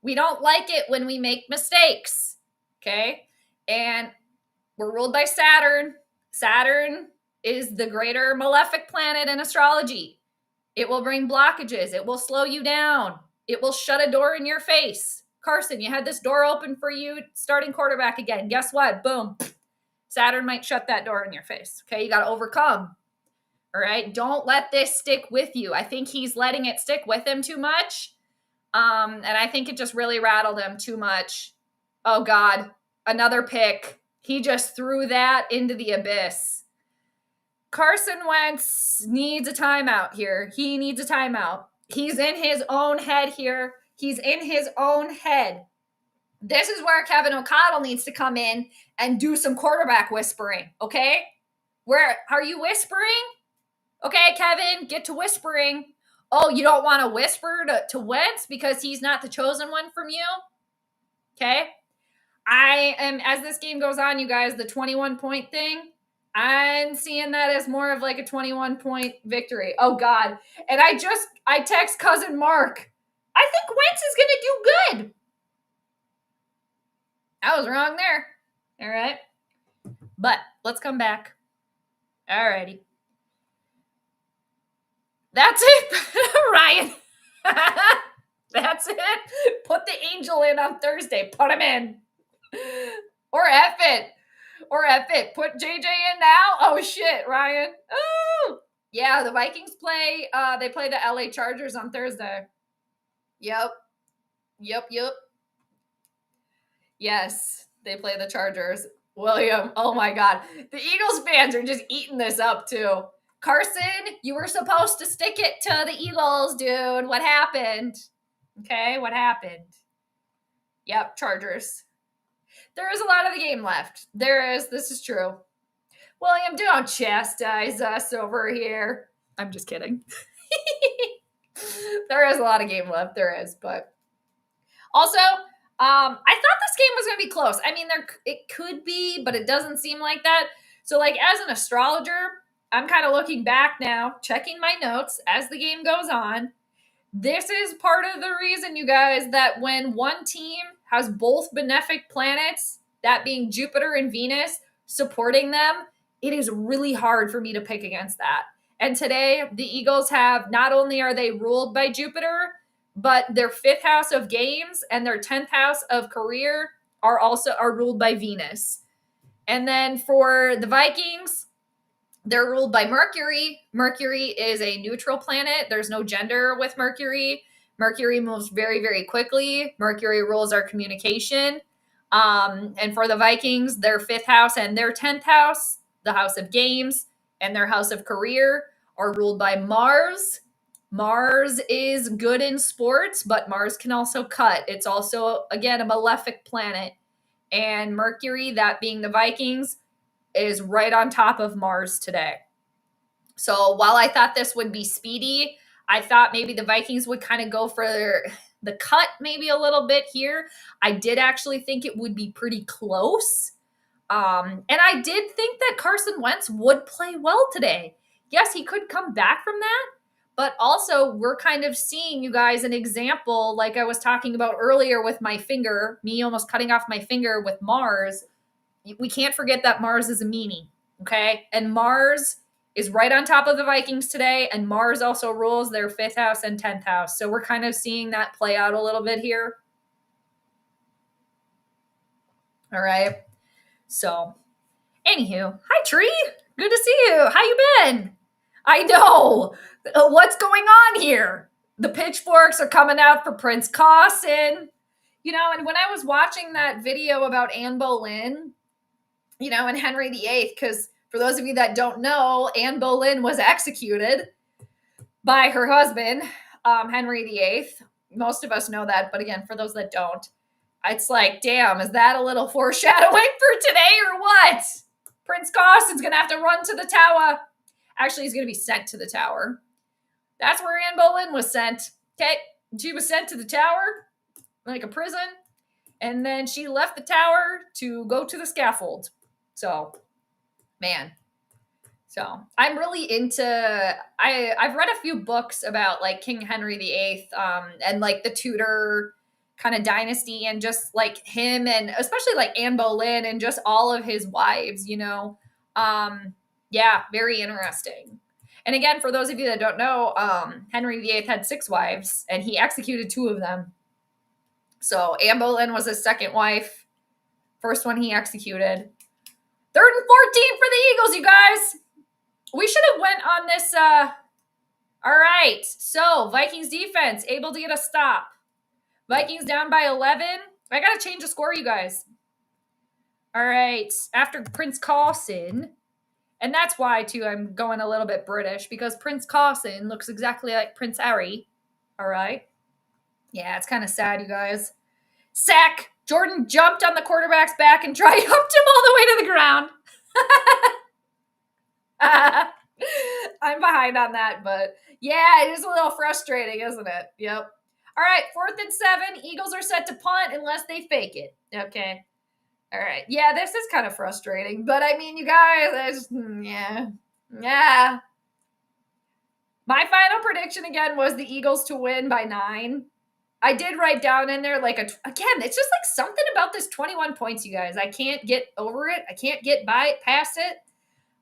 We don't like it when we make mistakes. Okay? And we're ruled by Saturn. Saturn is the greater malefic planet in astrology. It will bring blockages. It will slow you down. It will shut a door in your face. Carson, you had this door open for you, starting quarterback again. Guess what? Boom. Saturn might shut that door in your face. Okay, you got to overcome. All right, don't let this stick with you. I think he's letting it stick with him too much. And I think it just really rattled him too much. Oh, God, another pick. He just threw that into the abyss. Carson Wentz needs a timeout here. He needs a timeout. He's in his own head here. He's in his own head. This is where Kevin O'Connell needs to come in and do some quarterback whispering, okay? Where are you whispering? Okay, Kevin, get to whispering. Oh, you don't want to whisper to Wentz because he's not the chosen one from you? Okay? I am, as this game goes on, you guys, the 21-point thing, I'm seeing that as more of like a 21-point victory. Oh, God. And I text cousin Mark. I think Wentz is going to do good. I was wrong there. All right. But let's come back. All righty. That's it, Ryan. That's it. Put the angel in on Thursday. Put him in. Or F it. Or F it. Put JJ in now. Oh, shit, Ryan. Oh. Yeah, the Vikings play the LA Chargers on Thursday. Yep. Yes, they play the Chargers. William, oh my God. The Eagles fans are just eating this up too. Carson, you were supposed to stick it to the Eagles, dude. What happened? Okay, what happened? Yep, Chargers. There is a lot of the game left. There is. This is true. William, don't chastise us over here. I'm just kidding. There is a lot of game left. There is, but also, I thought this game was going to be close. I mean, it could be, but it doesn't seem like that. So, like, as an astrologer, I'm kind of looking back now, checking my notes as the game goes on. This is part of the reason, you guys, that when one team has both benefic planets, that being Jupiter and Venus, supporting them, it is really hard for me to pick against that. And today, the Eagles have, not only are they ruled by Jupiter, but their 5th house of games and their 10th house of career are ruled by Venus. And then for the Vikings, they're ruled by Mercury. Mercury is a neutral planet. There's no gender with Mercury. Mercury moves very, very quickly. Mercury rules our communication. And for the Vikings, their 5th house and their 10th house, the house of games and their house of career, are ruled by Mars. Mars is good in sports, but Mars can also cut. It's also, again, a malefic planet. And Mercury, that being the Vikings, is right on top of Mars today. So while I thought this would be speedy, I thought maybe the Vikings would kind of go for the cut maybe a little bit here. I did actually think it would be pretty close. And I did think that Carson Wentz would play well today. Yes, he could come back from that. But also, we're kind of seeing, you guys, an example like I was talking about earlier with my finger, me almost cutting off my finger with Mars. We can't forget that Mars is a meanie, okay? And Mars is right on top of the Vikings today, and Mars also rules their 5th house and 10th house. So we're kind of seeing that play out a little bit here. All right. So, anywho, hi, Tree. Good to see you. How you been? I know. What's going on here? The pitchforks are coming out for Prince Carson. You know, and when I was watching that video about Anne Boleyn, you know, and Henry VIII, because for those of you that don't know, Anne Boleyn was executed by her husband, Henry VIII. most of us know that, but again, for those that don't, it's like, damn, is that a little foreshadowing for today or what? Prince Carson's gonna have to run to the tower. Actually, he's gonna be sent to the tower. That's where Anne Boleyn was sent. Okay, she was sent to the tower, like a prison, and then she left the tower to go to the scaffold. So, man. So I'm really into. I've read a few books about like King Henry VIII, and like the Tudor kind of dynasty, and just like him, and especially like Anne Boleyn, and just all of his wives. Yeah, very interesting. And again, for those of you that don't know, Henry VIII had 6 wives, and he executed 2 of them. So Anne Boleyn was his second wife. First one he executed. 3rd and 14 for the Eagles, you guys. We should have went on this. All right. So Vikings defense able to get a stop. Vikings down by 11. I got to change the score, you guys. All right. After Prince Carson. And that's why, too, I'm going a little bit British, because Prince Carson looks exactly like Prince Harry. All right. Yeah, it's kind of sad, you guys. Sack. Jordan jumped on the quarterback's back and triumphed him all the way to the ground. I'm behind on that, but yeah, it is a little frustrating, isn't it? Yep. All right, 4th and 7. Eagles are set to punt unless they fake it. Okay. All right. Yeah, this is kind of frustrating, but I mean, you guys, yeah. My final prediction again was the Eagles to win by 9. I did write down in there again, it's just like something about this 21 points, you guys. I can't get over it. I can't get past it.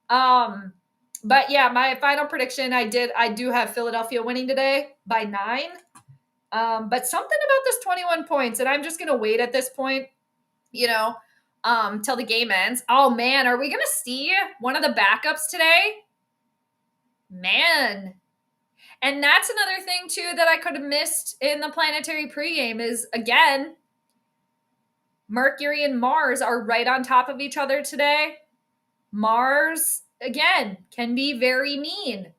But yeah, my final prediction, I do have Philadelphia winning today by 9. But something about this 21 points, and I'm just going to wait at this point, till the game ends. Oh man, are we going to see one of the backups today? Man. And that's another thing too that I could have missed in the planetary pregame is, again, Mercury and Mars are right on top of each other today. Mars, again, can be very mean.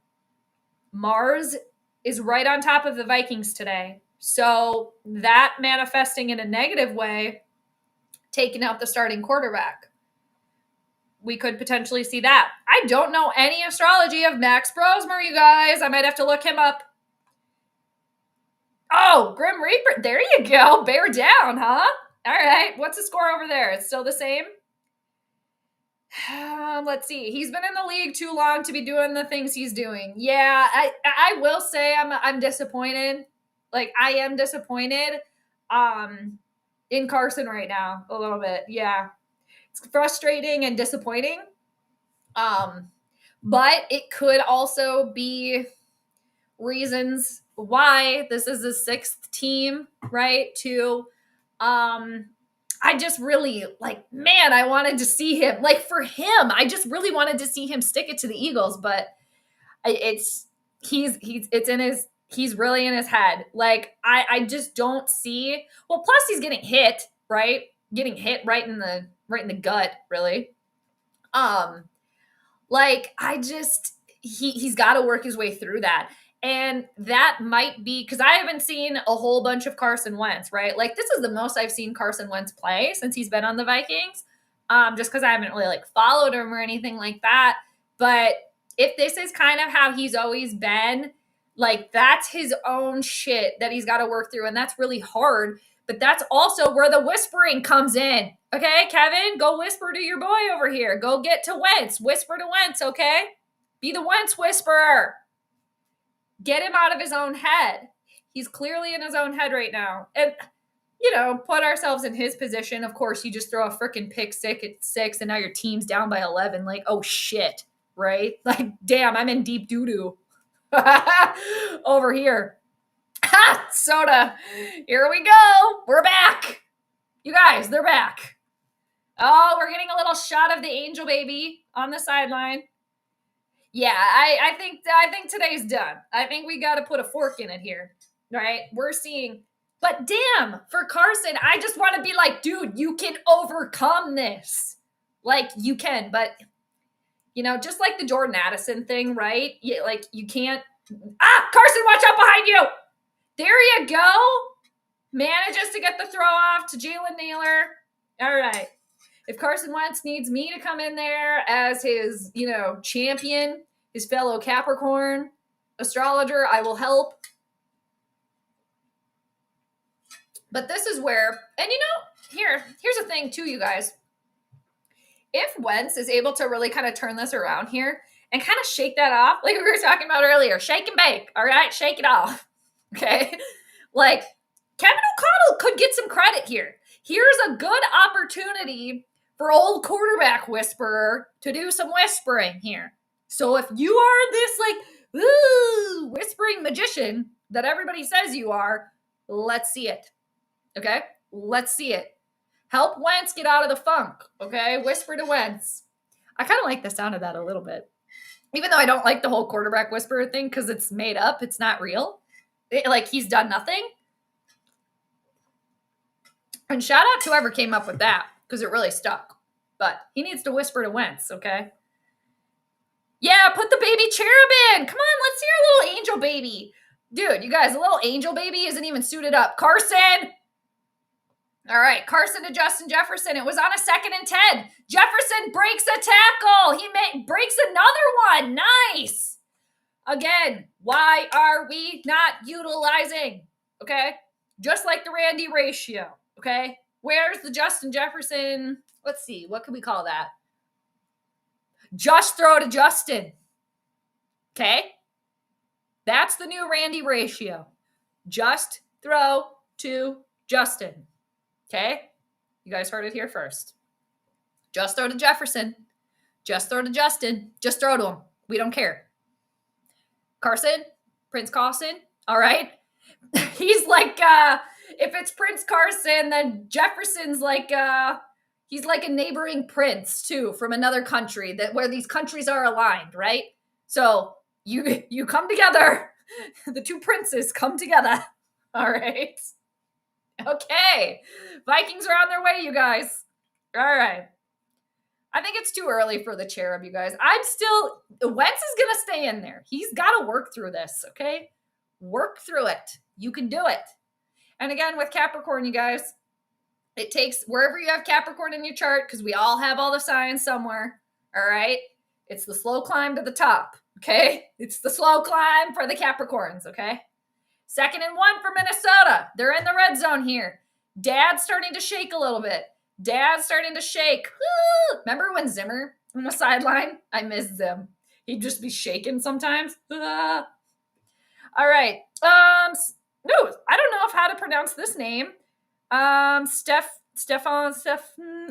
Mars is right on top of the Vikings today. So that manifesting in a negative way, taking out the starting quarterback. We could potentially see that. I don't know any astrology of Max Brosmer, you guys. I might have to look him up. Oh, Grim Reaper. There you go. Bear down, huh? All right. What's the score over there? It's still the same? Let's see. He's been in the league too long to be doing the things he's doing. Yeah, I will say I'm disappointed. Like, I am disappointed in Carson right now a little bit. Yeah. It's frustrating and disappointing. But it could also be reasons why this is the 6th team, right? I just really I wanted to see him. Like, for him, I just really wanted to see him stick it to the Eagles, but he's really in his head. Like, I just don't see. Well, plus he's getting hit, right? Getting hit right in the gut, really. He's got to work his way through that. And that might be because I haven't seen a whole bunch of Carson Wentz, right? Like, this is the most I've seen Carson Wentz play since he's been on the Vikings. Just because I haven't really followed him or anything like that. But if this is kind of how he's always been, that's his own shit that he's got to work through. And that's really hard. But that's also where the whispering comes in. Okay, Kevin, go whisper to your boy over here. Go get to Wentz. Whisper to Wentz, okay? Be the Wentz whisperer. Get him out of his own head. He's clearly in his own head right now. And, put ourselves in his position. Of course, you just throw a freaking pick 6 and now your team's down by 11. Like, oh, shit, right? Like, damn, I'm in deep doo-doo over here. Ha! Soda. Here we go. We're back. You guys, they're back. Oh, we're getting a little shot of the angel baby on the sideline. Yeah, I think today's done. I think we got to put a fork in it here, right? We're seeing, but damn, for Carson, I just want to be like, dude, you can overcome this. Like, you can, but, just like the Jordan Addison thing, right? You can't. Carson, watch out behind you. There you go. Manages to get the throw off to Jalen Naylor. All right. If Carson Wentz needs me to come in there as his, champion, his fellow Capricorn astrologer, I will help. But this is where, and here's the thing too, you guys. If Wentz is able to really kind of turn this around here and kind of shake that off, like we were talking about earlier, shake and bake, all right? Shake it off, okay? Like, Kevin O'Connell could get some credit here. Here's a good opportunity for old quarterback whisperer to do some whispering here. So if you are this, whispering magician that everybody says you are, let's see it, okay? Let's see it. Help Wentz get out of the funk, okay? Whisper to Wentz. I kind of like the sound of that a little bit. Even though I don't like the whole quarterback whisperer thing because it's made up. It's not real. He's done nothing. And shout out to whoever came up with that because it really stuck. But he needs to whisper to Wentz, okay? Yeah, put the baby cherub in. Come on, let's see our little angel baby. Dude, you guys, a little angel baby isn't even suited up. Carson! All right, Carson to Justin Jefferson. It was on a 2nd and 10. Jefferson breaks a tackle. He breaks another one. Nice. Again, why are we not utilizing? Okay, just like the Randy ratio. Okay, where's the Justin Jefferson? Let's see, what can we call that? Just throw to Justin. Okay, that's the new Randy ratio. Just throw to Justin. Okay, you guys heard it here first. Just throw to Jefferson. Just throw to Justin. Just throw to him. We don't care. Carson, Prince Carson. All right. He's like, if it's Prince Carson, then Jefferson's like, he's like a neighboring prince too from another country where these countries are aligned, right? So you come together. The two princes come together. All right. Okay. Vikings are on their way, you guys. All right. I think it's too early for the cherub, you guys. Wentz is going to stay in there. He's got to work through this, okay? Work through it. You can do it. And again, with Capricorn, you guys, it takes wherever you have Capricorn in your chart, because we all have all the signs somewhere, all right? It's the slow climb to the top, okay? It's the slow climb for the Capricorns, okay? 2nd and 1 for Minnesota. They're in the red zone here. Dad's starting to shake a little bit. Dad's starting to shake. Woo! Remember when Zimmer on the sideline? I miss Zim. He'd just be shaking sometimes. All right. I don't know how to pronounce this name. Stefan,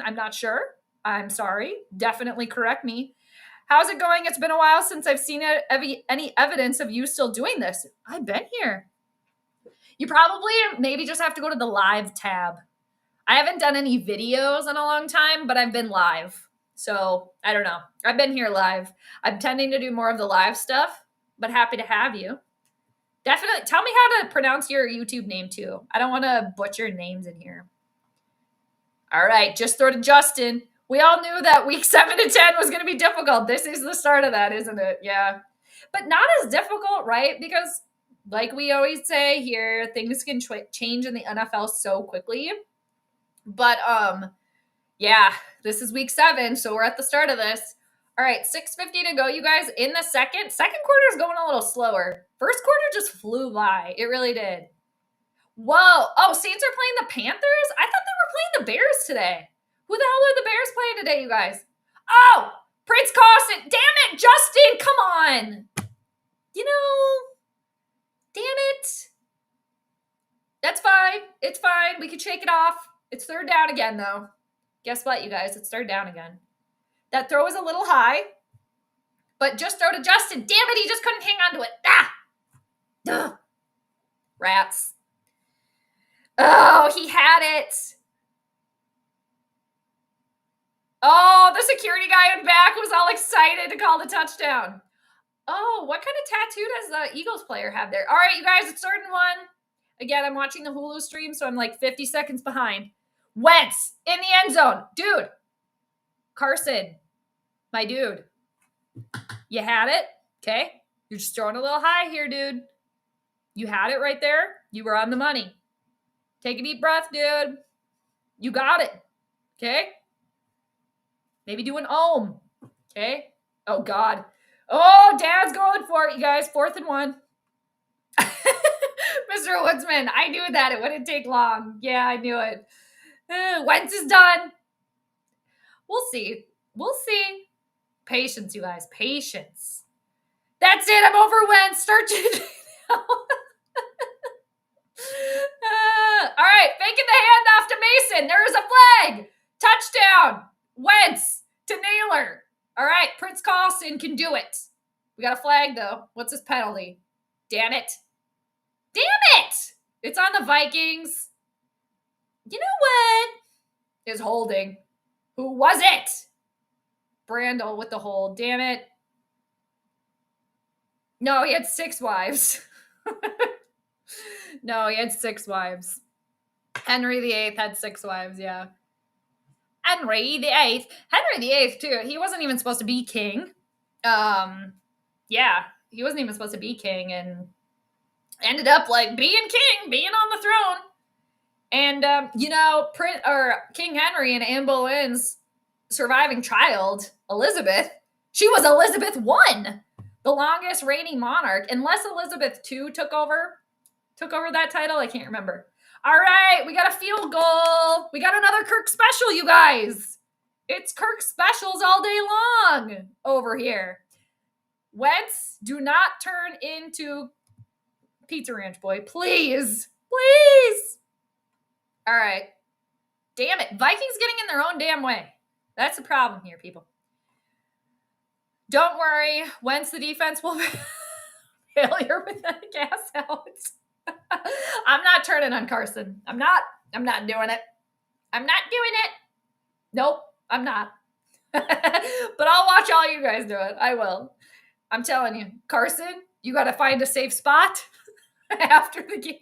I'm not sure. I'm sorry. Definitely correct me. How's it going? It's been a while since I've seen any evidence of you still doing this. I've been here. You probably maybe just have to go to the live tab. I haven't done any videos in a long time, but I've been live. So I don't know. I've been here live. I'm tending to do more of the live stuff, but happy to have you. Definitely tell me how to pronounce your YouTube name too. I don't want to butcher names in here. All right, just throw to Justin. We all knew that week 7 to 10 was going to be difficult. This is the start of that, isn't it? Yeah. But not as difficult, right? Because like we always say here, things can change in the NFL so quickly. But yeah, this is week 7, so we're at the start of this. All right, 6:50 to go, you guys. In the second quarter is going a little slower. First quarter just flew by. It really did. Whoa. Oh, Saints are playing the Panthers? I thought they were playing the Bears today. Who the hell are the Bears playing today, you guys? Oh, Prince Carson. Damn it, Justin. Come on. Damn it. That's fine. It's fine. We can shake it off. It's 3rd down again, though. Guess what, you guys? It's 3rd down again. That throw is a little high, but just throw to Justin. Damn it, he just couldn't hang on to it. Ah! Duh. Rats. Oh, he had it. Oh, the security guy in back was all excited to call the touchdown. Oh, what kind of tattoo does the Eagles player have there? All right, you guys, it's 3rd and 1. Again, I'm watching the Hulu stream, so I'm like 50 seconds behind. Wentz in the end zone. Dude. Carson. My dude. You had it? Okay. You're just throwing a little high here, dude. You had it right there. You were on the money. Take a deep breath, dude. You got it. Okay? Maybe do an ohm. Okay? Oh, God. Oh, Dad's going for it, you guys. 4th and 1. Mr. Woodsman, I knew that. It wouldn't take long. Yeah, I knew it. Wentz is done. We'll see. We'll see. Patience, you guys. Patience. That's it. I'm over Wentz. Start changing now. All right. Faking the handoff to Mason. There is a flag. Touchdown. Wentz to Naylor. All right. Prince Carlson can do it. We got a flag, though. What's his penalty? Damn it. Damn it. It's on the Vikings. You know what? Is holding. Who was it? Brandel with the hold. Damn it. No, he had 6 wives. No, he had 6 wives. Henry VIII had 6 wives, yeah. Henry VIII. Henry VIII, too. He wasn't even supposed to be king. Yeah, he wasn't even supposed to be king and ended up like being king, being on the throne. And, King Henry and Anne Boleyn's surviving child, Elizabeth, she was Elizabeth I, the longest reigning monarch, unless Elizabeth II took over that title. I can't remember. All right, we got a field goal. We got another Kirk special, you guys. It's Kirk specials all day long over here. Wentz, do not turn into Pizza Ranch Boy. Please. Please. All right. Damn it. Vikings getting in their own damn way. That's the problem here, people. Don't worry. Wentz, the defense will failure with that gas out. I'm not turning on Carson. I'm not doing it. I'm not doing it. Nope, I'm not. But I'll watch all you guys do it. I will. I'm telling you, Carson, you got to find a safe spot after the game.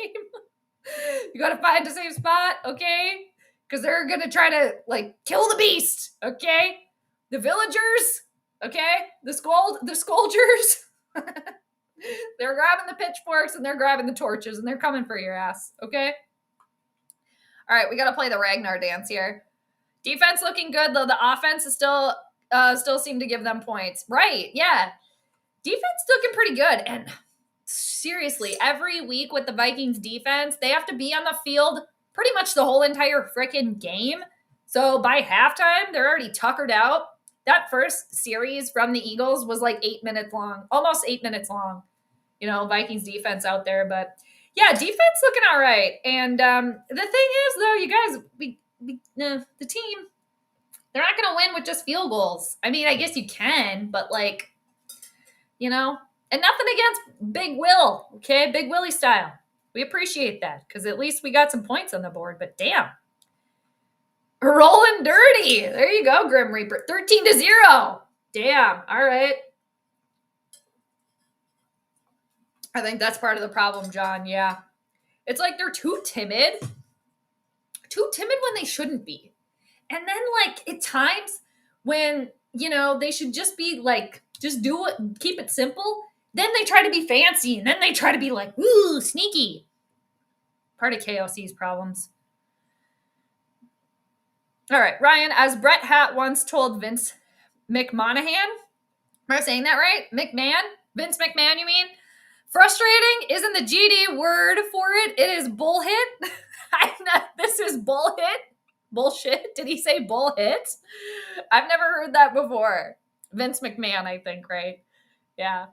You got to find a safe spot, okay? Because they're going to try to, kill the beast, okay? The villagers, okay? The scolders. They're grabbing the pitchforks and they're grabbing the torches and they're coming for your ass, okay? All right, we got to play the Ragnar dance here. Defense looking good, though the offense is still seem to give them points. Right, yeah. Defense looking pretty good. And seriously, every week with the Vikings defense, they have to be on the field pretty much the whole entire freaking game. So by halftime, they're already tuckered out. That first series from the Eagles was 8 minutes long, almost 8 minutes long. Vikings defense out there. But yeah, defense looking all right. And the thing is, though, you guys, the team, they're not going to win with just field goals. I mean, I guess you can, but and nothing against Big Will, okay? Big Willie style. We appreciate that because at least we got some points on the board, but damn. Rolling dirty. There you go, Grim Reaper. 13-0. Damn. All right. I think that's part of the problem, John. Yeah. It's like they're too timid. Too timid when they shouldn't be. And then, at times when, they should just be, just do it, keep it simple. Then they try to be fancy, and then they try to be ooh, sneaky. Part of KOC's problems. All right, Ryan, as Bret Hart once told Vince McMahon, am I saying that right? Vince McMahon, you mean? Frustrating isn't the GD word for it. It is bullhit. This is bullhit. Bullshit. Did he say bullhit? I've never heard that before. Vince McMahon, I think, right? Yeah.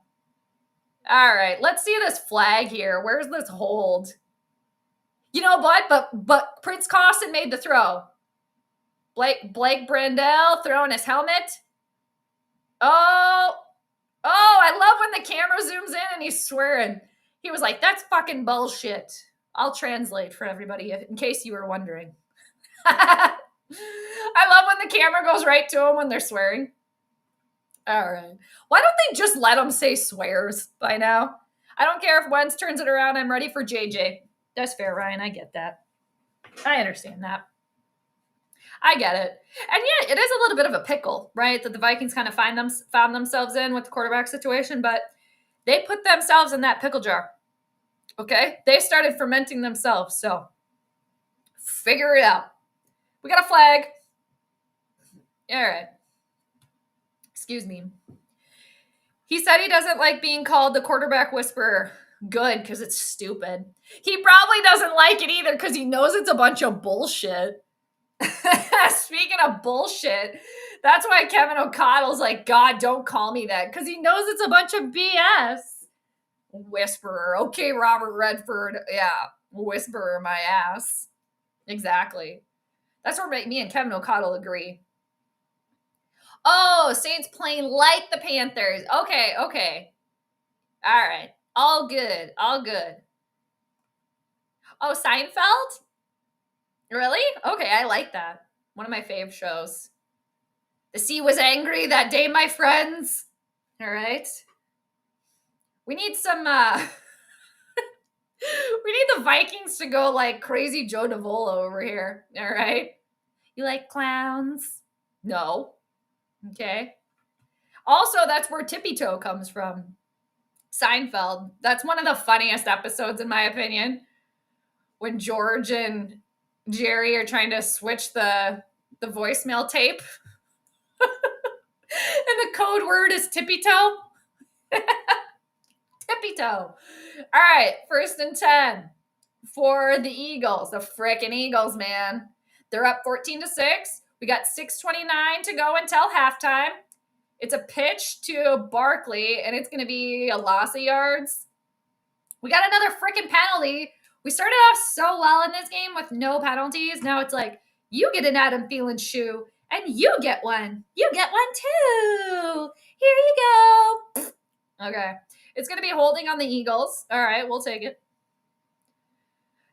All right, let's see this flag here. Where's this hold? But Prince Carlson made the throw. Blake Brandel throwing his helmet. Oh, I love when the camera zooms in and he's swearing. He was like, that's fucking bullshit. I'll translate for everybody in case you were wondering. I love when the camera goes right to them when they're swearing. All right. Why don't they just let them say swears by now? I don't care if Wentz turns it around. I'm ready for JJ. That's fair, Ryan. I get that. I understand that. I get it. And yeah, it is a little bit of a pickle, right? That the Vikings kind of found themselves in with the quarterback situation, but they put themselves in that pickle jar. Okay? They started fermenting themselves, so figure it out. We got a flag. All right. Excuse me. He said he doesn't like being called the quarterback whisperer. Good, because it's stupid. He probably doesn't like it either because he knows it's a bunch of bullshit. Speaking of bullshit, that's why Kevin O'Connell's like, God, don't call me that, because he knows it's a bunch of BS. Whisperer. Okay, Robert Redford. Yeah, whisperer my ass. Exactly. That's where me and Kevin O'Connell agree. Oh, Saints playing like the Panthers. Okay. All right. All good. Oh, Seinfeld? Really? Okay, I like that. One of my fave shows. The sea was angry that day, my friends. All right. We need some we need the Vikings to go like crazy Joe Davola over here. All right. You like clowns? No. Okay. Also, that's where Tippy Toe comes from. Seinfeld. That's one of the funniest episodes, in my opinion. When George and Jerry are trying to switch the voicemail tape. And the code word is Tippy Toe. Tippy Toe. All right, 1st and 10 for the Eagles. The frickin' Eagles, man. They're up 14-6. We got 6:29 to go until halftime. It's a pitch to Barkley, and it's going to be a loss of yards. We got another freaking penalty. We started off so well in this game with no penalties. Now it's like, you get an Adam Thielen shoe, and you get one. You get one too. Here you go. Okay. It's going to be holding on the Eagles. All right, we'll take it.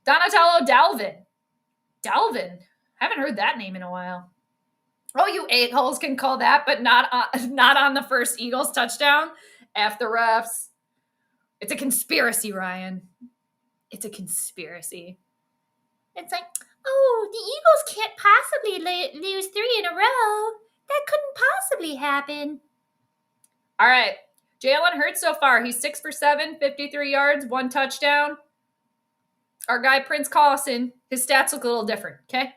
Donatello Dalvin. Dalvin. Haven't heard that name in a while. Oh, you a-holes can call that, but not on the first Eagles touchdown. F the refs. It's a conspiracy, Ryan. It's a conspiracy. It's like, oh, the Eagles can't possibly lose 3 in a row. That couldn't possibly happen. All right. Jalen Hurts so far. He's 6 for 7, 53 yards, 1 touchdown. Our guy, Prince Collison, his stats look a little different, okay?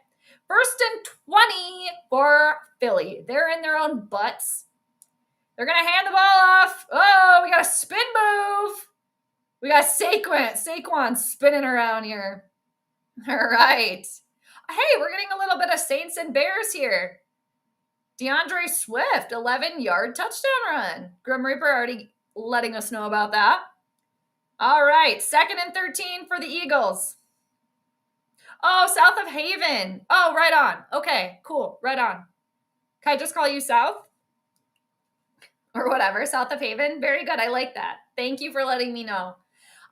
1st and 20 for Philly. They're in their own butts. They're going to hand the ball off. Oh, we got a spin move. We got Saquon spinning around here. All right. Hey, we're getting a little bit of Saints and Bears here. DeAndre Swift, 11-yard touchdown run. Grim Reaper already letting us know about that. All right, 2nd and 13 for the Eagles. Oh, South of Haven. Oh, right on. Okay, cool. Right on. Can I just call you South? Or whatever, South of Haven. Very good. I like that. Thank you for letting me know.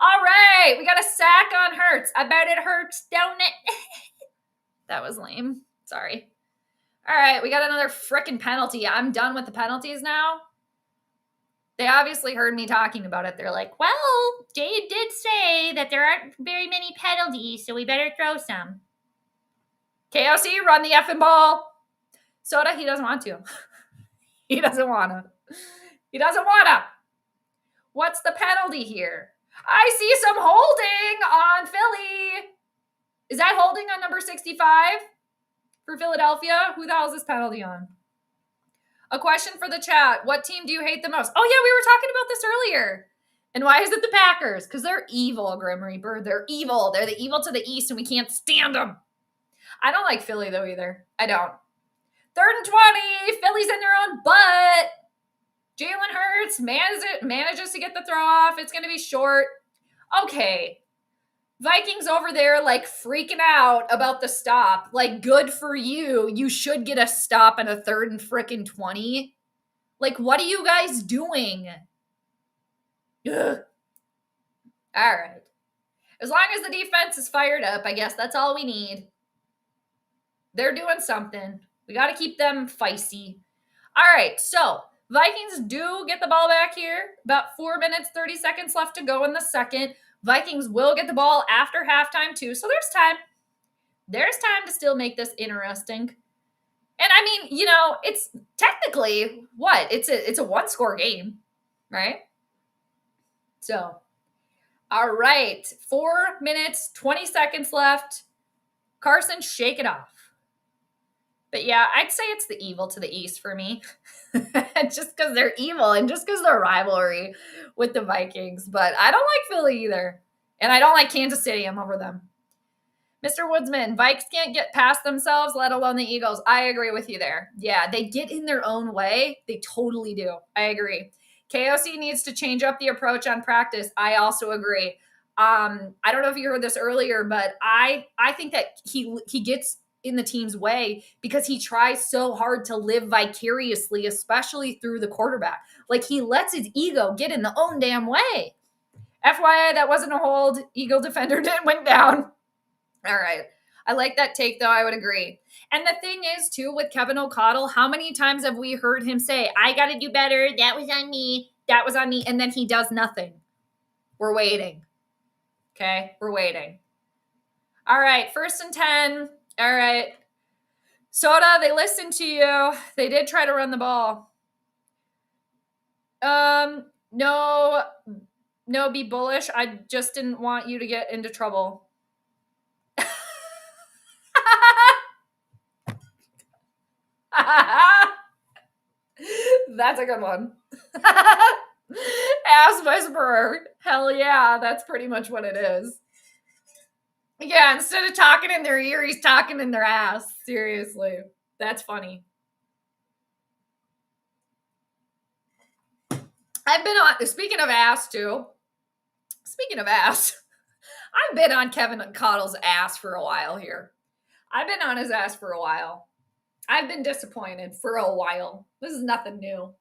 All right, we got a sack on Hurts. I bet it hurts, don't it? That was lame. Sorry. All right, we got another frickin' penalty. I'm done with the penalties now. They obviously heard me talking about it. They're like, well, Dave did say that there aren't very many penalties, so we better throw some. KOC, run the effing ball. Soda, he doesn't want to. He doesn't want to. What's the penalty here? I see some holding on Philly. Is that holding on number 65 for Philadelphia? Who the hell is this penalty on? A question for the chat. What team do you hate the most? Oh, yeah, we were talking about this earlier. And why is it the Packers? Because they're evil, Grim Reaper. They're evil. They're the evil to the east, and we can't stand them. I don't like Philly, though, either. I don't. 3rd and 20. Philly's in their own butt. Jalen Hurts manages to get the throw off. It's going to be short. Okay. Vikings over there, like, freaking out about the stop. Like, good for you. You should get a stop on a 3rd and frickin' 20. Like, what are you guys doing? Ugh. All right. As long as the defense is fired up, I guess that's all we need. They're doing something. We got to keep them feisty. All right, so Vikings do get the ball back here. About 4 minutes, 30 seconds left to go in the second. Vikings will get the ball after halftime, too. So there's time. There's time to still make this interesting. And, I mean, you know, it's technically, what? It's a one-score game, right? So, All right. 4 minutes, 20 seconds left. Carson, shake it off. But yeah, I'd say it's the evil to the east for me. Just because they're evil and just because they're rivalry with the Vikings. But I don't like Philly either. And I don't like Kansas City. I'm over them. Mr. Woodsman, Vikes can't get past themselves, let alone the Eagles. I agree with you there. Yeah, they get in their own way. They totally do. I agree. KOC needs to change up the approach on practice. I also agree. I don't know if you heard this earlier, but I think that he gets in the team's way because he tries so hard to live vicariously, especially through the quarterback. Like he lets his ego get in the own damn way. FYI, that wasn't a hold. Eagle defender went down. All right. I like that take, though. I would agree. And the thing is, too, with Kevin O'Connell, how many times have we heard him say, I got to do better. That was on me. That was on me. And then he does nothing. We're waiting. Okay? We're waiting. All right. 1st and 10. All right. Soda, they listened to you. They did try to run the ball. No, be bullish. I just didn't want you to get into trouble. That's a good one. Ass whisperer. Hell yeah, that's pretty much what it is. Yeah, instead of talking in their ear, he's talking in their ass. Seriously. That's funny. I've been on, speaking of ass too, I've been on Kevin Cottle's ass for a while here. I've been on his ass for a while. I've been disappointed for a while. This is nothing new.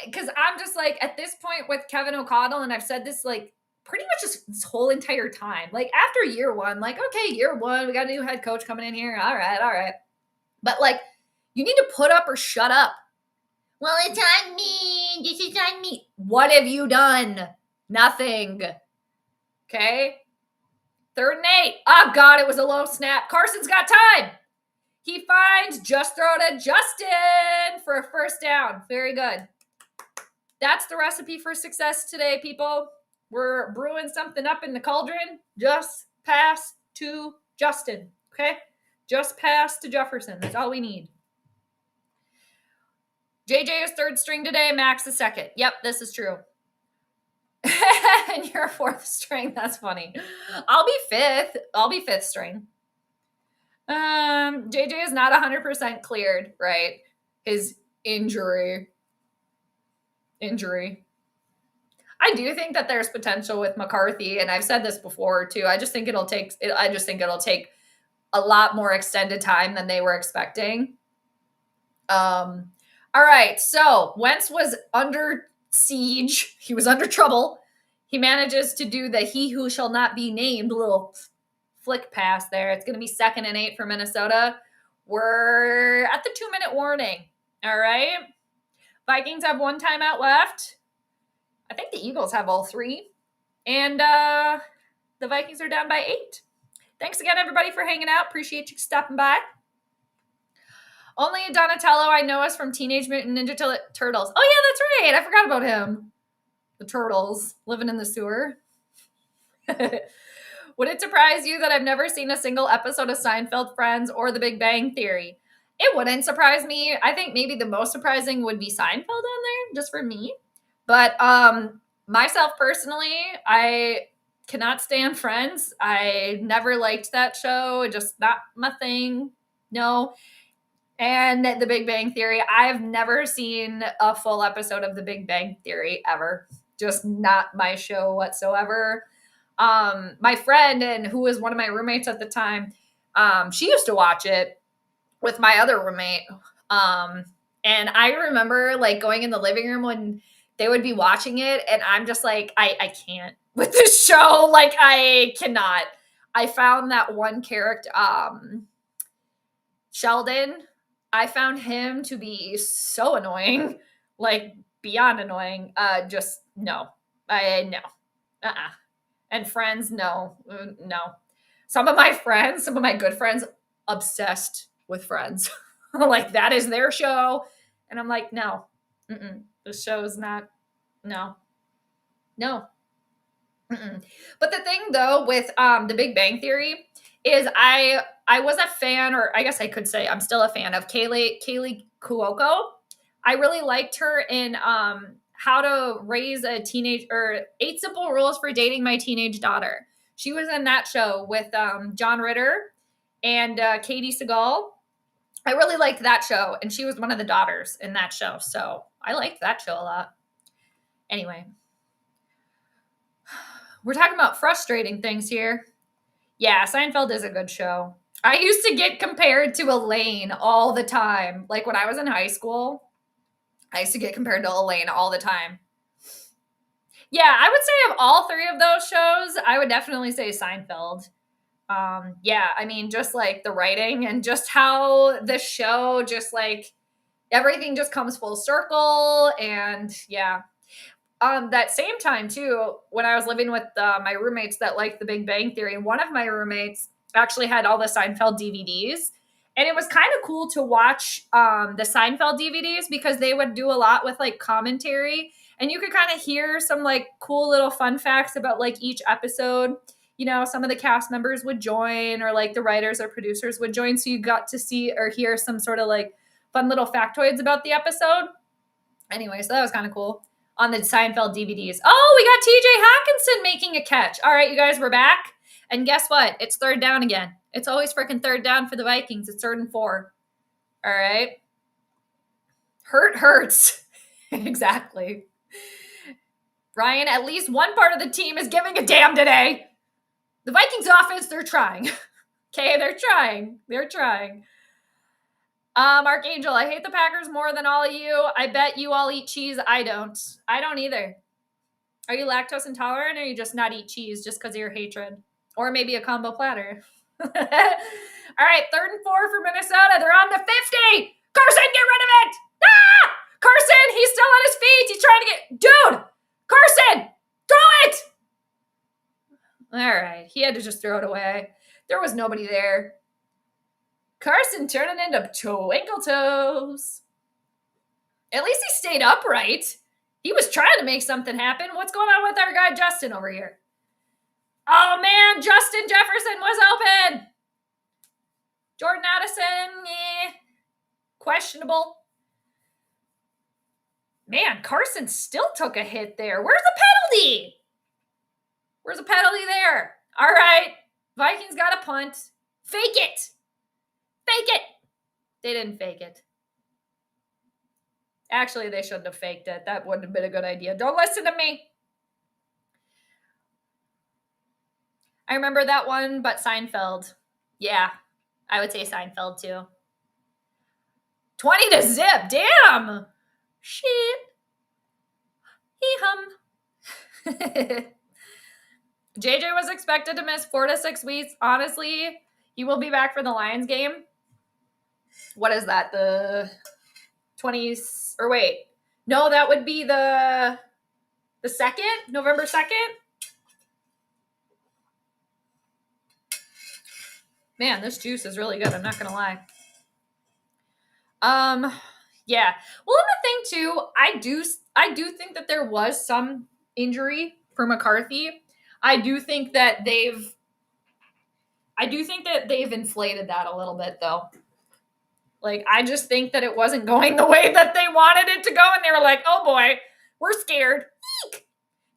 Because I'm just like, at this point with Kevin O'Connell, and I've said this like pretty much just this whole entire time. Like after year one, like, okay, year one, we got a new head coach coming in here. All right. But like, you need to put up or shut up. Well, it's on me. This is on me. What have you done? Nothing. Okay. 3rd and 8. Oh, God, it was a low snap. Carson's got time. He finds, just throw it at Justin for a 1st down. Very good. That's the recipe for success today, people. We're brewing something up in the cauldron. Just pass to Justin, okay? Just pass to Jefferson. That's all we need. JJ is 3rd string today. Max is 2nd. Yep, this is true. And you're 4th string. That's funny. I'll be 5th. I'll be 5th string. JJ is not 100% cleared, right? His injury. I do think that there's potential with McCarthy, and I've said this before too. I just think it'll take a lot more extended time than they were expecting. All right. So Wentz was under siege. He was under trouble. He manages to do the he who shall not be named little flick pass there. It's going to be 2nd and 8 for Minnesota. We're at the 2-minute warning. All right. Vikings have 1 timeout left. I think the Eagles have all 3. And the Vikings are down by 8. Thanks again, everybody, for hanging out. Appreciate you stopping by. Only Donatello I know is from Teenage Mutant Ninja Turtles. Oh, yeah, that's right. I forgot about him. The turtles living in the sewer. Would it surprise you that I've never seen a single episode of Seinfeld, Friends, or The Big Bang Theory? It wouldn't surprise me. I think maybe the most surprising would be Seinfeld on there, just for me. But myself personally, I cannot stand Friends. I never liked that show. Just not my thing. No. And The Big Bang Theory, I've never seen a full episode of The Big Bang Theory ever. Just not my show whatsoever. My friend, and who was one of my roommates at the time, she used to watch it with my other roommate. And I remember like going in the living room when they would be watching it, and I'm just like, I can't with this show. Like, I cannot. I found that one character, Sheldon, I found him to be so annoying, like beyond annoying. Just no. No. And Friends, no. Some of my good friends, obsessed with Friends. Like, that is their show. And I'm like, no. The show's not, no. Mm-mm. But the thing though with the Big Bang Theory is I was a fan, or I guess I could say I'm still a fan of Kaylee Cuoco. I really liked her in How to Raise a Teenage, or 8 Simple Rules for Dating My Teenage Daughter. She was in that show with John Ritter and Katie Seagal. I really liked that show, and she was one of the daughters in that show. So I liked that show a lot. Anyway, we're talking about frustrating things here. Yeah, Seinfeld is a good show. I used to get compared to Elaine all the time. Like when I was in high school, I used to get compared to Elaine all the time. Yeah, I would say of all three of those shows, I would definitely say Seinfeld. Yeah, I mean, just like the writing and just how the show, just like everything just comes full circle. And yeah, that same time too, when I was living with my roommates that liked The Big Bang Theory, one of my roommates actually had all the Seinfeld DVDs, and it was kind of cool to watch the Seinfeld DVDs because they would do a lot with like commentary, and you could kind of hear some like cool little fun facts about like each episode. You know, some of the cast members would join, or like the writers or producers would join, so you got to see or hear some sort of like fun little factoids about the episode. Anyway, so that was kind of cool on the Seinfeld DVDs. Oh, we got TJ Hawkinson making a catch. All right, you guys, we're back. And guess what? It's third down again. It's always freaking third down for the Vikings. It's 3rd and 4. All right. Hurts. Exactly. Ryan, at least one part of the team is giving a damn today. The Vikings offense, they're trying. Okay, they're trying. They're trying. Archangel, I hate the Packers more than all of you. I bet you all eat cheese. I don't. I don't either. Are you lactose intolerant, or you just not eat cheese just because of your hatred? Or maybe a combo platter. All right, 3rd and 4 for Minnesota. They're on the 50. Carson, get rid of it. Ah! Carson, he's still on his feet. He's trying to get... Dude! Carson! Throw it! All right, he had to just throw it away. There was nobody there. Carson turning into Twinkle Toes. At least he stayed upright. He was trying to make something happen. What's going on with our guy Justin over here? Oh, man, Justin Jefferson was open. Jordan Addison, questionable. Man, Carson still took a hit there. Where's the penalty? Where's the penalty there? All right, Vikings got a punt. Fake it. Fake it. They didn't fake it. Actually, they shouldn't have faked it. That wouldn't have been a good idea. Don't listen to me. I remember that one, but Seinfeld. Yeah, I would say Seinfeld too. 20 to zip. Damn. Shit. Hee-hum. JJ was expected to miss 4 to 6 weeks. Honestly, he will be back for the Lions game. What is that? The 20s, or wait. No, that would be the 2nd, November 2nd. Man, this juice is really good. I'm not going to lie. Yeah. Well, and the thing too, I do think that there was some injury for McCarthy. I do think that they've inflated that a little bit though. Like, I just think that it wasn't going the way that they wanted it to go, and they were like, oh boy, we're scared. Eek!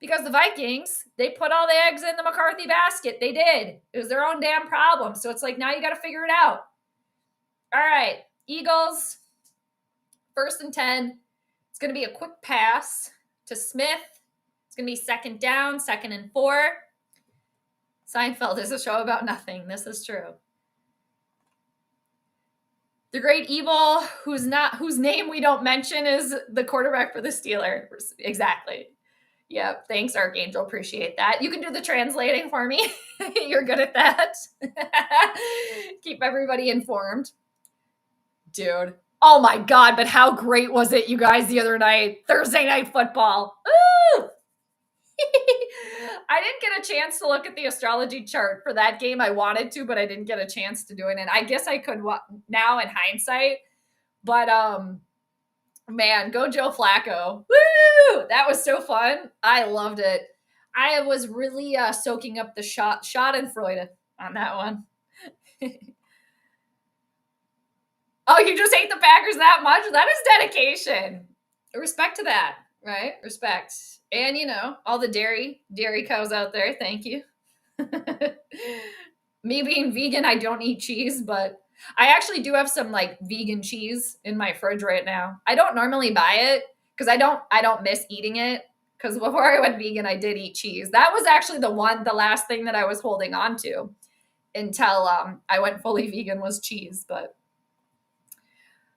Because the Vikings, they put all the eggs in the McCarthy basket. They did. It was their own damn problem. So it's like, now you got to figure it out. All right, Eagles, 1st and 10. It's going to be a quick pass to Smith. It's going to be 2nd down, 2nd and 4. Seinfeld is a show about nothing. This is true. The great evil, whose name we don't mention, is the quarterback for the Steelers. Exactly. Yep. Thanks, Archangel. Appreciate that. You can do the translating for me. You're good at that. Keep everybody informed. Dude. Oh my God, but how great was it, you guys, the other night? Thursday Night Football. Ooh! I didn't get a chance to look at the astrology chart for that game. I wanted to, but I didn't get a chance to do it. And I guess I could now in hindsight. But man, go Joe Flacco. Woo! That was so fun. I loved it. I was really soaking up the Schadenfreude on that one. Oh, you just hate the Packers that much? That is dedication. Respect to that, right? Respect. And all the dairy cows out there, thank you. Me being vegan, I don't eat cheese, but I actually do have some like vegan cheese in my fridge right now. I don't normally buy it because I don't miss eating it. Because before I went vegan, I did eat cheese. That was actually the last thing that I was holding on to until I went fully vegan was cheese. But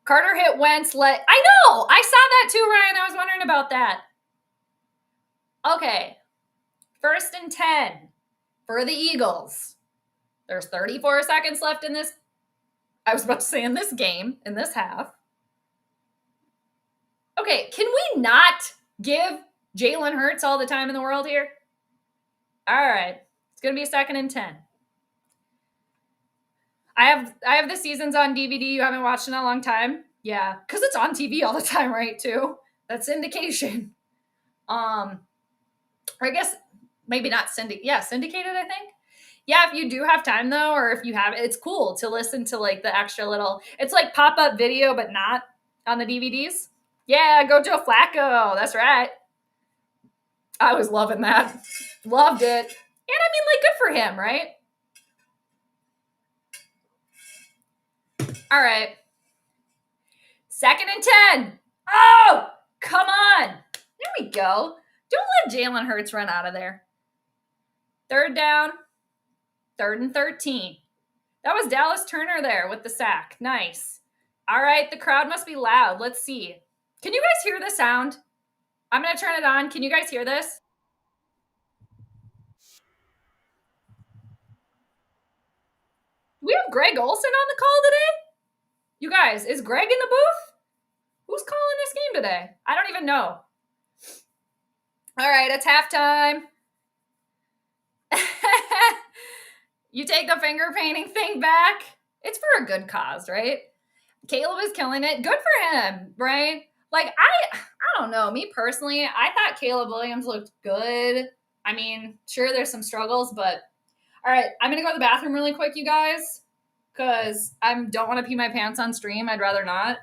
Carter hit Wentz. I know. I saw that too, Ryan. I was wondering about that. Okay. 1st and 10 for the Eagles. There's 34 seconds left in this. I was about to say in this game, in this half. Okay, can we not give Jalen Hurts all the time in the world here? All right. It's going to be 2nd and 10. I have the seasons on DVD. You haven't watched in a long time? Yeah, because it's on TV all the time, right, too? That's syndication. Or I guess maybe not syndicated, I think. Yeah, if you do have time though, or if you have it, it's cool to listen to like the extra little, it's like pop-up video, but not on the DVDs. Yeah, go Joe Flacco. That's right. I was loving that. Loved it. And I mean, like, good for him, right? All right. 2nd and 10. Oh, come on. There we go. Don't let Jalen Hurts run out of there. 3rd down. 3rd and 13. That was Dallas Turner there with the sack. Nice. All right, the crowd must be loud. Let's see. Can you guys hear the sound? I'm going to turn it on. Can you guys hear this? Do we have Greg Olson on the call today? You guys, is Greg in the booth? Who's calling this game today? I don't even know. All right, it's halftime. You take the finger painting thing back. It's for a good cause, right? Caleb is killing it. Good for him, right? Like, I don't know. Me personally, I thought Caleb Williams looked good. I mean, sure, there's some struggles, but all right, I'm going to go to the bathroom really quick, you guys, because I don't want to pee my pants on stream. I'd rather not.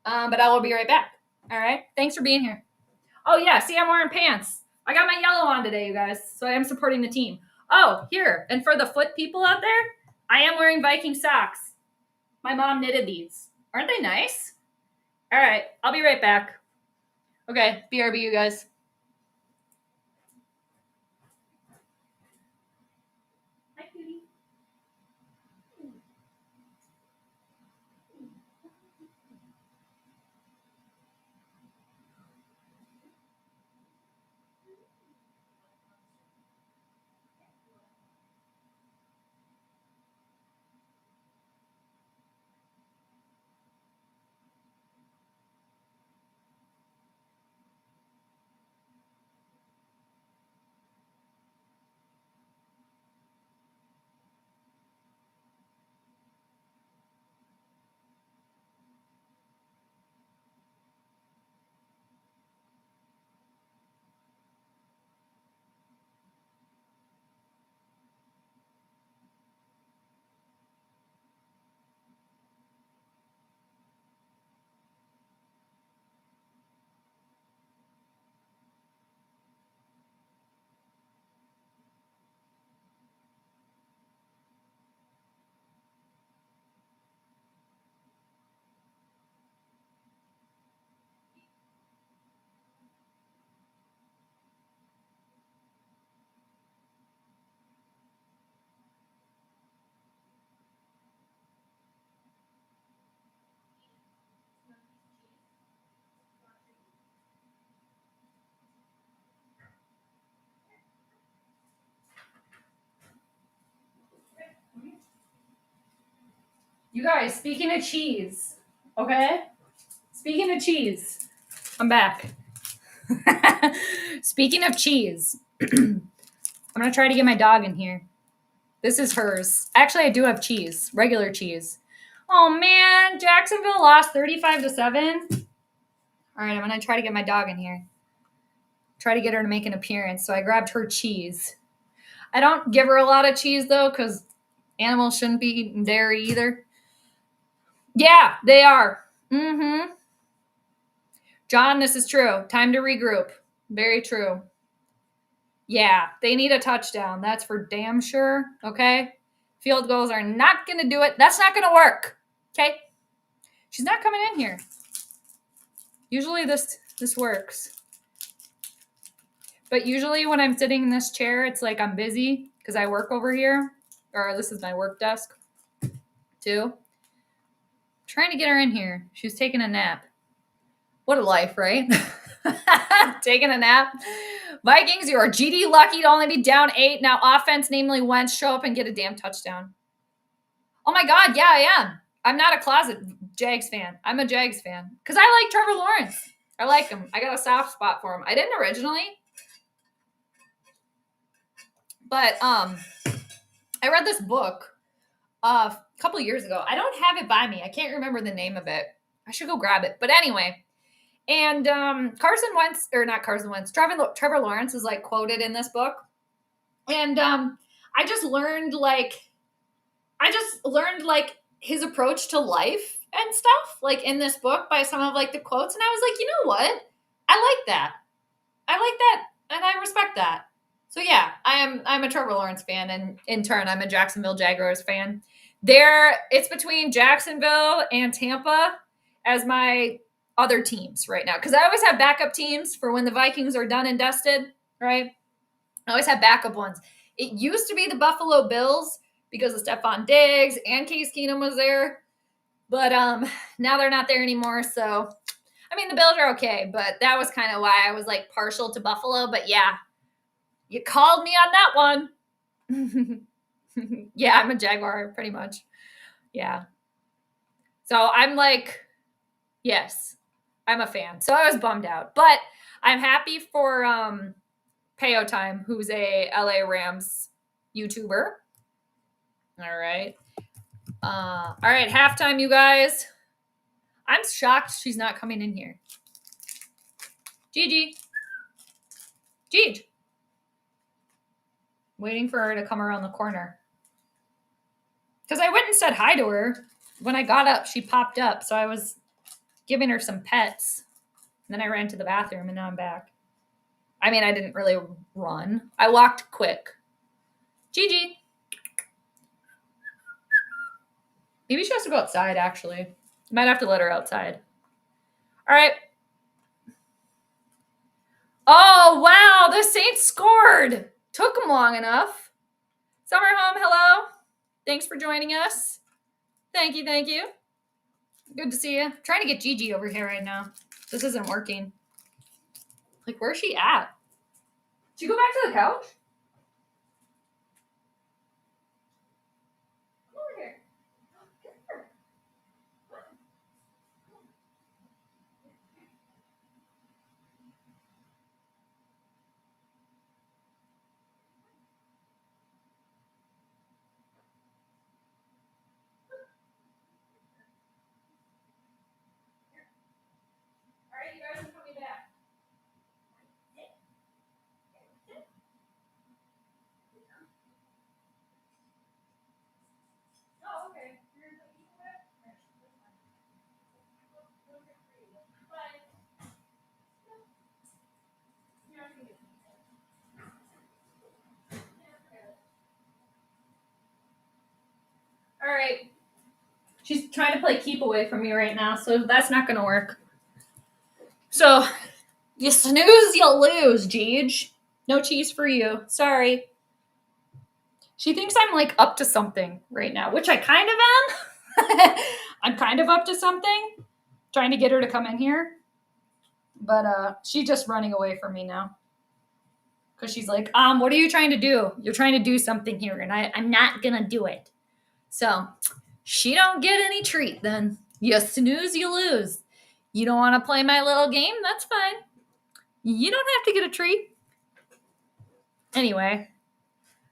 But I will be right back. All right? Thanks for being here. Oh, yeah. See, I'm wearing pants. I got my yellow on today, you guys, so I am supporting the team. Oh, here. And for the foot people out there, I am wearing Viking socks. My mom knitted these. Aren't they nice? All right. I'll be right back. Okay. BRB, you guys. Hi, cutie. You guys, speaking of cheese, okay? Speaking of cheese, I'm back. Speaking of cheese, I'm going to try to get my dog in here. This is hers. Actually, I do have cheese, regular cheese. Oh, man. Jacksonville lost 35-7. All right, I'm going to try to get my dog in here. try to get her to make an appearance. So I grabbed her cheese. I don't give her a lot of cheese though, because animals shouldn't be eating dairy either. Yeah, they are. Mm-hmm. John, this is true. Time to regroup. Very true. Yeah, they need a touchdown. That's for damn sure. Okay? Field goals are not going to do it. That's not going to work. Okay? She's not coming in here. Usually this works. But usually when I'm sitting in this chair, it's like I'm busy because I work over here. Or this is my work desk too. Trying to get her in here. She was taking a nap. What a life, right? Taking a nap. Vikings, you are GD lucky to only be down 8. Now offense, namely Wentz, show up and get a damn touchdown. Oh my God, yeah, I am. I'm not a closet Jags fan. I'm a Jags fan. Because I like Trevor Lawrence. I like him. I got a soft spot for him. I didn't originally. But I read this book a couple years ago. I don't have it by me. I can't remember the name of it. I should go grab it. But anyway. And Trevor Lawrence is like quoted in this book. And I just learned like his approach to life and stuff like in this book by some of like the quotes. And I was like, you know what? I like that. And I respect that. So yeah, I'm a Trevor Lawrence fan, and in turn, I'm a Jacksonville Jaguars fan. It's between Jacksonville and Tampa as my other teams right now, because I always have backup teams for when the Vikings are done and dusted, right? I always have backup ones. It used to be the Buffalo Bills because of Stephon Diggs and Case Keenum was there, but now they're not there anymore. So, I mean, the Bills are okay, but that was kind of why I was like partial to Buffalo. But yeah, you called me on that one. Yeah, I'm a Jaguar pretty much. Yeah. So I'm like, yes, I'm a fan. So I was bummed out, but I'm happy for Payo Time, who's a LA Rams YouTuber. All right. All right, halftime, you guys. I'm shocked she's not coming in here. Gigi. Waiting for her to come around the corner. Because I went and said hi to her. When I got up, she popped up. So I was giving her some pets. And then I ran to the bathroom, and now I'm back. I mean, I didn't really run. I walked quick. Gigi. Maybe she has to go outside, actually. Might have to let her outside. All right. Oh, wow. The Saints scored. Took them long enough. Summer Home, hello. Thanks for joining us. Thank you. Good to see you. I'm trying to get Gigi over here right now. This isn't working. Like, where's she at? Did she go back to the couch? Come over here. All right, you guys are coming back. Oh, okay. All right. She's trying to play keep away from me right now, so that's not going to work. So, you snooze, you lose, Gigi. No cheese for you. Sorry. She thinks I'm like up to something right now, which I kind of am. I'm kind of up to something. Trying to get her to come in here. But she's just running away from me now. Because she's like, what are you trying to do? You're trying to do something here, and I'm not going to do it. So, she don't get any treat then. You snooze, you lose. You don't want to play my little game? That's fine. You don't have to get a treat. Anyway.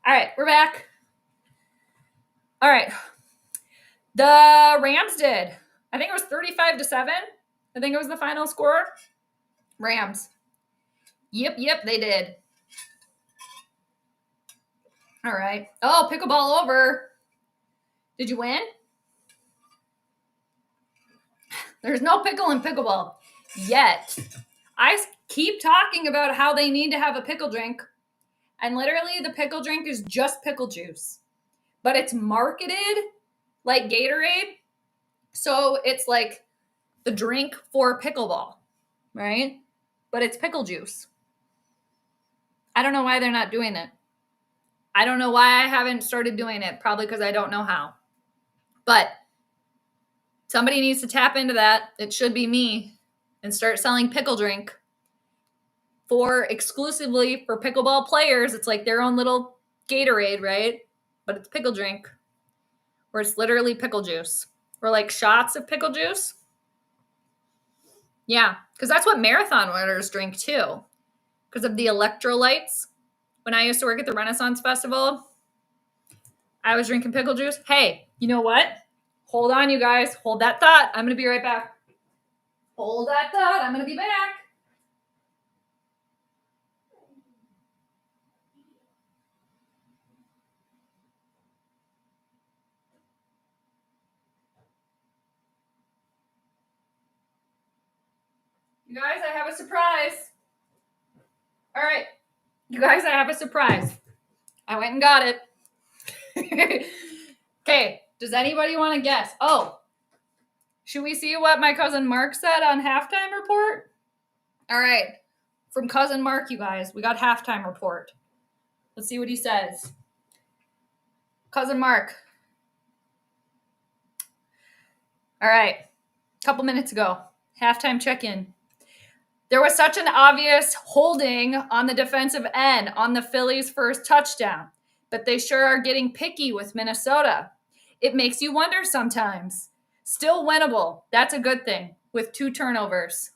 All right, we're back. All right. The Rams did. I think it was 35-7. I think it was the final score. Rams. Yep, they did. All right. Oh, pickleball over. Did you win? There's no pickle in pickleball yet. I keep talking about how they need to have a pickle drink, and literally the pickle drink is just pickle juice, but it's marketed like Gatorade, so it's like the drink for pickleball, right? But it's pickle juice. I don't know why they're not doing it. I don't know why I haven't started doing it. Probably because I don't know how. But somebody needs to tap into that. It should be me, and start selling pickle drink for exclusively for pickleball players. It's like their own little Gatorade, right? But it's pickle drink, where it's literally pickle juice, or like shots of pickle juice. Yeah, because that's what marathon runners drink too, because of the electrolytes. When I used to work at the Renaissance Festival, I was drinking pickle juice. Hey, you know what? Hold on, you guys. Hold that thought. I'm going to be right back. Hold that thought. I'm going to be back. You guys, I have a surprise. All right. You guys, I have a surprise. I went and got it. Okay. Does anybody want to guess? Oh, should we see what my cousin Mark said on halftime report? All right. From cousin Mark, you guys, we got halftime report. Let's see what he says. Cousin Mark. All right. A couple minutes ago, halftime check-in. There was such an obvious holding on the defensive end on the Phillies' first touchdown, but they sure are getting picky with Minnesota. It makes you wonder sometimes. Still winnable. That's a good thing with 2 turnovers.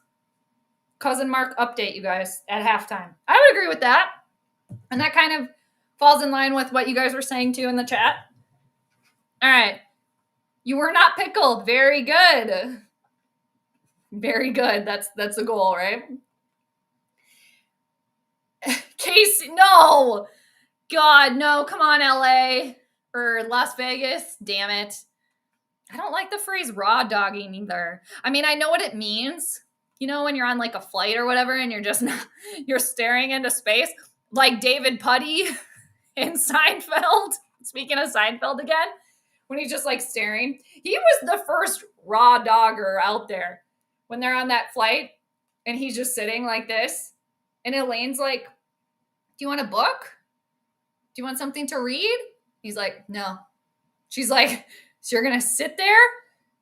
Cousin Mark update, you guys, at halftime. I would agree with that. And that kind of falls in line with what you guys were saying too in the chat. All right. You were not pickled. Very good. Very good. That's the goal, right? Casey, no. God, no. Come on, LA or Las Vegas. Damn it. I don't like the phrase raw dogging either. I mean, I know what it means. You know, when you're on like a flight or whatever and you're just not, you're staring into space, like David Puddy in Seinfeld. Speaking of Seinfeld again, when he's just like staring. He was the first raw dogger out there when they're on that flight and he's just sitting like this. And Elaine's like, do you want a book? Do you want something to read? He's like, no. She's like, so you're going to sit there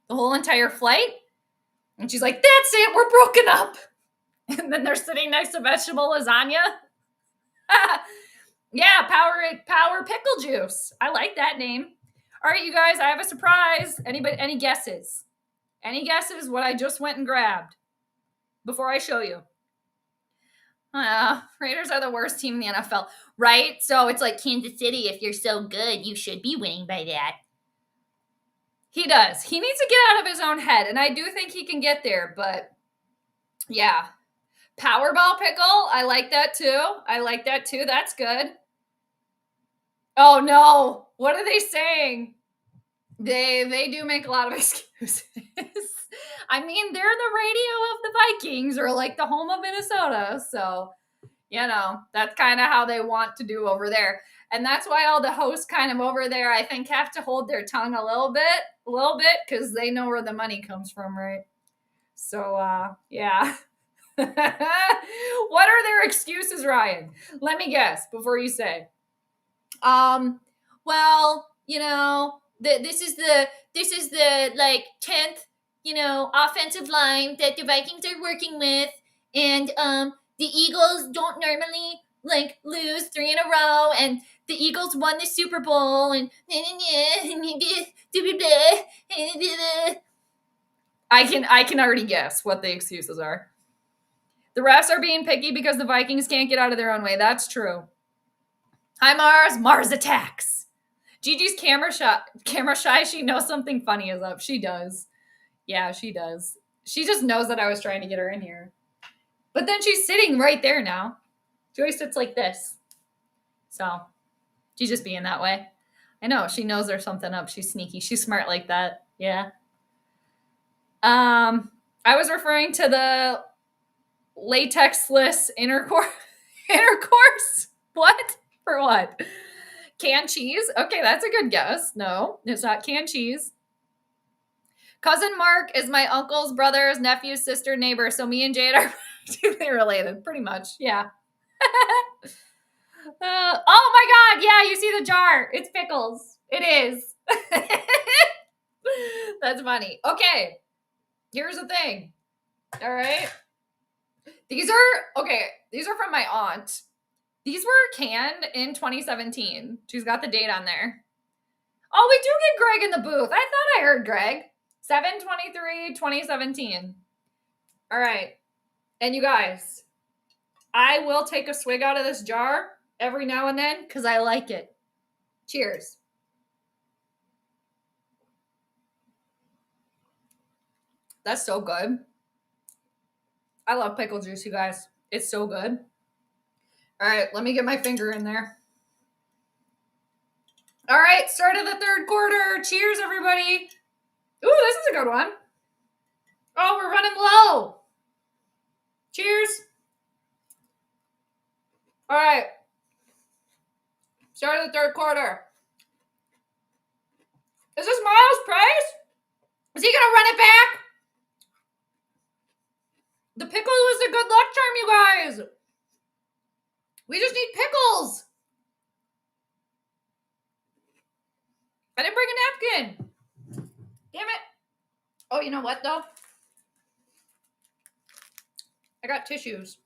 the whole entire flight? And she's like, that's it. We're broken up. And then they're sitting next to vegetable lasagna. Yeah, power pickle juice. I like that name. All right, you guys, I have a surprise. Any guesses? Any guesses what I just went and grabbed before I show you? Raiders are the worst team in the NFL, right? So it's like Kansas City. If you're so good, you should be winning by that. He does. He needs to get out of his own head, and I do think he can get there, but yeah. Powerball pickle, I like that too. That's good. Oh no. What are they saying? They do make a lot of excuses. I mean, they're the radio of the Vikings, or like the home of Minnesota. So, you know, that's kind of how they want to do over there. And that's why all the hosts kind of over there, I think, have to hold their tongue a little bit, because they know where the money comes from, right? So, yeah. What are their excuses, Ryan? Let me guess before you say. Well, you know, this is the like 10th, you know, offensive line that the Vikings are working with, and the Eagles don't normally like lose 3 in a row, and the Eagles won the Super Bowl, and I can already guess what the excuses are. The refs are being picky because the Vikings can't get out of their own way. That's true. Hi, Mars. Mars attacks. Gigi's camera shy. She knows something funny is up. She does. Yeah, she does. She just knows that I was trying to get her in here. But then she's sitting right there now. She always sits like this. So she's just being that way. I know. She knows there's something up. She's sneaky. She's smart like that. Yeah. I was referring to the latexless intercourse. Intercourse? What? For what? Canned cheese? Okay, that's a good guess. No, it's not canned cheese. Cousin Mark is my uncle's brother's nephew's sister neighbor, so me and Jade are practically related, pretty much. Yeah. Oh my God! Yeah, you see the jar? It's pickles. It is. That's funny. Okay, here's the thing. All right, these are from my aunt. These were canned in 2017. She's got the date on there. Oh, we do get Greg in the booth. I thought I heard Greg. 7/23/2017. All right. And you guys, I will take a swig out of this jar every now and then because I like it. Cheers. That's so good. I love pickle juice, you guys. It's so good. All right, let me get my finger in there. All right, start of the third quarter. Cheers, everybody. Ooh, this is a good one. Oh, we're running low. Cheers. All right. Start of the third quarter. Is this Miles Price? Is he going to run it back? The pickle was a good luck charm, you guys. We just need pickles. I didn't bring a napkin. Damn it. Oh, you know what, though? I got tissues.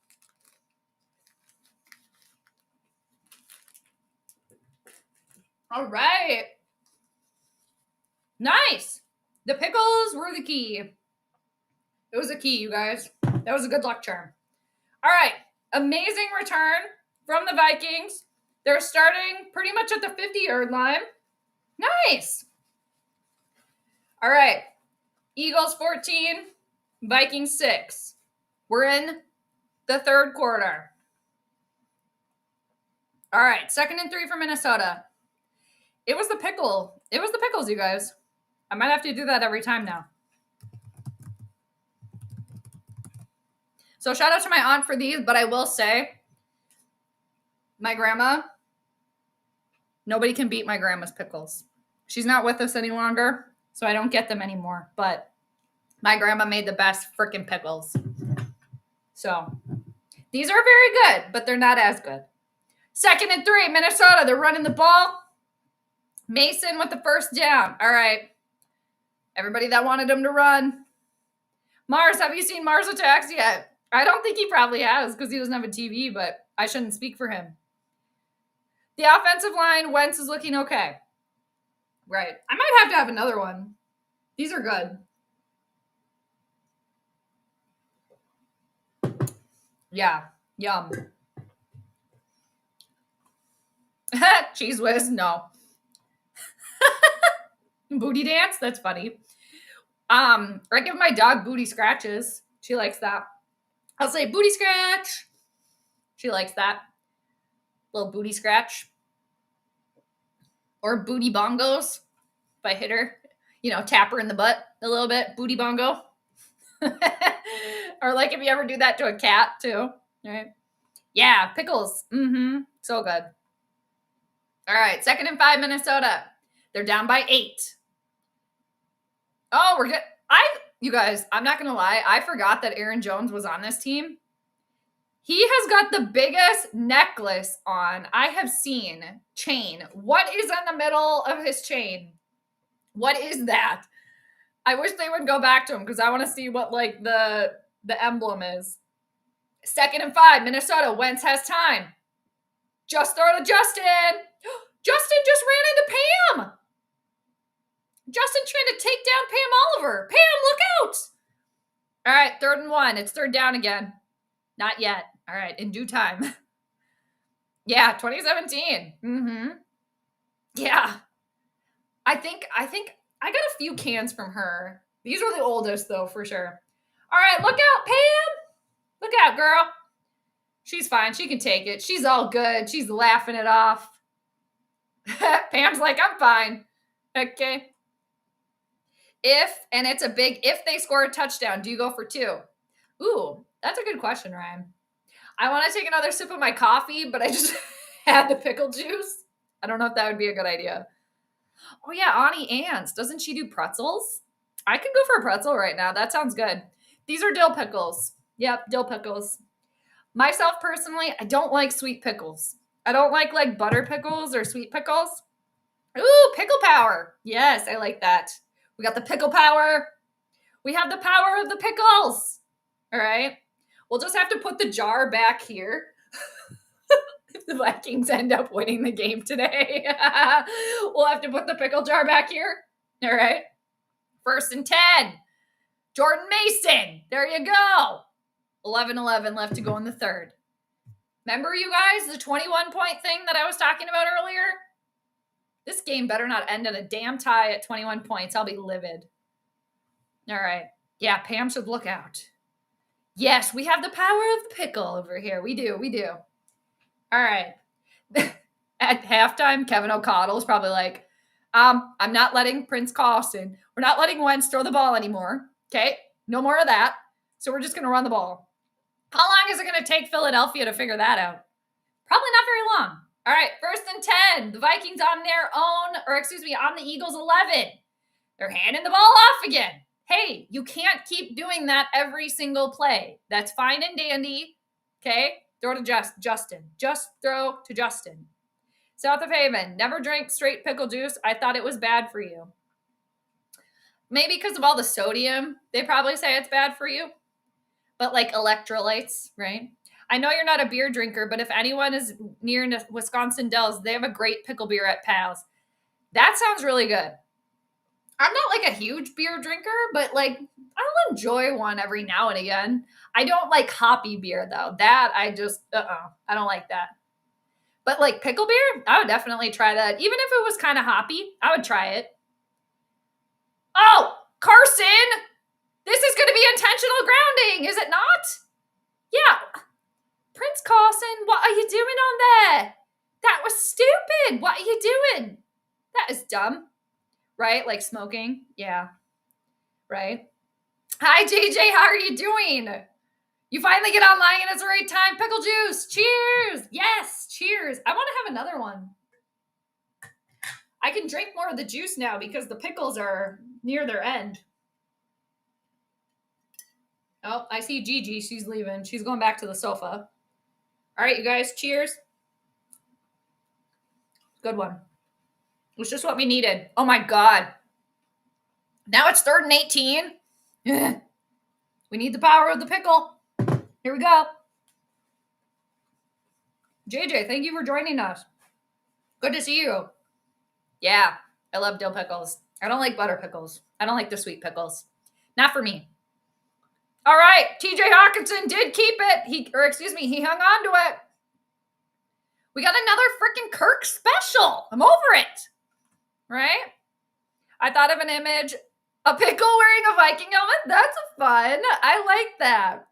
All right. Nice. The pickles were the key. It was a key, you guys. That was a good luck charm. All right. Amazing return from the Vikings. They're starting pretty much at the 50-yard line. Nice. All right. Eagles 14, Vikings 6. We're in the third quarter. All right. 2nd and 3 for Minnesota. It was the pickle. It was the pickles, you guys. I might have to do that every time now. So shout out to my aunt for these, but I will say, my grandma, nobody can beat my grandma's pickles. She's not with us any longer, so I don't get them anymore. But my grandma made the best freaking pickles. So these are very good, but they're not as good. 2nd and 3, Minnesota. They're running the ball. Mason with the first down. All right. Everybody that wanted him to run. Mars, have you seen Mars Attacks yet? I don't think he probably has because he doesn't have a TV, but I shouldn't speak for him. The offensive line, Wentz is looking okay. Right. I might have another one. These are good. Yeah. Yum. Cheese whiz? No. Booty dance? That's funny. I give my dog booty scratches. She likes that. I'll say booty scratch. She likes that. Little booty scratch. Or booty bongos. If I hit her, tap her in the butt a little bit. Booty bongo. Or like if you ever do that to a cat too. Right? Yeah, pickles. Mm-hmm. So good. All right, 2nd and 5, Minnesota. They're down by 8. Oh, we're good. You guys, I'm not going to lie. I forgot that Aaron Jones was on this team. He has got the biggest necklace on I have seen. Chain. What is in the middle of his chain? What is that? I wish they would go back to him because I want to see what like the emblem is. 2nd and 5, Minnesota. Wentz has time. Just throw to Justin. Justin just ran into Pam. Justin trying to take down Pam Oliver. Pam, look out. All right, 3rd and 1. It's 3rd down again. Not yet. All right, in due time. Yeah, 2017. Mm-hmm. Yeah. I think I got a few cans from her. These are the oldest, though, for sure. All right, look out, Pam. Look out, girl. She's fine. She can take it. She's all good. She's laughing it off. Pam's like, I'm fine. Okay. And it's a big, if they score a touchdown, do you go for 2? Ooh, that's a good question, Ryan. I want to take another sip of my coffee, but I just had the pickle juice. I don't know if that would be a good idea. Oh yeah, Auntie Ann's. Doesn't she do pretzels? I can go for a pretzel right now. That sounds good. These are dill pickles. Yep, dill pickles. Myself personally, I don't like sweet pickles. I don't like butter pickles or sweet pickles. Ooh, pickle power. Yes, I like that. We got the pickle power. We have the power of the pickles. All right. We'll just have to put the jar back here. If the Vikings end up winning the game today, we'll have to put the pickle jar back here. All right. 1st and 10. Jordan Mason. There you go. 11-11 left to go in the 3rd. Remember, you guys, the 21-point thing that I was talking about earlier? This game better not end in a damn tie at 21 points. I'll be livid. All right. Yeah, Pam should look out. Yes, we have the power of the pickle over here. We do. All right. At halftime, Kevin O'Connell is probably like, I'm not letting Prince Carlson. We're not letting Wentz throw the ball anymore. Okay? No more of that. So we're just going to run the ball. How long is it going to take Philadelphia to figure that out? Probably not very long. All right, 1st and 10. The Vikings on their own, on the Eagles 11. They're handing the ball off again. Hey, you can't keep doing that every single play. That's fine and dandy. Okay? Throw to Justin. Just throw to Justin. South of Haven, never drank straight pickle juice. I thought it was bad for you. Maybe because of all the sodium, they probably say it's bad for you. But like electrolytes, right? I know you're not a beer drinker, but if anyone is near Wisconsin Dells, they have a great pickle beer at Pal's. That sounds really good. I'm not like a huge beer drinker, but like I'll enjoy one every now and again. I don't like hoppy beer though. That I just, I don't like that. But like pickle beer, I would definitely try that. Even if it was kind of hoppy, I would try it. Oh, Carson! This is going to be intentional grounding, is it not? Yeah. Prince Carson, what are you doing on there? That was stupid. What are you doing? That is dumb. Right? Like smoking. Yeah. Right? Hi, JJ. How are you doing? You finally get online and it's the right time. Pickle juice. Cheers. Yes. Cheers. I want to have another one. I can drink more of the juice now because the pickles are near their end. Oh, I see Gigi. She's leaving. She's going back to the sofa. All right, you guys. Cheers. Good one. It was just what we needed. Oh, my God. Now it's 3rd and 18. We need the power of the pickle. Here we go. JJ, thank you for joining us. Good to see you. Yeah, I love dill pickles. I don't like butter pickles. I don't like the sweet pickles. Not for me. All right, TJ Hawkinson did keep it. He hung on to it. We got another freaking Kirk special. I'm over it. Right? I thought of an image. A pickle wearing a Viking helmet? That's fun. I like that.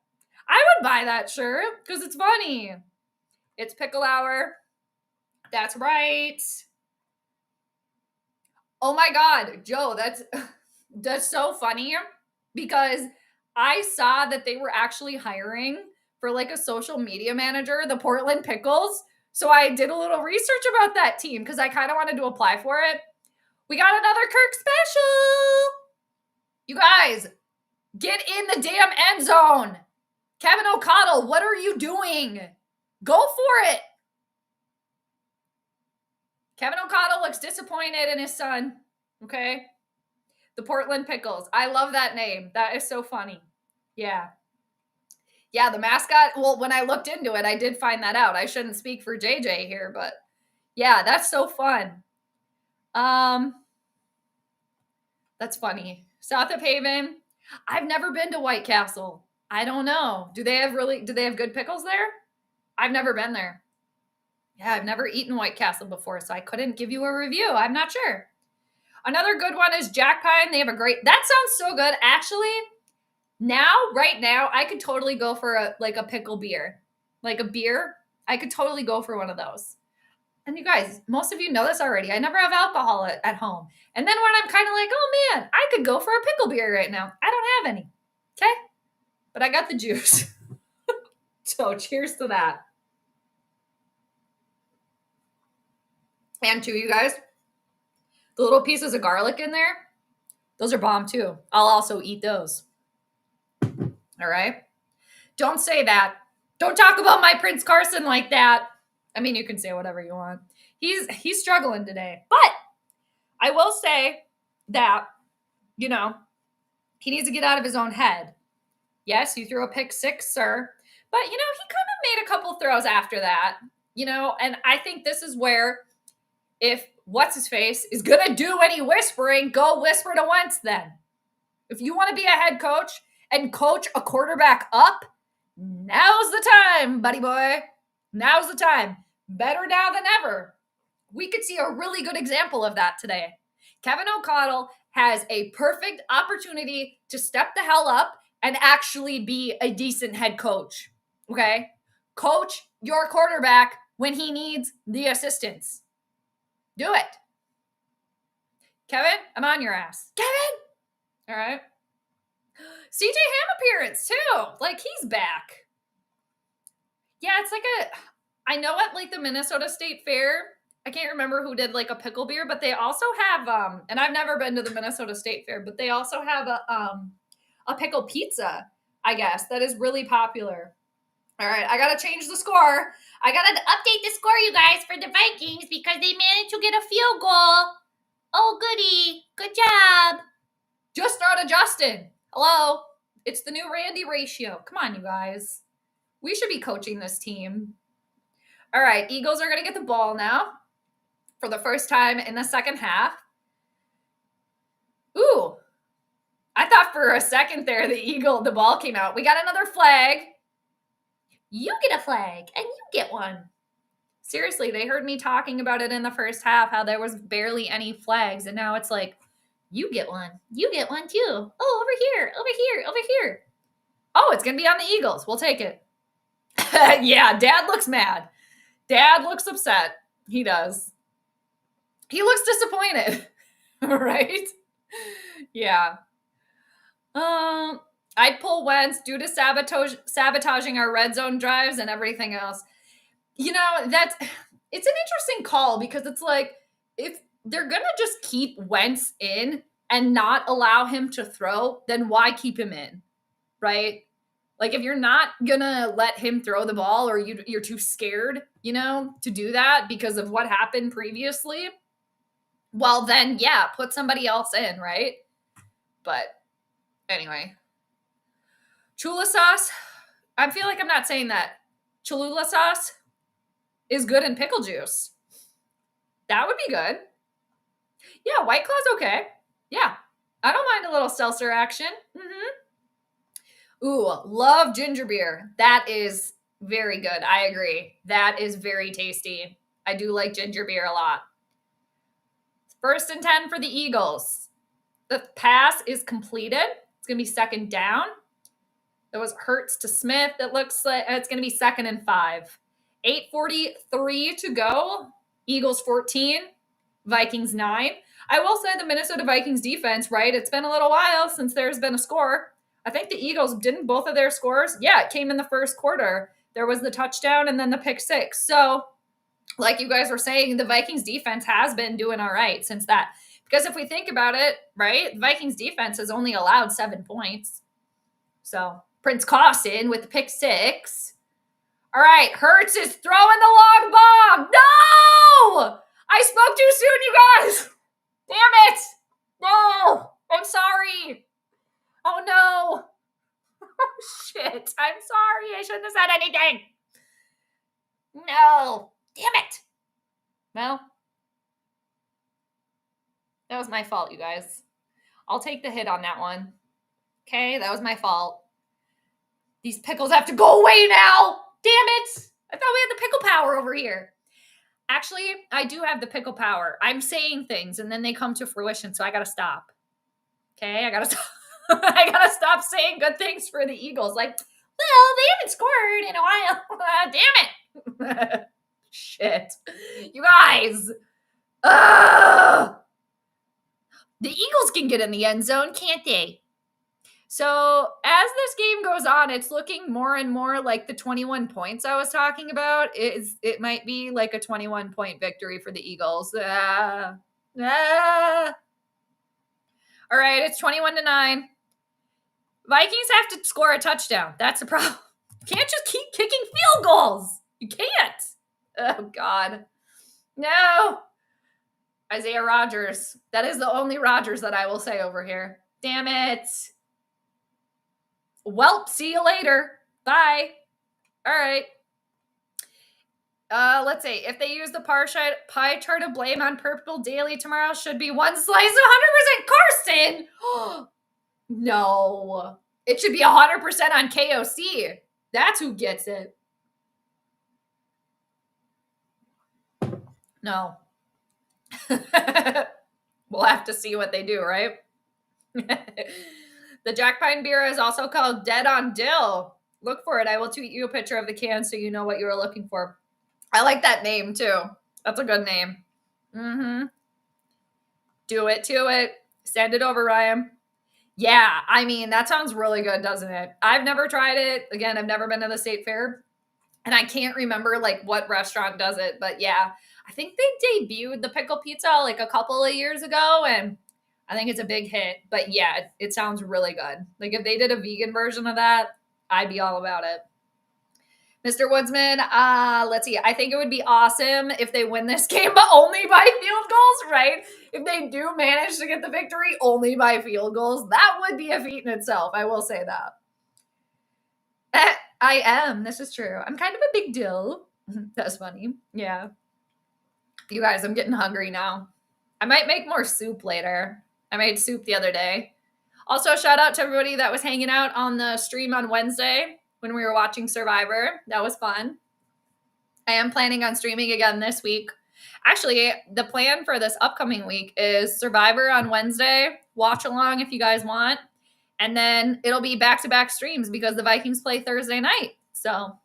I would buy that shirt because it's funny. It's pickle hour. That's right. Oh my God, Joe, that's so funny because I saw that they were actually hiring for like a social media manager, the Portland Pickles. So I did a little research about that team because I kind of wanted to apply for it. We got another Kirk special. You guys, get in the damn end zone. Kevin O'Connell, what are you doing? Go for it. Kevin O'Connell looks disappointed in his son. Okay. The Portland Pickles. I love that name. That is so funny. Yeah. Yeah, the mascot. Well, when I looked into it, I did find that out. I shouldn't speak for JJ here, but yeah, that's so fun. That's funny. South of Haven. I've never been to White Castle. I don't know. Do they have good pickles there? I've never been there. Yeah, I've never eaten White Castle before, so I couldn't give you a review. I'm not sure. Another good one is Jack Pine. They have that sounds so good. Actually, right now, I could totally go for a pickle beer. like a beer, I could totally go for one of those. And you guys, most of you know this already. I never have alcohol at home. And then when I'm kind of like, oh man, I could go for a pickle beer right now. I don't have any. Okay? But I got the juice. So cheers to that. And to you guys, the little pieces of garlic in there, those are bomb too. I'll also eat those. All right? Don't say that. Don't talk about my Prince Carson like that. I mean, you can say whatever you want. He's struggling today. But I will say that, you know, he needs to get out of his own head. Yes, you threw a pick six, sir. But, you know, he kind of made a couple throws after that, you know, and I think this is where if what's-his-face is going to do any whispering, go whisper to Wentz then. If you want to be a head coach and coach a quarterback up, now's the time, buddy boy. Now's the time. Better now than ever. We could see a really good example of that today. Kevin O'Connell has a perfect opportunity to step the hell up and actually be a decent head coach. Okay? Coach your quarterback when he needs the assistance. Do it. Kevin, I'm on your ass. Kevin! All right. CJ Ham appearance too. Like, he's back. Yeah, it's like I know at like the Minnesota State Fair, I can't remember who did like a pickle beer, but they also have and I've never been to the Minnesota State Fair, but they also have a pickle pizza, I guess, that is really popular. All right, I got to change the score. I got to update the score, you guys, for the Vikings because they managed to get a field goal. Oh, goody. Good job. Just start adjusting. Hello. It's the new Randy ratio. Come on, you guys. We should be coaching this team. All right, Eagles are going to get the ball now for the first time in the second half. Ooh. I thought for a second there the ball came out. We got another flag. You get a flag, and you get one. Seriously, they heard me talking about it in the first half, how there was barely any flags, and now it's like, you get one. You get one too. Oh, over here, over here, over here. Oh, it's going to be on the Eagles. We'll take it. Yeah, Dad looks mad. Dad looks upset. He does. He looks disappointed. Right? Yeah. I'd pull Wentz due to sabotaging our red zone drives and everything else. You know, it's an interesting call because it's like, if they're going to just keep Wentz in and not allow him to throw, then why keep him in? Right? Like, if you're not going to let him throw the ball or you're too scared, you know, to do that because of what happened previously, well, then, yeah, put somebody else in, right? But anyway. Chula sauce. I feel like I'm not saying that. Cholula sauce is good in pickle juice. That would be good. Yeah, White Claw's okay. Yeah. I don't mind a little seltzer action. Ooh, love ginger beer. That is very good. I agree. That is very tasty. I do like ginger beer a lot. 1st and 10 for the Eagles. The pass is completed. It's going to be 2nd down. It was Hurts to Smith. It looks like it's going to be 2nd and 5. 8:43 to go. Eagles 14, Vikings 9. I will say the Minnesota Vikings defense, right? It's been a little while since there's been a score. I think the Eagles, didn't both of their scores? Yeah, it came in the first quarter. There was the touchdown and then the pick 6. So, like you guys were saying, the Vikings defense has been doing all right since that. Because if we think about it, right, the Vikings defense has only allowed 7 points. So, Prince Carson with the pick 6. All right, Hurts is throwing the long bomb. No! I spoke too soon, you guys. Damn it. No, I'm sorry. Oh, no. Oh, shit. I'm sorry. I shouldn't have said anything. No. Damn it. Well, that was my fault, you guys. I'll take the hit on that one. Okay, that was my fault. These pickles have to go away now. Damn it. I thought we had the pickle power over here. Actually, I do have the pickle power. I'm saying things and then they come to fruition, so I got to stop. Okay, I got to stop. I got to stop saying good things for the Eagles. Like, well, they haven't scored in a while. Damn it. Shit. You guys. Ugh. The Eagles can get in the end zone, can't they? So as this game goes on, it's looking more and more like the 21 points I was talking about. It might be like a 21-point victory for the Eagles. All right, it's 21-9. Vikings have to score a touchdown. That's the problem. You can't just keep kicking field goals. You can't. Oh, God. No. Isaiah Rodgers. That is the only Rodgers that I will say over here. Damn it. Welp, see you later. Bye. All right. Let's see. If they use the pie chart of blame on Purple Daily tomorrow, should be one slice 100% Karsten. No. It should be 100% on KOC. That's who gets it. No. We'll have to see what they do, right? The Jack Pine beer is also called Dead on Dill. Look for it. I will tweet you a picture of the can so you know what you were looking for. I like that name, too. That's a good name. Mm-hmm. Do it to it. Send it over, Ryan. Yeah, I mean, that sounds really good, doesn't it? I've never tried it. Again, I've never been to the state fair. And I can't remember, like, what restaurant does it. But, yeah, I think they debuted the pickle pizza, like, a couple of years ago. And I think it's a big hit. But, yeah, it sounds really good. Like, if they did a vegan version of that, I'd be all about it. Mr. Woodsman, let's see. I think it would be awesome if they win this game, but only by field goals, right? If they do manage to get the victory only by field goals, that would be a feat in itself. I will say that. I am. This is true. I'm kind of a big deal. That's funny. Yeah. You guys, I'm getting hungry now. I might make more soup later. I made soup the other day. Also, shout out to everybody that was hanging out on the stream on Wednesday when we were watching Survivor. That was fun. I am planning on streaming again this week. Actually, the plan for this upcoming week is Survivor on Wednesday. Watch along if you guys want. And then it'll be back-to-back streams because the Vikings play Thursday night. So,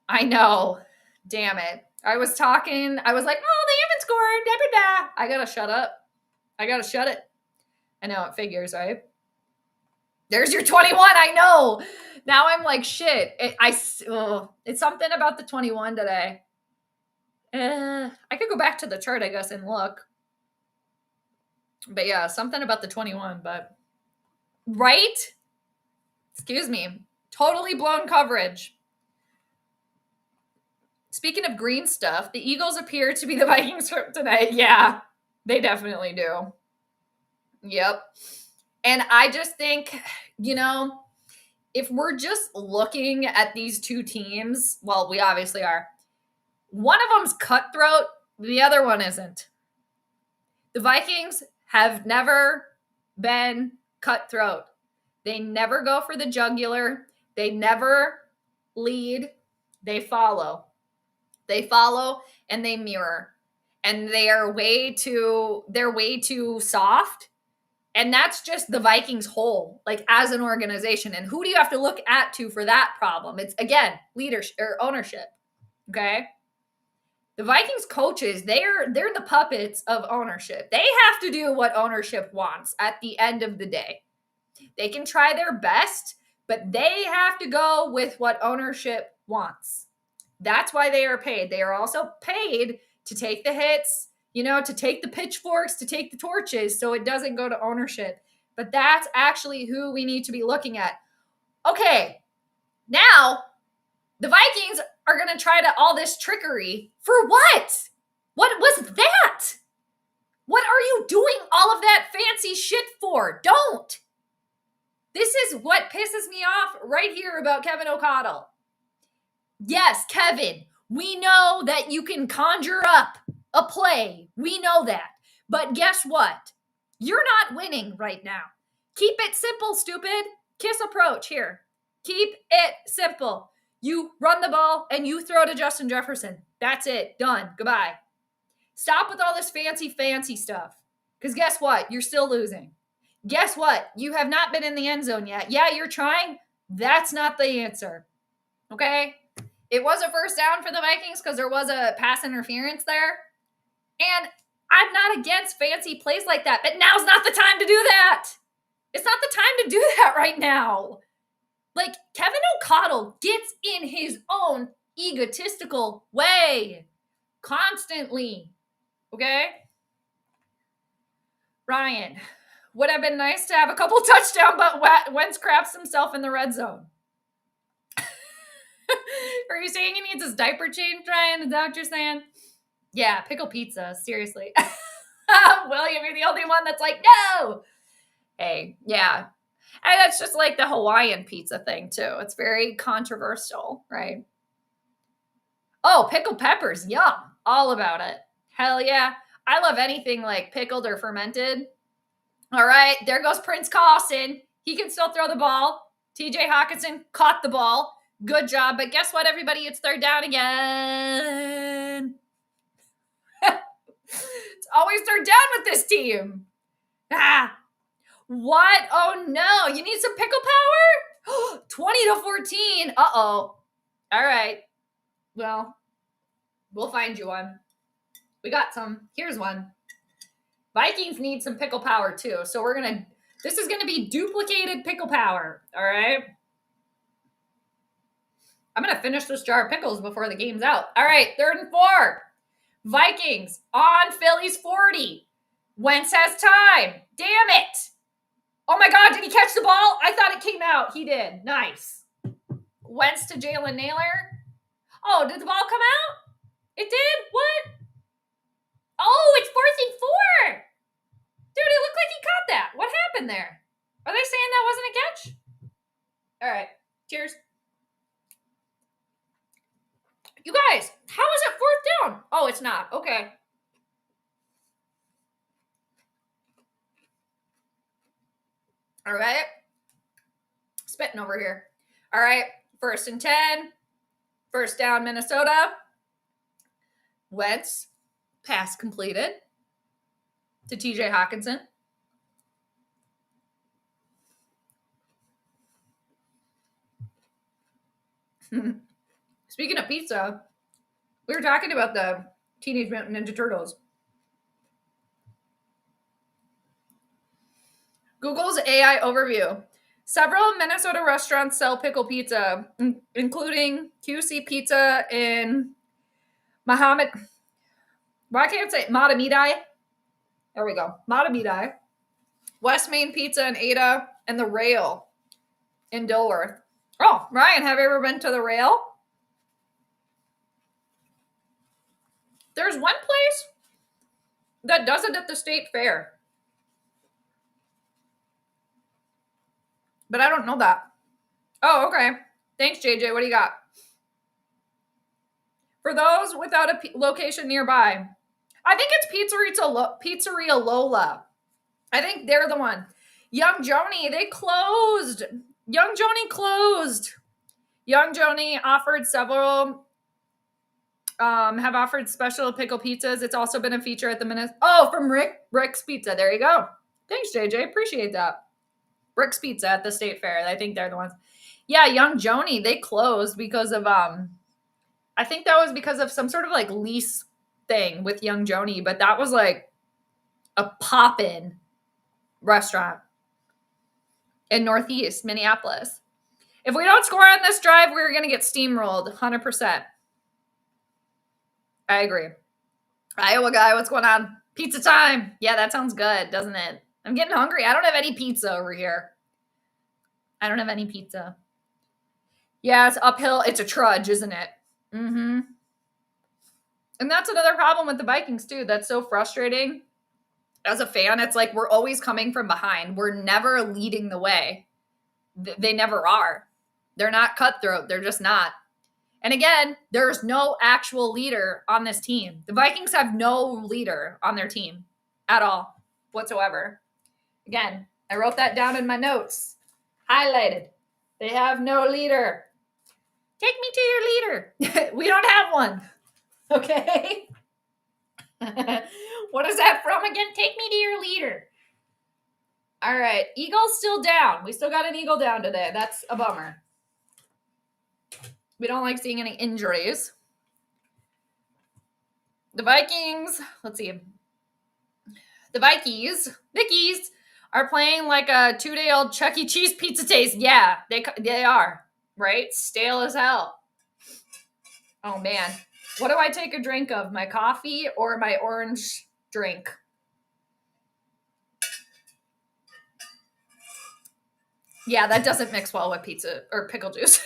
I know. Damn it. I was like, oh, they haven't scored. Da, da, da. I gotta shut up. I gotta shut it. I know it figures, right? There's your 21. I know. Now I'm like, shit. It's something about the 21 today. I could go back to the chart, I guess, and look. But yeah, something about the 21, but right? Excuse me. Totally blown coverage. Speaking of green stuff, the Eagles appear to be the Vikings tonight. Yeah, they definitely do. Yep. And I just think, if we're just looking at these two teams, well, we obviously are. One of them's cutthroat, the other one isn't. The Vikings have never been cutthroat. They never go for the jugular. They never lead. They follow. They follow and they mirror. And they're way too soft. And that's just the Vikings whole, like as an organization. And who do you have to look to for that problem? It's, again, leadership or ownership. Okay? The Vikings coaches, they're the puppets of ownership. They have to do what ownership wants at the end of the day. They can try their best, but they have to go with what ownership wants. That's why they are paid. They are also paid to take the hits, to take the pitchforks, to take the torches, so it doesn't go to ownership. But that's actually who we need to be looking at. Okay, now the Vikings are going to try all this trickery. For what? What was that? What are you doing all of that fancy shit for? Don't. This is what pisses me off right here about Kevin O'Connell. Yes, Kevin, we know that you can conjure up a play. We know that. But guess what? You're not winning right now. Keep it simple, stupid. Kiss approach here. Keep it simple. You run the ball and you throw to Justin Jefferson. That's it. Done. Goodbye. Stop with all this fancy stuff. Because guess what? You're still losing. Guess what? You have not been in the end zone yet. Yeah, you're trying. That's not the answer. Okay? It was a first down for the Vikings because there was a pass interference there. And I'm not against fancy plays like that, but now's not the time to do that. It's not the time to do that right now. Like, Kevin O'Connell gets in his own egotistical way constantly. Okay? Ryan, would have been nice to have a couple touchdowns, but Wentz craps himself in the red zone. Are you saying he needs his diaper changed, Ryan? Is that what you're saying? Yeah, pickle pizza. Seriously. William, you're the only one that's like, no. Hey, yeah. And that's just like the Hawaiian pizza thing, too. It's very controversial, right? Oh, pickled peppers. Yum. All about it. Hell yeah. I love anything like pickled or fermented. All right. There goes Prince Carlson. He can still throw the ball. TJ Hawkinson caught the ball. Good job. But guess what, everybody? It's third down again. It's always third down with this team. Ah. What? Oh, no. You need some pickle power? 20-14. Uh-oh. All right. Well, we'll find you one. We got some. Here's one. Vikings need some pickle power, too. So we're going to... This is going to be duplicated pickle power. All right? I'm going to finish this jar of pickles before the game's out. All right. 3rd and 4. Vikings on Philly's 40. Wentz has time. Damn it. Oh, my God. Did he catch the ball? I thought it came out. He did. Nice. Wentz to Jalen Naylor. Oh, did the ball come out? It did? What? Oh, it's 4th and 4. Dude, it looked like he caught that. What happened there? Are they saying that wasn't a catch? All right. Cheers. You guys, how is it 4th down? Oh, it's not. Okay. All right. Spitting over here. All right. 1st and 10. First down, Minnesota. Wentz. Pass completed to TJ Hawkinson. Speaking of pizza, we were talking about the Teenage Mutant Ninja Turtles. Google's AI overview. Several Minnesota restaurants sell pickle pizza, including QC Pizza in Why can't I say Matamidi? There we go. Matamidi. West Main Pizza in Ada, and The Rail in Dilworth. Oh, Ryan, have you ever been to The Rail? There's one place that does it at the state fair. But I don't know that. Oh, okay. Thanks, JJ. What do you got? For those without a location nearby, I think it's Pizzeria Lola. I think they're the one. Young Joni, they closed. Young Joni closed. Young Joni offered several, have offered special pickle pizzas. It's also been a feature at the from Rick's Pizza. There you go. Thanks, JJ. Appreciate that. Rick's Pizza at the State Fair. I think they're the ones. Yeah, Young Joni, they closed because of, I think that was because of some sort of like lease thing with Young Joni, but that was like a pop-in restaurant in Northeast Minneapolis. If we don't score on this drive, we're going to get steamrolled 100%. I agree. Iowa guy, what's going on? Pizza time. Yeah, that sounds good, doesn't it? I'm getting hungry. I don't have any pizza over here. I don't have any pizza. Yeah, it's uphill. It's a trudge, isn't it? Mm-hmm. And that's another problem with the Vikings, too. That's so frustrating. As a fan, it's like we're always coming from behind. We're never leading the way. They never are. They're not cutthroat. They're just not. And again, there's no actual leader on this team. The Vikings have no leader on their team at all whatsoever. Again, I wrote that down in my notes. Highlighted. They have no leader. Take me to your leader. We don't have one. Okay? What is that from again? Take me to your leader. All right. Eagle's still down. We still got an eagle down today. That's a bummer. We don't like seeing any injuries. The Vikings, let's see. The Vickies, are playing like a 2-day-old Chuck E. Cheese pizza taste. Yeah, they are, right? Stale as hell. Oh, man. What do I take a drink of? My coffee or my orange drink? Yeah, that doesn't mix well with pizza or pickle juice.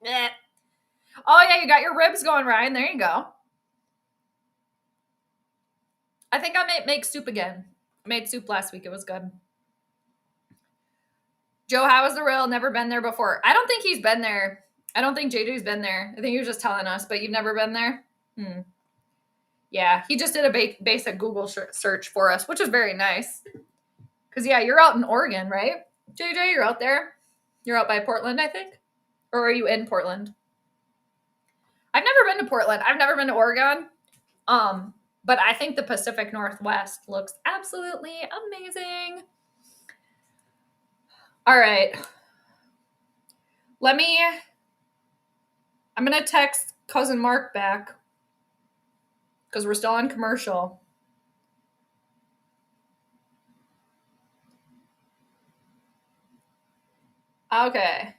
Oh, yeah, you got your ribs going, Ryan. There you go. I think I might make soup again. I made soup last week. It was good. Joe, how was the rail? Never been there before. I don't think he's been there. I don't think JJ's been there. I think he was just telling us, but you've never been there? Yeah, he just did a basic Google search for us, which is very nice. Because, yeah, you're out in Oregon, right? JJ, you're out there. You're out by Portland, I think. Or are you in Portland? I've never been to Portland. I've never been to Oregon. But I think the Pacific Northwest looks absolutely amazing. All right. I'm going to text Cousin Mark back because we're still on commercial. Okay.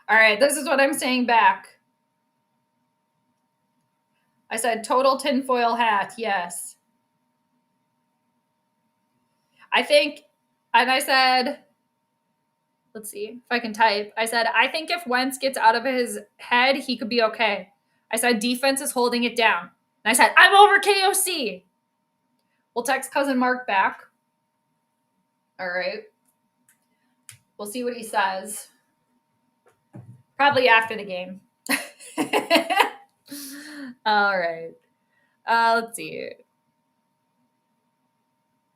All right, this is what I'm saying back. I said total tinfoil hat, yes. I think, and I said, let's see if I can type. I said, I think if Wentz gets out of his head, he could be okay. I said, defense is holding it down. And I said, I'm over KOC. We'll text Cousin Mark back. All right. We'll see what he says. Probably after the game. All right. Let's see.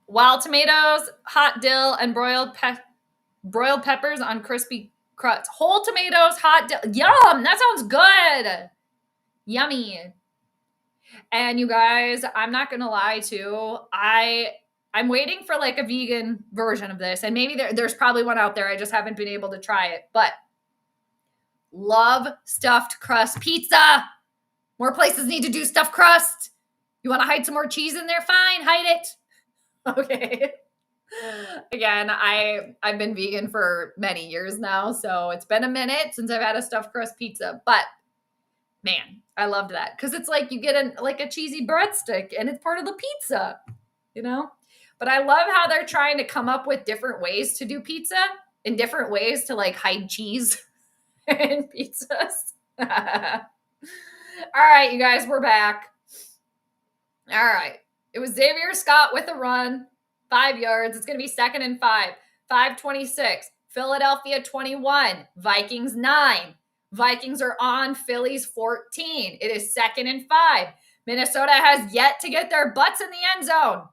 Wild tomatoes, hot dill, and broiled peppers on crispy crust. Whole tomatoes, hot dill. Yum! That sounds good. Yummy. And you guys, I'm not gonna lie too. I'm waiting for like a vegan version of this, and maybe there's probably one out there. I just haven't been able to try it. But love stuffed crust pizza. More places need to do stuffed crust. You want to hide some more cheese in there? Fine, hide it. Okay. Again, I've been vegan for many years now, so it's been a minute since I've had a stuffed crust pizza. But man, I loved that because it's like you get a cheesy breadstick and it's part of the pizza, you know. But I love how they're trying to come up with different ways to do pizza and different ways to like hide cheese in pizzas. All right, you guys, we're back. All right. It was Xavier Scott with a run, 5 yards. It's going to be 2nd and 5. 5:26. Philadelphia 21. Vikings 9. Vikings are on Phillies 14. It is 2nd and 5. Minnesota has yet to get their butts in the end zone.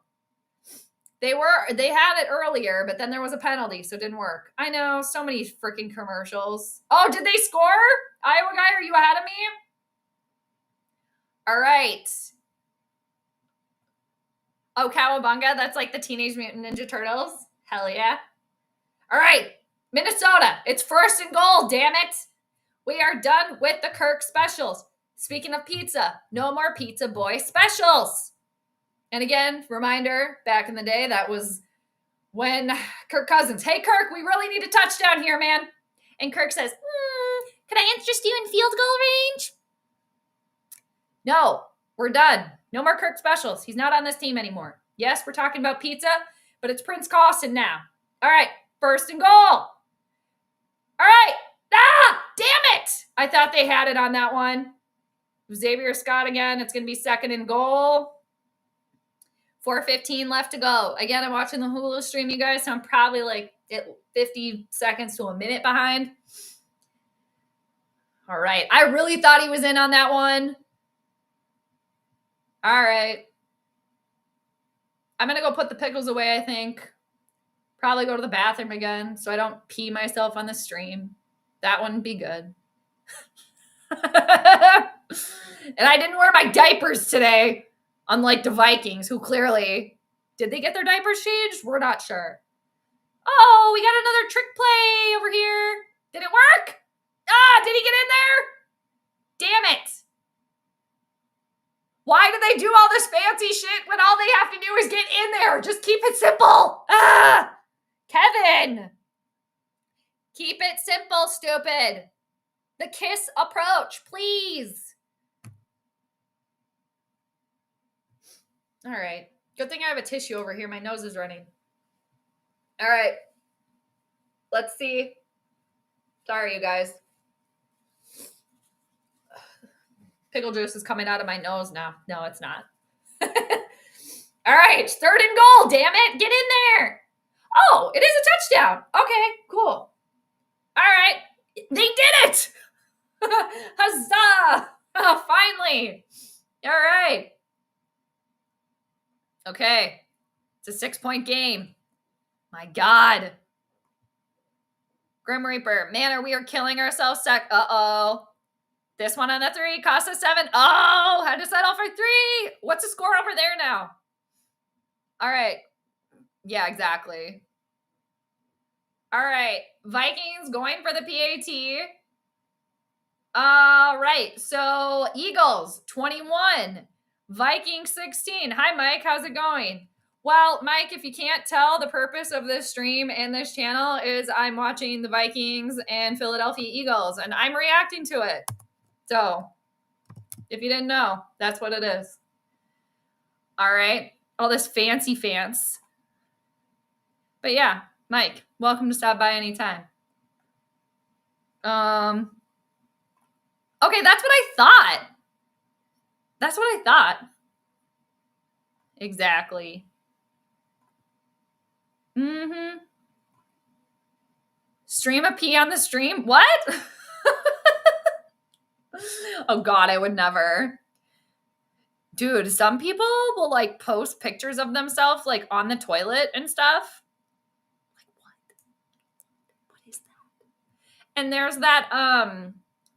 They had it earlier, but then there was a penalty, so it didn't work. I know, so many freaking commercials. Oh, did they score? Iowa guy, are you ahead of me? All right. Oh, Cowabunga, that's like the Teenage Mutant Ninja Turtles. Hell yeah. All right, Minnesota, it's 1st and goal, damn it. We are done with the Kirk specials. Speaking of pizza, no more Pizza Boy specials. And again, reminder, back in the day, that was when Kirk Cousins, hey, Kirk, we really need a touchdown here, man. And Kirk says, can I interest you in field goal range? No, we're done. No more Kirk specials. He's not on this team anymore. Yes, we're talking about pizza, but it's Prince Costin now. All right, 1st and goal. All right. Damn it. I thought they had it on that one. Xavier Scott again. It's going to be 2nd and goal. 4:15 left to go. Again, I'm watching the Hulu stream, you guys, so I'm probably like 50 seconds to a minute behind. All right. I really thought he was in on that one. All right. I'm going to go put the pickles away, I think. Probably go to the bathroom again so I don't pee myself on the stream. That wouldn't be good. And I didn't wear my diapers today, unlike the Vikings, who clearly, did they get their diapers changed? We're not sure. Oh, we got another trick play over here. Did it work? Ah, did he get in there? Damn it. Why do they do all this fancy shit when all they have to do is get in there? Just keep it simple. Ah, Kevin. Keep it simple, stupid. The kiss approach, please. All right. Good thing I have a tissue over here. My nose is running. All right. Let's see. Sorry, you guys. Pickle juice is coming out of my nose now. No, it's not. All right. 3rd and goal. Damn it. Get in there. Oh, it is a touchdown. Okay, cool. All right. They did it. Huzzah. Oh, finally. All right. Okay. It's a 6-point game. My God. Grim Reaper. Man, we are killing ourselves. Uh-oh. This one on the 3 cost us 7. Oh, had to settle for 3. What's the score over there now? All right. Yeah, exactly. All right. Vikings going for the PAT. All right. So Eagles 21. Vikings 16. Hi, Mike. How's it going? Well, Mike, if you can't tell, the purpose of this stream and this channel is I'm watching the Vikings and Philadelphia Eagles, and I'm reacting to it. So if you didn't know, that's what it is. All right. All this fancy fans. But yeah, Mike, welcome to stop by anytime. Okay, that's what I thought. That's what I thought. Exactly. Mm-hmm. Stream a pee on the stream? What? Oh God, I would never. Dude, some people will like post pictures of themselves like on the toilet and stuff. Like what? What is that? And there's that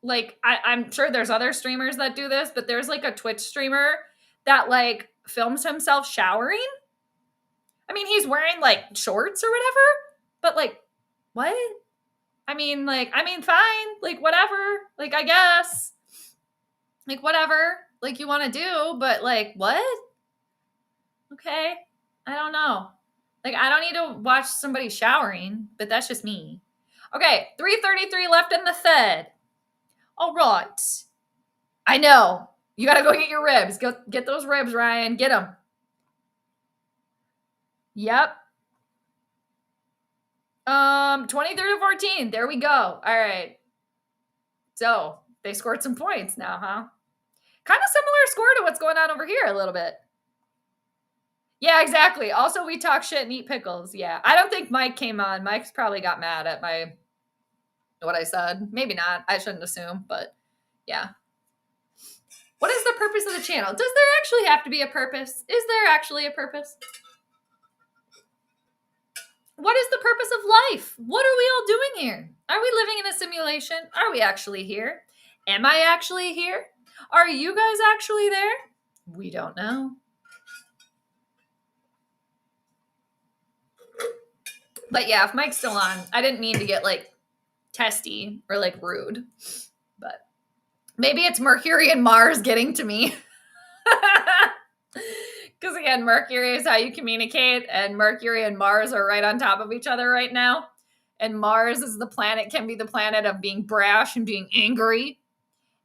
like I'm sure there's other streamers that do this, but there's like a Twitch streamer that like films himself showering. I mean, he's wearing like shorts or whatever, but like what? I mean, fine. Like whatever. Like I guess. Like whatever. Like you want to do, but like what? Okay. I don't know. Like I don't need to watch somebody showering, but that's just me. Okay, 3:33 left in the third. All right. I know. You got to go get your ribs. Go get those ribs, Ryan. Get them. Yep. 23-14. There we go. All right. So they scored some points now, huh? Kind of similar score to what's going on over here a little bit. Yeah, exactly. Also, we talk shit and eat pickles. Yeah. I don't think Mike came on. Mike's probably got mad at what I said. Maybe not. I shouldn't assume, but yeah. What is the purpose of the channel? Does there actually have to be a purpose? Is there actually a purpose? What is the purpose of life? What are we all doing here? Are we living in a simulation? Are we actually here? Am I actually here? Are you guys actually there? We don't know. But yeah, if Mike's still on, I didn't mean to get like testy or like rude, but maybe it's Mercury and Mars getting to me. Because again, Mercury is how you communicate, and Mercury and Mars are right on top of each other right now. And Mars is can be the planet of being brash and being angry.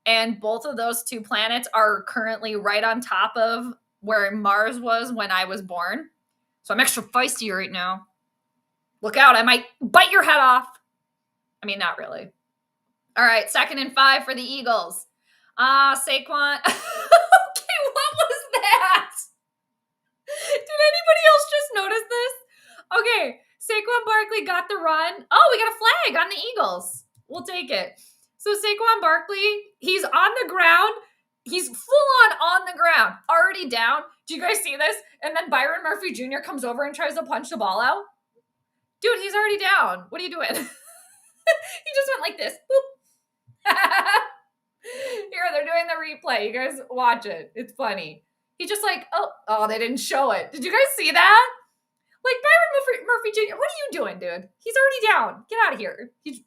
And both of those two planets are currently right on top of where Mars was when I was born. So I'm extra feisty right now. Look out, I might bite your head off. I mean, not really. All right, 2nd and 5 for the Eagles. Saquon. Okay, what was that? Did anybody else just notice this? Okay, Saquon Barkley got the run. Oh, we got a flag on the Eagles. We'll take it. So Saquon Barkley, he's on the ground. He's full on the ground, already down. Do you guys see this? And then Byron Murphy Jr. comes over and tries to punch the ball out. Dude, he's already down. What are you doing? He just went like this. Boop. Here, they're doing the replay. You guys watch it. It's funny. He just like, oh, they didn't show it. Did you guys see that? Like, Byron Murphy Jr., what are you doing, dude? He's already down. Get out of here. He's...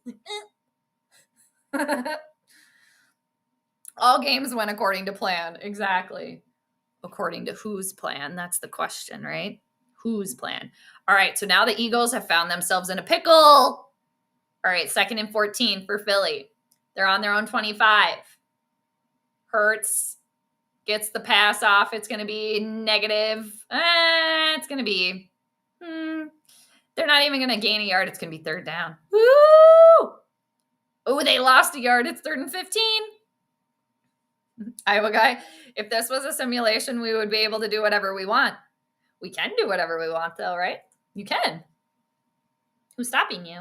All games went according to plan. Exactly. According to whose plan? That's the question, right? Whose plan? All right, so now the Eagles have found themselves in a pickle. All right, 2nd and 14 for Philly. They're on their own 25. Hurts gets the pass off. It's going to be negative. It's going to be... They're not even going to gain a yard. It's going to be 3rd down. Woo! Oh, they lost a yard. It's 3rd and 15. Iowa guy, if this was a simulation, we would be able to do whatever we want. We can do whatever we want, though, right? You can. Who's stopping you?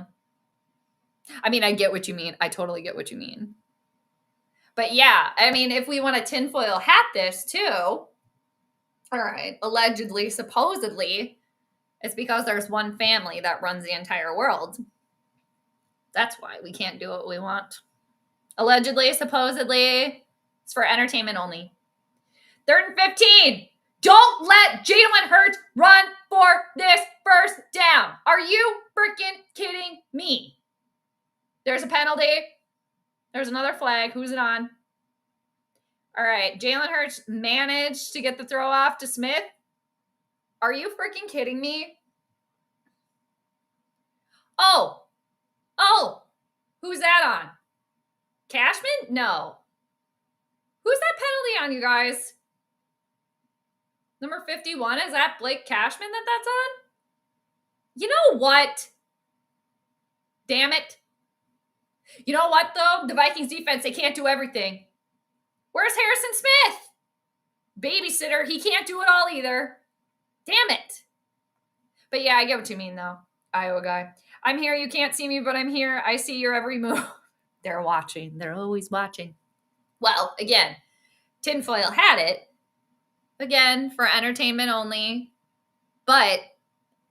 I mean, I get what you mean. I totally get what you mean. But yeah, I mean, if we want to tinfoil hat this, too, all right, allegedly, supposedly, it's because there's one family that runs the entire world. That's why we can't do what we want. Allegedly, supposedly, it's for entertainment only. 3rd and 15. Don't let Jalen Hurts run for this 1st down. Are you freaking kidding me? There's a penalty. There's another flag. Who's it on? All right. Jalen Hurts managed to get the throw off to Smith. Are you freaking kidding me? Oh. Who's that on? Cashman? No. Who's that penalty on, you guys? Number 51, is that Blake Cashman that's on? You know what? Damn it. You know what, though? The Vikings defense, they can't do everything. Where's Harrison Smith? Babysitter, he can't do it all either. Damn it. But yeah, I get what you mean, though, Iowa guy. I'm here. You can't see me, but I'm here. I see your every move. They're watching. They're always watching. Well, again, tinfoil had it. Again, for entertainment only. But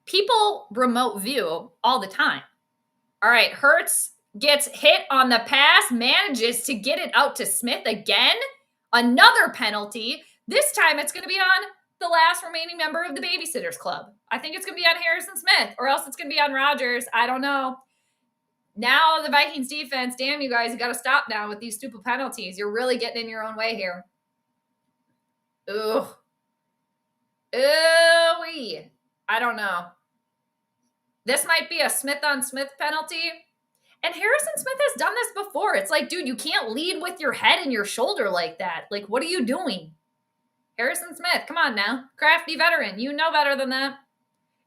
people remote view all the time. All right, Hurts gets hit on the pass, manages to get it out to Smith again. Another penalty. This time it's going to be on the last remaining member of the Babysitters Club. I think it's going to be on Harrison Smith, or else it's going to be on Rodgers. I don't know. Now the Vikings defense, damn you guys, you got to stop now with these stupid penalties. You're really getting in your own way here. Ugh. Ooh-wee. I don't know. This might be a Smith on Smith penalty. And Harrison Smith has done this before. It's like, dude, you can't lead with your head and your shoulder like that. Like, what are you doing? Harrison Smith, come on now. Crafty veteran. You know better than that.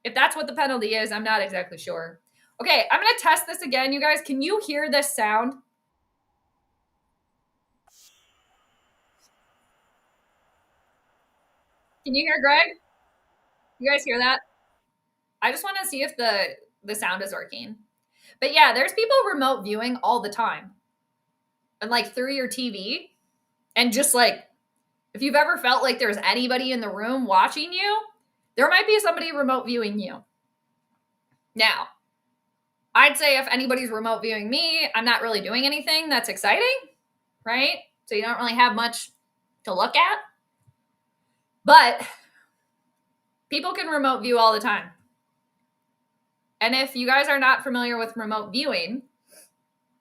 If that's what the penalty is, I'm not exactly sure. Okay, I'm going to test this again, you guys. Can you hear this sound? Can you hear Greg? You guys hear that? I just want to see if the sound is working. But yeah, there's people remote viewing all the time. And like through your TV. And just like, if you've ever felt like there's anybody in the room watching you, there might be somebody remote viewing you. Now, I'd say if anybody's remote viewing me, I'm not really doing anything that's exciting, right? So you don't really have much to look at. But people can remote view all the time. And if you guys are not familiar with remote viewing,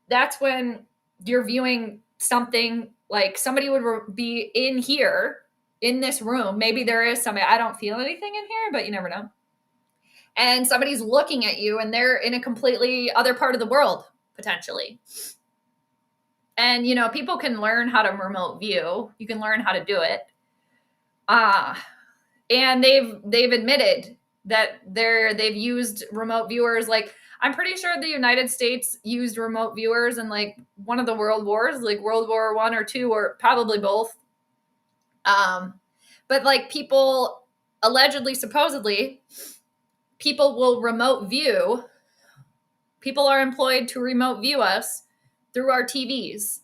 that's when you're viewing something like somebody would be in here, in this room. Maybe there is somebody, I don't feel anything in here, but you never know. And somebody's looking at you and they're in a completely other part of the world, potentially. And, you know, people can learn how to remote view. You can learn how to do it. And they've admitted that they've used remote viewers. Like, I'm pretty sure the United States used remote viewers in like one of the world wars, like World War I or II, or probably both. But like people allegedly, supposedly, people will remote view. People are employed to remote view us through our TVs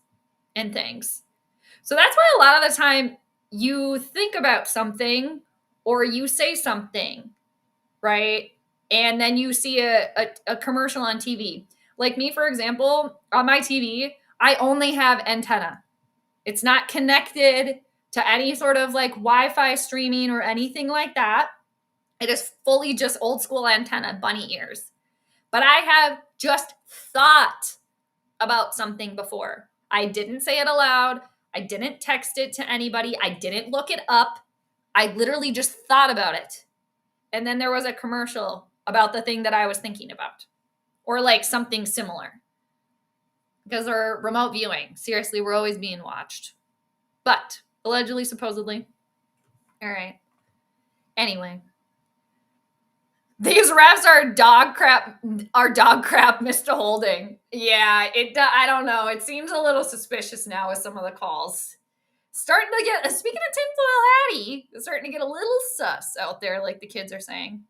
and things. So that's why a lot of the time you think about something or you say something, right? and then you see a commercial on TV. Like me, for example, on my TV, I only have antenna. It's not connected to any sort of like Wi-Fi streaming or anything like that. It is fully just old school antenna, bunny ears. But I have just thought about something before. I didn't say it aloud. I didn't text it to anybody. I didn't look it up. I literally just thought about it. And then there was a commercial about the thing that I was thinking about, or like something similar. Because they're remote viewing. Seriously, we're always being watched. But allegedly, supposedly. All right. Anyway. These refs are dog crap, Mr. Holding. Yeah, I don't know. It seems a little suspicious now with some of the calls. Starting to get, speaking of tinfoil Hattie, it's starting to get a little sus out there, like the kids are saying.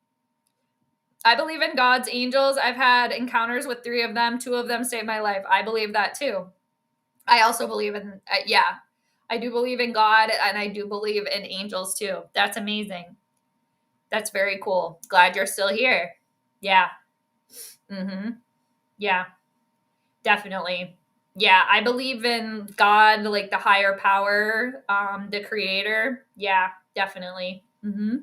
I believe in God's angels. I've had encounters with 3 of them. 2 of them saved my life. I believe that too. I also believe in, I do believe in God, and I do believe in angels too. That's amazing. That's very cool. Glad you're still here. Yeah. Mm-hmm. Yeah. Definitely. Yeah, I believe in God, like the higher power, the creator. Yeah, definitely. Mm-hmm.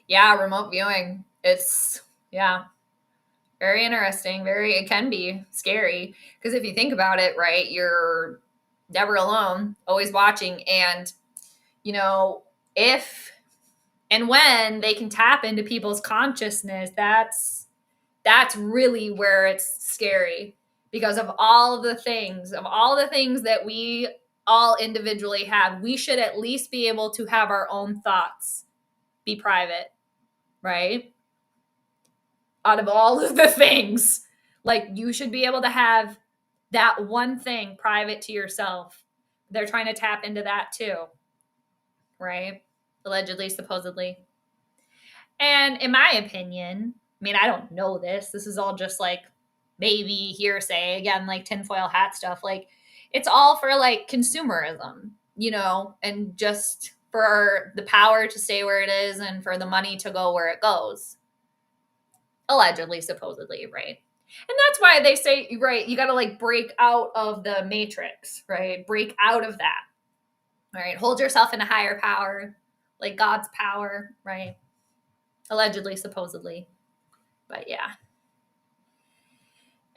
Yeah, remote viewing. It's, very interesting. It can be scary. Because if you think about it, right, you're never alone, always watching. And, if and when they can tap into people's consciousness, that's really where it's scary, because of all the things that we all individually have. We should at least be able to have our own thoughts be private, right? Out of all of the things, like, you should be able to have that one thing private to yourself. They're trying to tap into that too, right? Allegedly, supposedly. And in my opinion, I mean, I don't know this. This is all just like maybe hearsay, again, like tinfoil hat stuff. Like, it's all for like consumerism, and just for the power to stay where it is and for the money to go where it goes. Allegedly, supposedly, right? And that's why they say, right, you got to like break out of the matrix, right? Break out of that. All right. Hold yourself in a higher power, like God's power, right? Allegedly, supposedly. But yeah.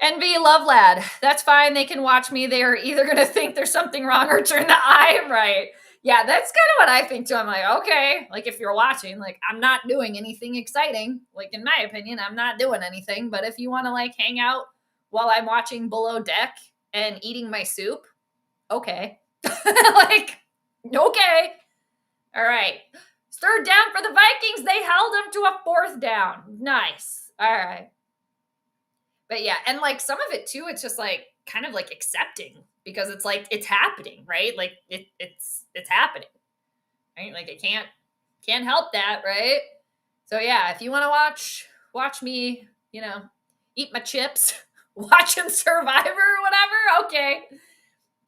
Envy Love Lad. That's fine. They can watch me. They are either going to think there's something wrong or turn the eye right. Yeah, that's kind of what I think too. I'm like, okay, like if you're watching, like I'm not doing anything exciting. Like in my opinion, I'm not doing anything. But if you want to like hang out while I'm watching Below Deck and eating my soup, okay. Like, okay. All right. 3rd down for the Vikings. They held them to a 4th down. Nice. All right. But yeah, and like some of it too, it's just like kind of like accepting, because it's like it's happening, right? Like it's happening, right? Like I can't help that, right? So yeah, if you want to watch me, eat my chips, watching Survivor or whatever, okay.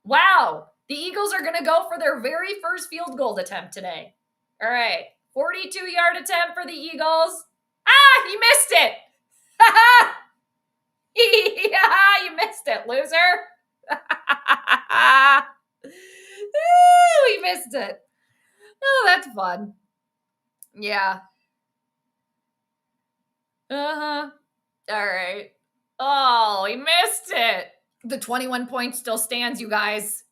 Wow, the Eagles are gonna go for their very first field goal attempt today. All right, 42-yard attempt for the Eagles. Ah, you missed it. Yeah, you missed it, loser. Ooh, you missed it. Oh, that's fun. Yeah. Uh-huh. All right. Oh, he missed it. The 21 points still stands, you guys.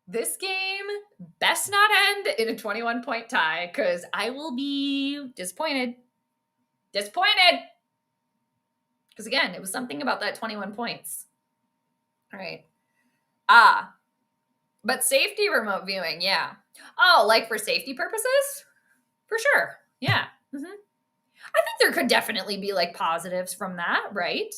This game best not end in a 21-point tie, because I will be disappointed. Disappointed. Because again, it was something about that 21 points. All right. But safety remote viewing, yeah. Oh, like for safety purposes? For sure. Yeah. Mm-hmm. I think there could definitely be like positives from that, right?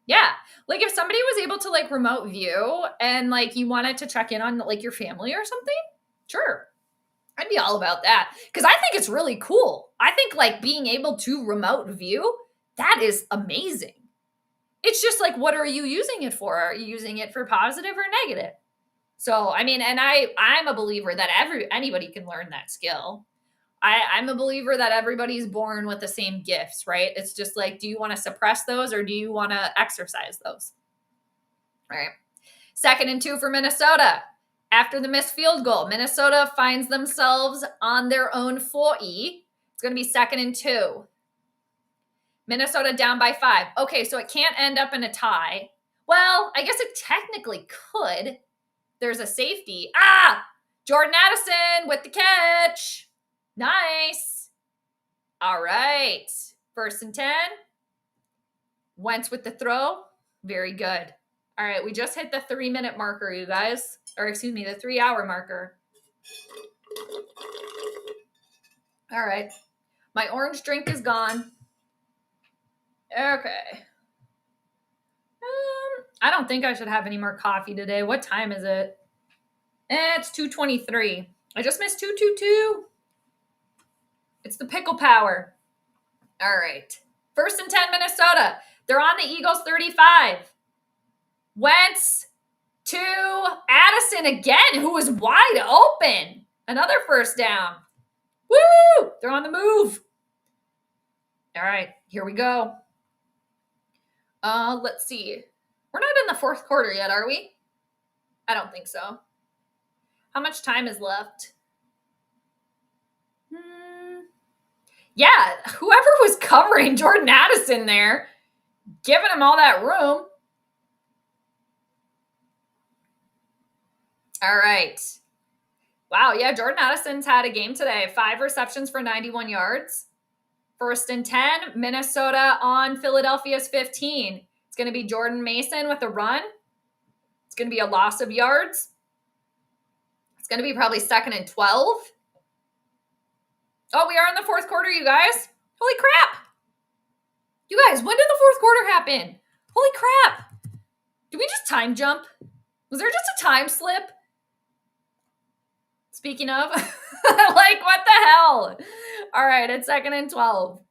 Yeah. Like if somebody was able to like remote view and like you wanted to check in on like your family or something, sure. I'd be all about that, because I think it's really cool. I think like being able to remote view, that is amazing. It's just like, what are you using it for? Are you using it for positive or negative? So, I mean, and I'm a believer that anybody can learn that skill. I'm a believer that everybody's born with the same gifts, right? It's just like, do you want to suppress those or do you want to exercise those? All right. 2nd and 2 for Minnesota. After the missed field goal, Minnesota finds themselves on their own 40. It's going to be 2nd and 2. Minnesota down by 5. Okay, so it can't end up in a tie. Well, I guess it technically could. There's a safety. Jordan Addison with the catch. Nice. All right. 1st and 10. Wentz with the throw. Very good. All right, we just hit the 3-minute marker, you guys. Or excuse me, the 3-hour marker. All right. My orange drink is gone. Okay. I don't think I should have any more coffee today. What time is it? It's 2:23. I just missed 2:22. It's the pickle power. All right. 1st and 10, Minnesota. They're on the Eagles 35. Wentz to Addison again, who was wide open. Another 1st down. Woo! They're on the move. All right, here we go. Let's see. We're not in the 4th quarter yet, are we? I don't think so. How much time is left? Yeah, whoever was covering Jordan Addison there, giving him all that room. All right. Wow, yeah, Jordan Addison's had a game today. 5 receptions for 91 yards. 1st and 10, Minnesota on Philadelphia's 15. It's going to be Jordan Mason with a run. It's going to be a loss of yards. It's going to be probably 2nd and 12. Oh, we are in the 4th quarter, you guys. Holy crap. You guys, when did the 4th quarter happen? Holy crap. Did we just time jump? Was there just a time slip? Speaking of, like, what the hell? All right, it's 2nd and 12.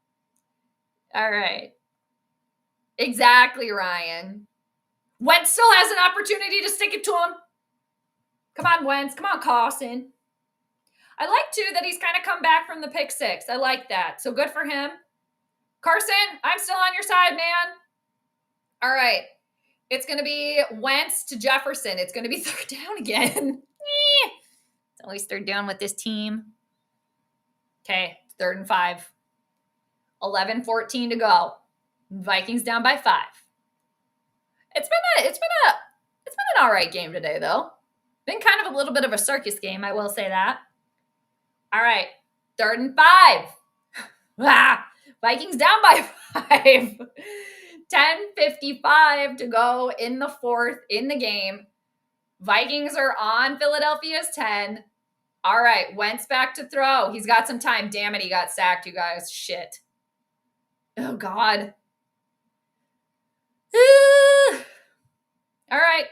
All right. Exactly, Ryan. Wentz still has an opportunity to stick it to him. Come on, Wentz. Come on, Carson. I like, too, that he's kind of come back from the pick 6. I like that. So good for him. Carson, I'm still on your side, man. All right. It's going to be Wentz to Jefferson. It's going to be 3rd down again. It's always 3rd down with this team. Okay, 3rd and 5. 11:14 to go. Vikings down by 5. It's been an all right game today, though. Been kind of a little bit of a circus game, I will say that. All right, 3rd and 5. Vikings down by 5. 10:55 to go in the 4th in the game. Vikings are on Philadelphia's 10. All right, Wentz back to throw. He's got some time. Damn it, he got sacked, you guys. Shit. Oh, God. All right.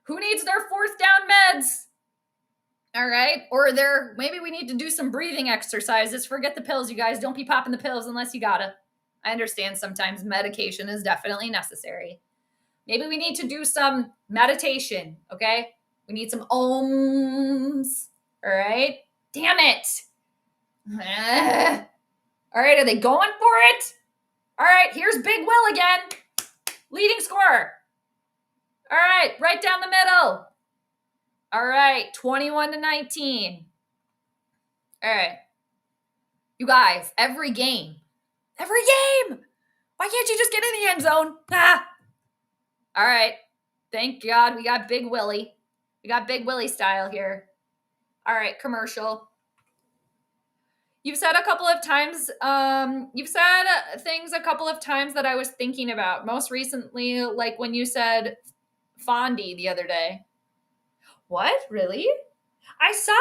Who needs their 4th down meds? All right. Or maybe we need to do some breathing exercises. Forget the pills, you guys. Don't be popping the pills unless you gotta. I understand sometimes medication is definitely necessary. Maybe we need to do some meditation, okay? We need some ohms, all right? Damn it. All right, are they going for it? All right, here's Big Will again. Leading scorer. All right, right down the middle. All right, 21-19. All right. You guys, every game. Why can't you just get in the end zone? All right. Thank God we got Big Willie. We got Big Willie style here. All right, commercial. You've said a couple of times, things a couple of times that I was thinking about. Most recently, like when you said Fondy the other day. What? Really? I saw,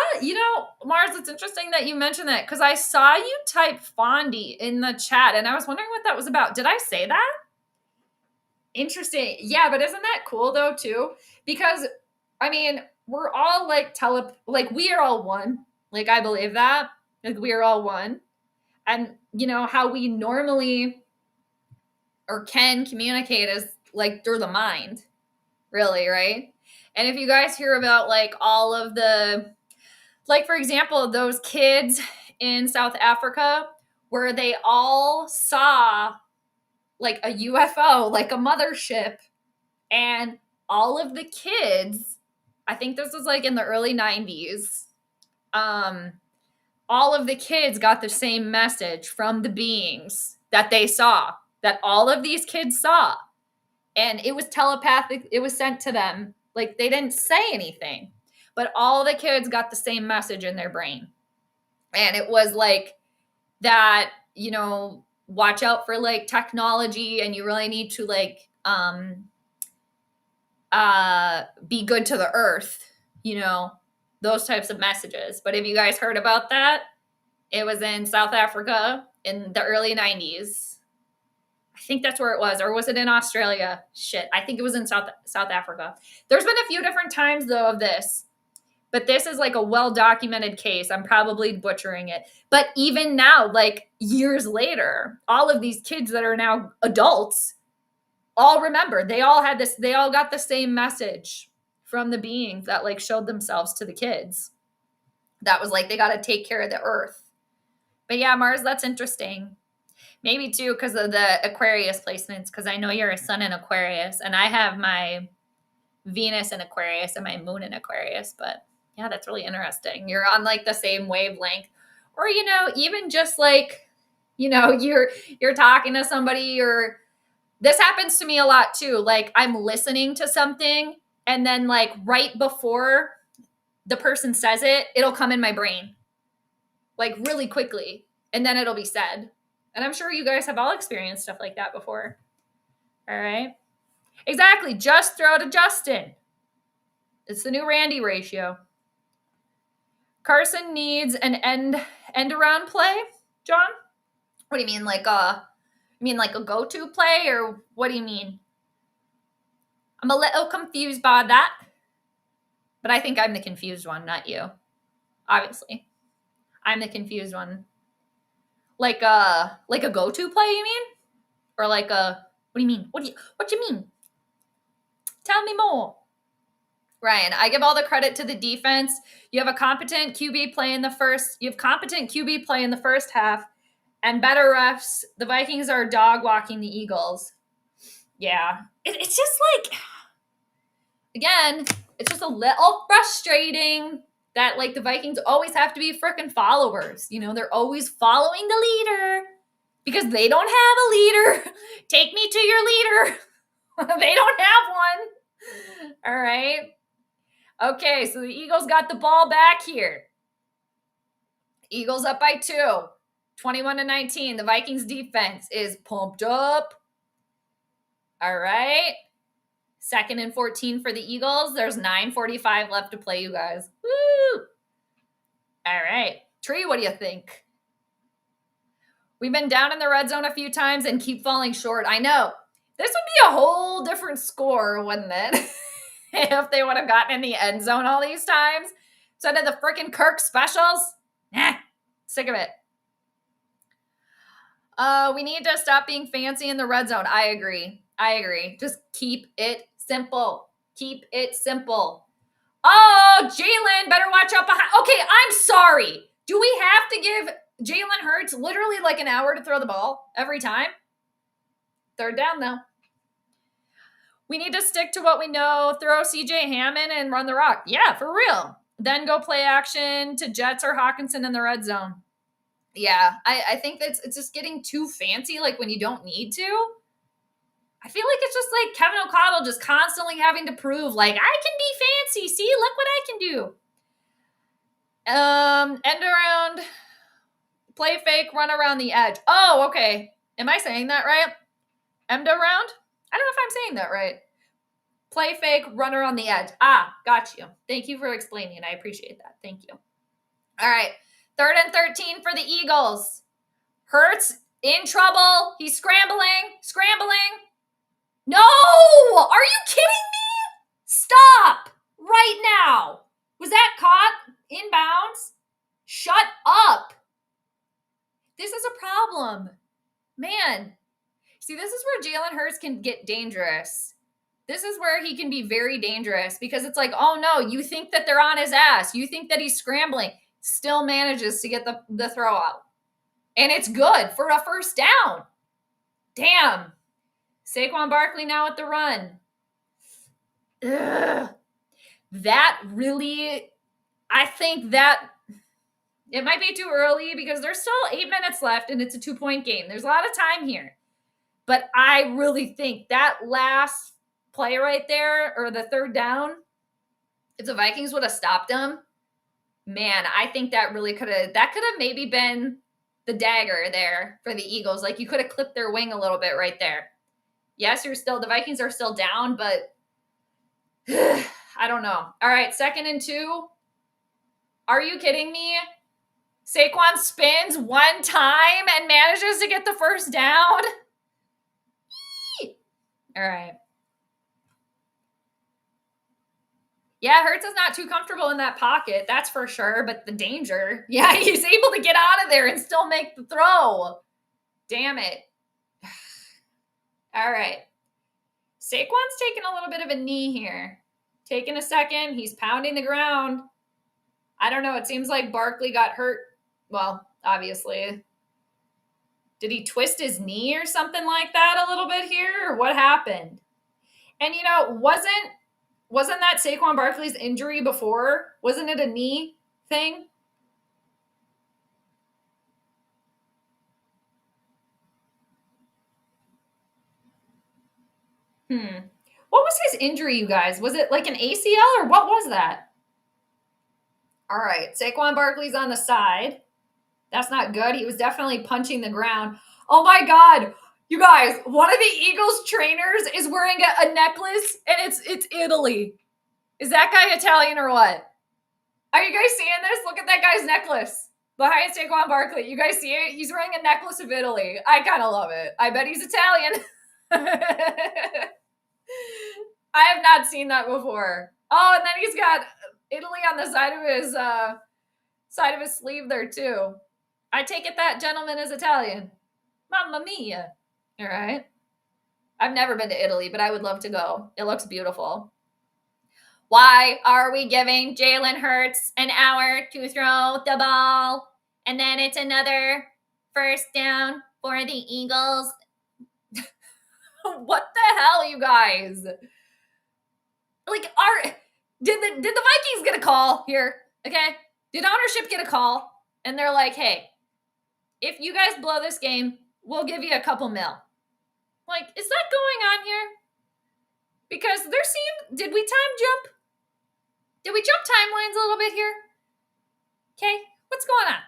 Mars, it's interesting that you mentioned that because I saw you type Fondy in the chat and I was wondering what that was about. Did I say that? Interesting. Yeah, but isn't that cool though too? Because, I mean, we're all we are all one. Like, I believe that. Like, we are all one. And, how we normally or can communicate is like through the mind, really, right? And if you guys hear about like all of the, like, for example, those kids in South Africa where they all saw like a UFO, like a mothership, and all of the kids, I think this was like in the early 90s, all of the kids got the same message from the beings that they saw, that all of these kids saw. And it was telepathic. It was sent to them. Like, they didn't say anything, but all the kids got the same message in their brain. And it was like that, you know, watch out for like technology, and you really need to like be good to the earth, you know, those types of messages. But have you guys heard about that? It was in South Africa in the early 90s. I think that's where it was. Or was it in Australia? Shit, I think it was in South Africa. There's been a few different times, though, of this. But this is like a well-documented case. I'm probably butchering it. But even now, like years later, all of these kids that are now adults all remember. They all had this. They all got the same message from the beings that like showed themselves to the kids. That was like, they got to take care of the earth. But yeah, Mars, that's interesting. Maybe too because of the Aquarius placements, because I know you're a sun in Aquarius, and I have my Venus in Aquarius and my moon in Aquarius. But yeah, that's really interesting. You're on like the same wavelength. Or, you know, even just like, you know, you're talking to somebody, or this happens to me a lot too. Like, I'm listening to something, and then like right before the person says it, it'll come in my brain like really quickly, and then it'll be said. And I'm sure you guys have all experienced stuff like that before. All right. Exactly. Just throw to Justin. It's the new Randy ratio. Carson needs an end around play, John? What do you mean? Like a go-to play, or what do you mean? I'm a little confused by that. But I think I'm the confused one, not you. Obviously. I'm the confused one. Like a go-to play, you mean? Or like a, what do you mean? What do you mean? Tell me more. Ryan, I give all the credit to the defense. You have competent QB play in the first half, and better refs. The Vikings are dog walking the Eagles. Yeah. It's just like, again, it's just a little frustrating that like the Vikings always have to be freaking followers. You know, they're always following the leader because they don't have a leader. Take me to your leader. They don't have one. All right. Okay, so the Eagles got the ball back here. Eagles up by 2, 21-19. The Vikings defense is pumped up. All right. 2nd and 14 for the Eagles. There's 9:45 left to play, you guys. Woo! All right. Tree, what do you think? We've been down in the red zone a few times and keep falling short. I know. This would be a whole different score, wouldn't it? If they would have gotten in the end zone all these times. Instead of the freaking Kirk specials. Sick of it. We need to stop being fancy in the red zone. I agree. Just keep it simple. Keep it simple. Oh, Jalen, better watch out behind. Okay, I'm sorry. Do we have to give Jalen Hurts literally like an hour to throw the ball every time? 3rd down, though. We need to stick to what we know. Throw CJ Hammond and run the rock. Yeah, for real. Then go play action to Jets or Hawkinson in the red zone. Yeah, I think it's just getting too fancy, like when you don't need to. I feel like it's just like Kevin O'Connell just constantly having to prove, like, I can be fancy. See, look what I can do. End around, play fake, run around the edge. Oh, okay. Am I saying that right? End around? I don't know if I'm saying that right. Play fake, run around the edge. Ah, got you. Thank you for explaining. I appreciate that. Thank you. All right. 3rd and 13 for the Eagles. Hurts in trouble. He's scrambling. No! Are you kidding me? Stop right now. Was that caught in bounds? Shut up. This is a problem. Man. See, this is where Jalen Hurts can get dangerous. This is where he can be very dangerous because it's like, oh no, you think that they're on his ass. You think that he's scrambling. still manages to get the throw out. And it's good for a first down. Damn. Saquon Barkley now at the run. Ugh. That really, I think that it might be too early because there's still 8 minutes left and it's a 2-point game. There's a lot of time here. But I really think that last play right there, or the third down, if the Vikings would have stopped them, man, I think that really could have maybe been the dagger there for the Eagles. Like, you could have clipped their wing a little bit right there. Yes, the Vikings are still down, but I don't know. All right, 2nd and 2. Are you kidding me? Saquon spins one time and manages to get the first down. All right. Yeah, Hurts is not too comfortable in that pocket, that's for sure, but the danger. Yeah, he's able to get out of there and still make the throw. Damn it. All right. Saquon's taking a little bit of a knee here. Taking a second. He's pounding the ground. I don't know. It seems like Barkley got hurt. Well, obviously. Did he twist his knee or something like that a little bit here? Or what happened? And, wasn't that Saquon Barkley's injury before? Wasn't it a knee thing? What was his injury, you guys? Was it like an ACL or what was that? All right, Saquon Barkley's on the side. That's not good. He was definitely punching the ground. Oh my God. You guys, one of the Eagles trainers is wearing a necklace and it's Italy. Is that guy Italian or what? Are you guys seeing this? Look at that guy's necklace behind Saquon Barkley. You guys see it? He's wearing a necklace of Italy. I kind of love it. I bet he's Italian. I have not seen that before. Oh, and then he's got Italy on the side of his sleeve there too. I take it that gentleman is Italian. Mamma mia. All right. I've never been to Italy, but I would love to go. It looks beautiful. Why are we giving Jalen Hurts an hour to throw the ball? And then it's another first down for the Eagles. What the hell, you guys? Like, did the Vikings get a call here? Okay. Did ownership get a call? And they're like, hey, if you guys blow this game, we'll give you a couple mil. Like, is that going on here? Because did we time jump? Did we jump timelines a little bit here? Okay, what's going on?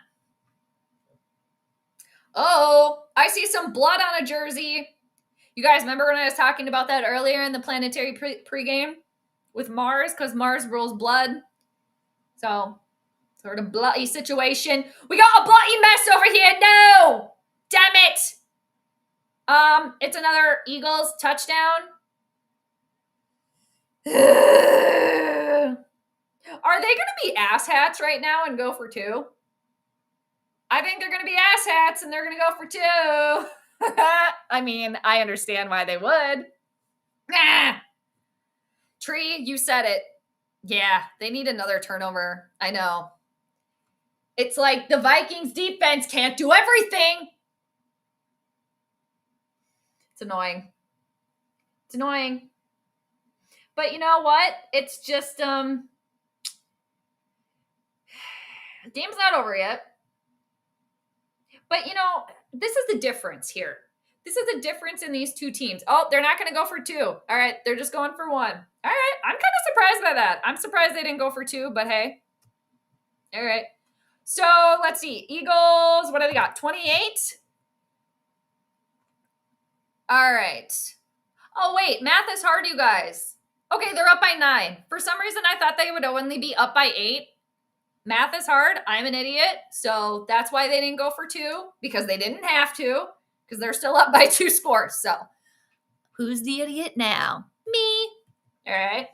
Oh, I see some blood on a jersey. You guys remember when I was talking about that earlier in the planetary pregame with Mars? Because Mars rules blood. So, sort of bloody situation. We got a bloody mess over here. No! Damn it! It's another Eagles touchdown. Are they going to be asshats right now and go for 2? I think they're going to be asshats and they're going to go for 2. I mean, I understand why they would. Tree, you said it. Yeah, they need another turnover. I know. It's like the Vikings defense can't do everything. It's annoying. It's annoying. But you know what? It's just, game's not over yet. But, this is the difference here. This is the difference in these two teams. Oh, they're not going to go for 2. All right, they're just going for 1. All right, I'm kind of surprised by that. I'm surprised they didn't go for 2, but hey. All right. So, let's see. Eagles, what do they got? 28? All right. Oh, wait, math is hard, you guys. Okay, they're up by 9. For some reason, I thought they would only be up by 8. Math is hard. I'm an idiot. So that's why they didn't go for 2, because they didn't have to, because they're still up by 2 scores. So who's the idiot now? Me. All right.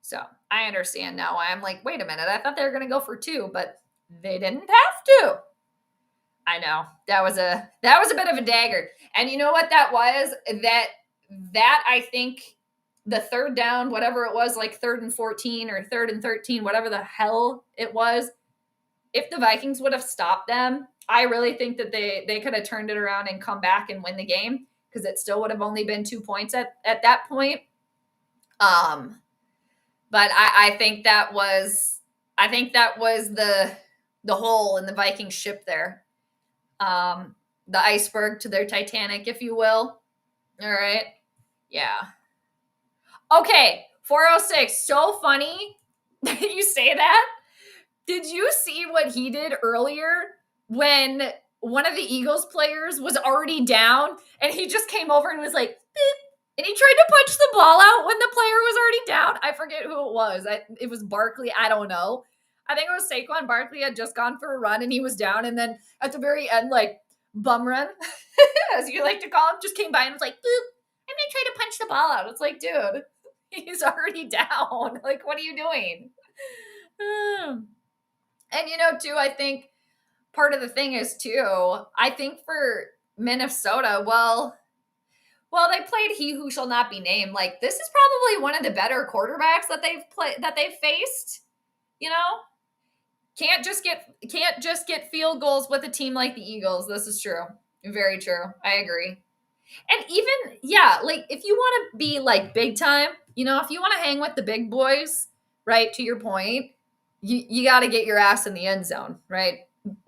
So I understand now why I'm like, wait a minute. I thought they were going to go for 2, but they didn't have to. I know. That was a bit of a dagger. And you know what that was? That I think the third down, whatever it was, like 3rd and 14 or 3rd and 13, whatever the hell it was, if the Vikings would have stopped them, I really think that they could have turned it around and come back and win the game, because it still would have only been 2 points at that point. But I think that was the hole in the Viking ship there. The iceberg to their Titanic, if you will. All right. Yeah. Okay. 406. So funny that you say that. Did you see what he did earlier when one of the Eagles players was already down and he just came over and was like, beep, and he tried to punch the ball out when the player was already down? I forget who it was. It was Barkley. I don't know. I think it was Saquon Barkley had just gone for a run and he was down. And then at the very end, like, bum run, as you like to call him, just came by and was like, boop, I'm going to try to punch the ball out. It's like, dude, he's already down. Like, what are you doing? And, too, I think part of the thing is, too, I think for Minnesota, well, they played he who shall not be named. Like, this is probably one of the better quarterbacks that they've faced. Can't just get field goals with a team like the Eagles. This is true. Very true. I agree. And even, like, if you want to be, like, big time, if you want to hang with the big boys, right, to your point, you got to get your ass in the end zone, right?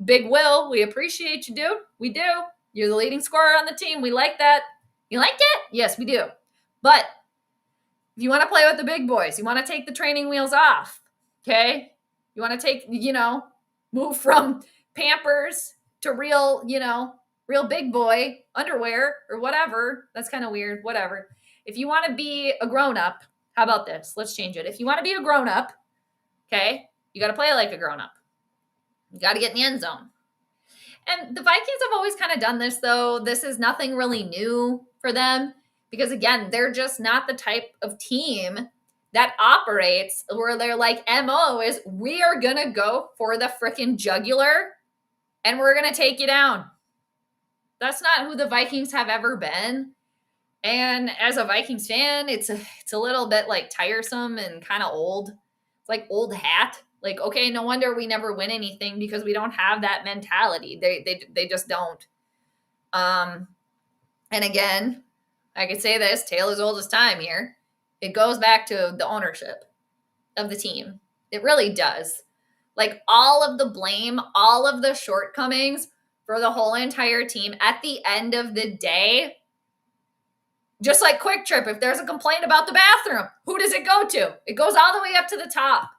Big Will, we appreciate you, dude. We do. You're the leading scorer on the team. We like that. You like it? Yes, we do. But if you want to play with the big boys, you want to take the training wheels off, okay? You want to take, move from Pampers to real big boy underwear or whatever. That's kind of weird. Whatever. If you want to be a grown-up, how about this? Let's change it. If you want to be a grown-up, okay, you got to play like a grown-up. You got to get in the end zone. And the Vikings have always kind of done this, though. This is nothing really new for them because, again, they're just not the type of team that operates where they're like, MO is we are going to go for the freaking jugular and we're going to take you down. That's not who the Vikings have ever been. And as a Vikings fan, it's a little bit like tiresome and kind of old. It's like old hat. Like, okay, no wonder we never win anything because we don't have that mentality. They just don't. And again, I could say this, tale as old as time here. It goes back to the ownership of the team. It really does. Like all of the blame, all of the shortcomings for the whole entire team at the end of the day, just like Quick Trip, if there's a complaint about the bathroom, who does it go to? It goes all the way up to the top.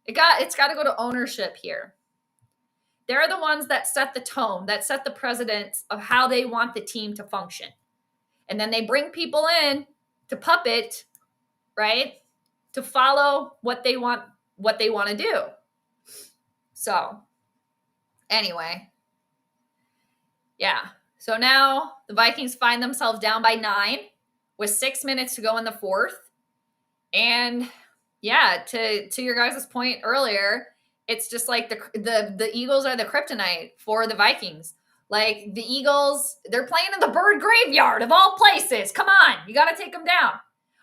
It's got to go to ownership here. They're the ones that set the tone, that set the precedence of how they want the team to function. And then they bring people in to puppet, right? To follow what they want to do. So, anyway. Yeah. So now the Vikings find themselves down by 9 with 6 minutes to go in the fourth. And yeah, to your guys' point earlier, it's just like the Eagles are the kryptonite for the Vikings. Like the Eagles, they're playing in the bird graveyard of all places. Come on, you got to take them down.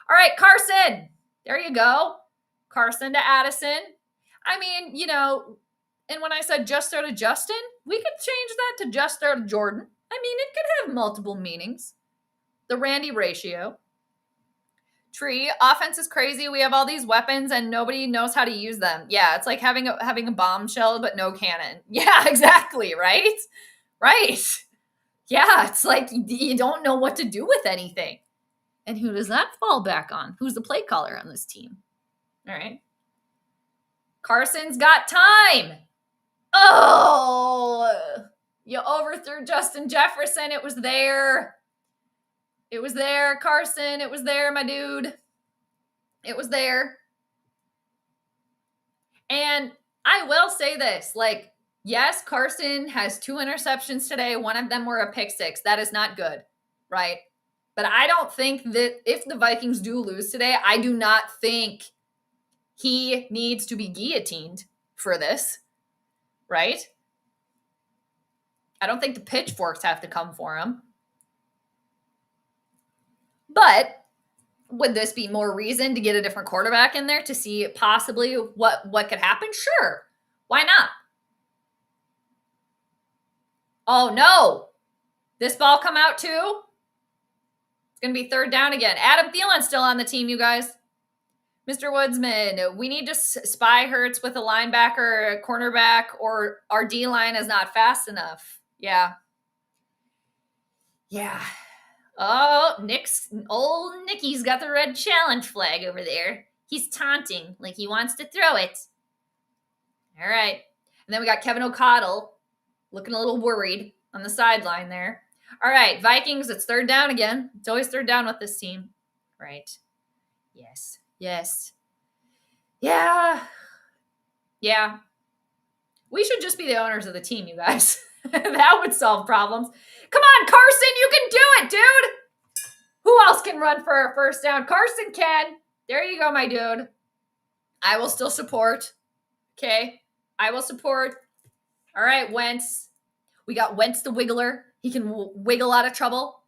All right, Carson. There you go. Carson to Addison. I mean, and when I said just start to Justin, we could change that to just start to Jordan. I mean, it could have multiple meanings. The Randy ratio. Tree, offense is crazy. We have all these weapons and nobody knows how to use them. Yeah, it's like having a bombshell but no cannon. Yeah, exactly, right? Right. Yeah, it's like you don't know what to do with anything. And who does that fall back on? Who's the play caller on this team? All right. Carson's got time. Oh, you overthrew Justin Jefferson. It was there. It was there, Carson. It was there, my dude. It was there. And I will say this, like, yes, Carson has 2 interceptions today. One of them were a pick six. That is not good, right? But I don't think that if the Vikings do lose today, I do not think he needs to be guillotined for this, right? I don't think the pitchforks have to come for him. But would this be more reason to get a different quarterback in there to see possibly what could happen? Sure. Why not? Oh, no. This ball come out too? It's going to be third down again. Adam Thielen's still on the team, you guys. Mr. Woodsman, we need to spy Hurts with a linebacker, a cornerback, or our D-line is not fast enough. Yeah. Yeah. Oh, old Nicky's got the red challenge flag over there. He's taunting like he wants to throw it. All right. And then we got Kevin O'Connell looking a little worried on the sideline there. All right, Vikings, it's third down again. It's always third down with this team. Right. Yes. Yes. Yeah. Yeah. We should just be the owners of the team, you guys. That would solve problems. Come on, Carson, you can do it, dude. Who else can run for a first down? Carson can. There you go, my dude. I will still support. Okay. I will support. All right, Wentz. We got Wentz the Wiggler. He can wiggle out of trouble.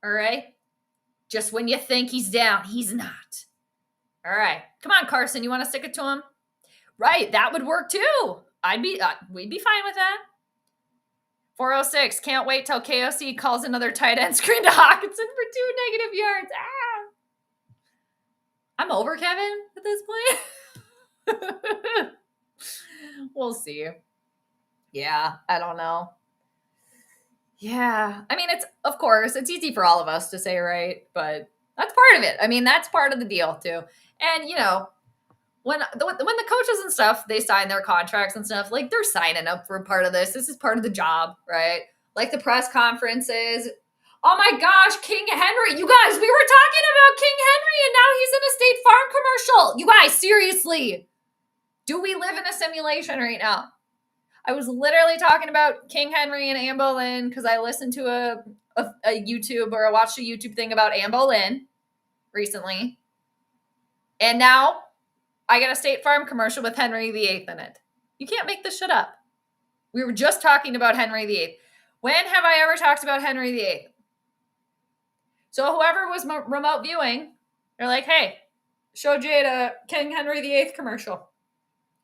All right. Just when you think he's down, he's not. All right. Come on, Carson. You want to stick it to him? Right. That would work too. We'd be fine with that. 406. Can't wait till KOC calls another tight end screen to Hawkinson for 2 negative yards. Ah. I'm over Kevin at this point. We'll see. Yeah, I don't know. Yeah, I mean, of course, it's easy for all of us to say, right? But that's part of it. I mean, that's part of the deal too. And, you know, when the coaches and stuff, they sign their contracts and stuff, like they're signing up for part of this. This is part of the job, right? Like the press conferences. Oh my gosh, King Henry. You guys, we were talking about King Henry and now he's in a State Farm commercial. You guys, seriously. Do we live in a simulation right now? I was literally talking about King Henry and Anne Boleyn because I listened to a YouTube, or I watched a YouTube thing about Anne Boleyn recently. And now I got a State Farm commercial with Henry VIII in it. You can't make this shit up. We were just talking about Henry VIII. When have I ever talked about Henry VIII? So whoever was remote viewing, they're like, hey, show Jade a King Henry VIII commercial.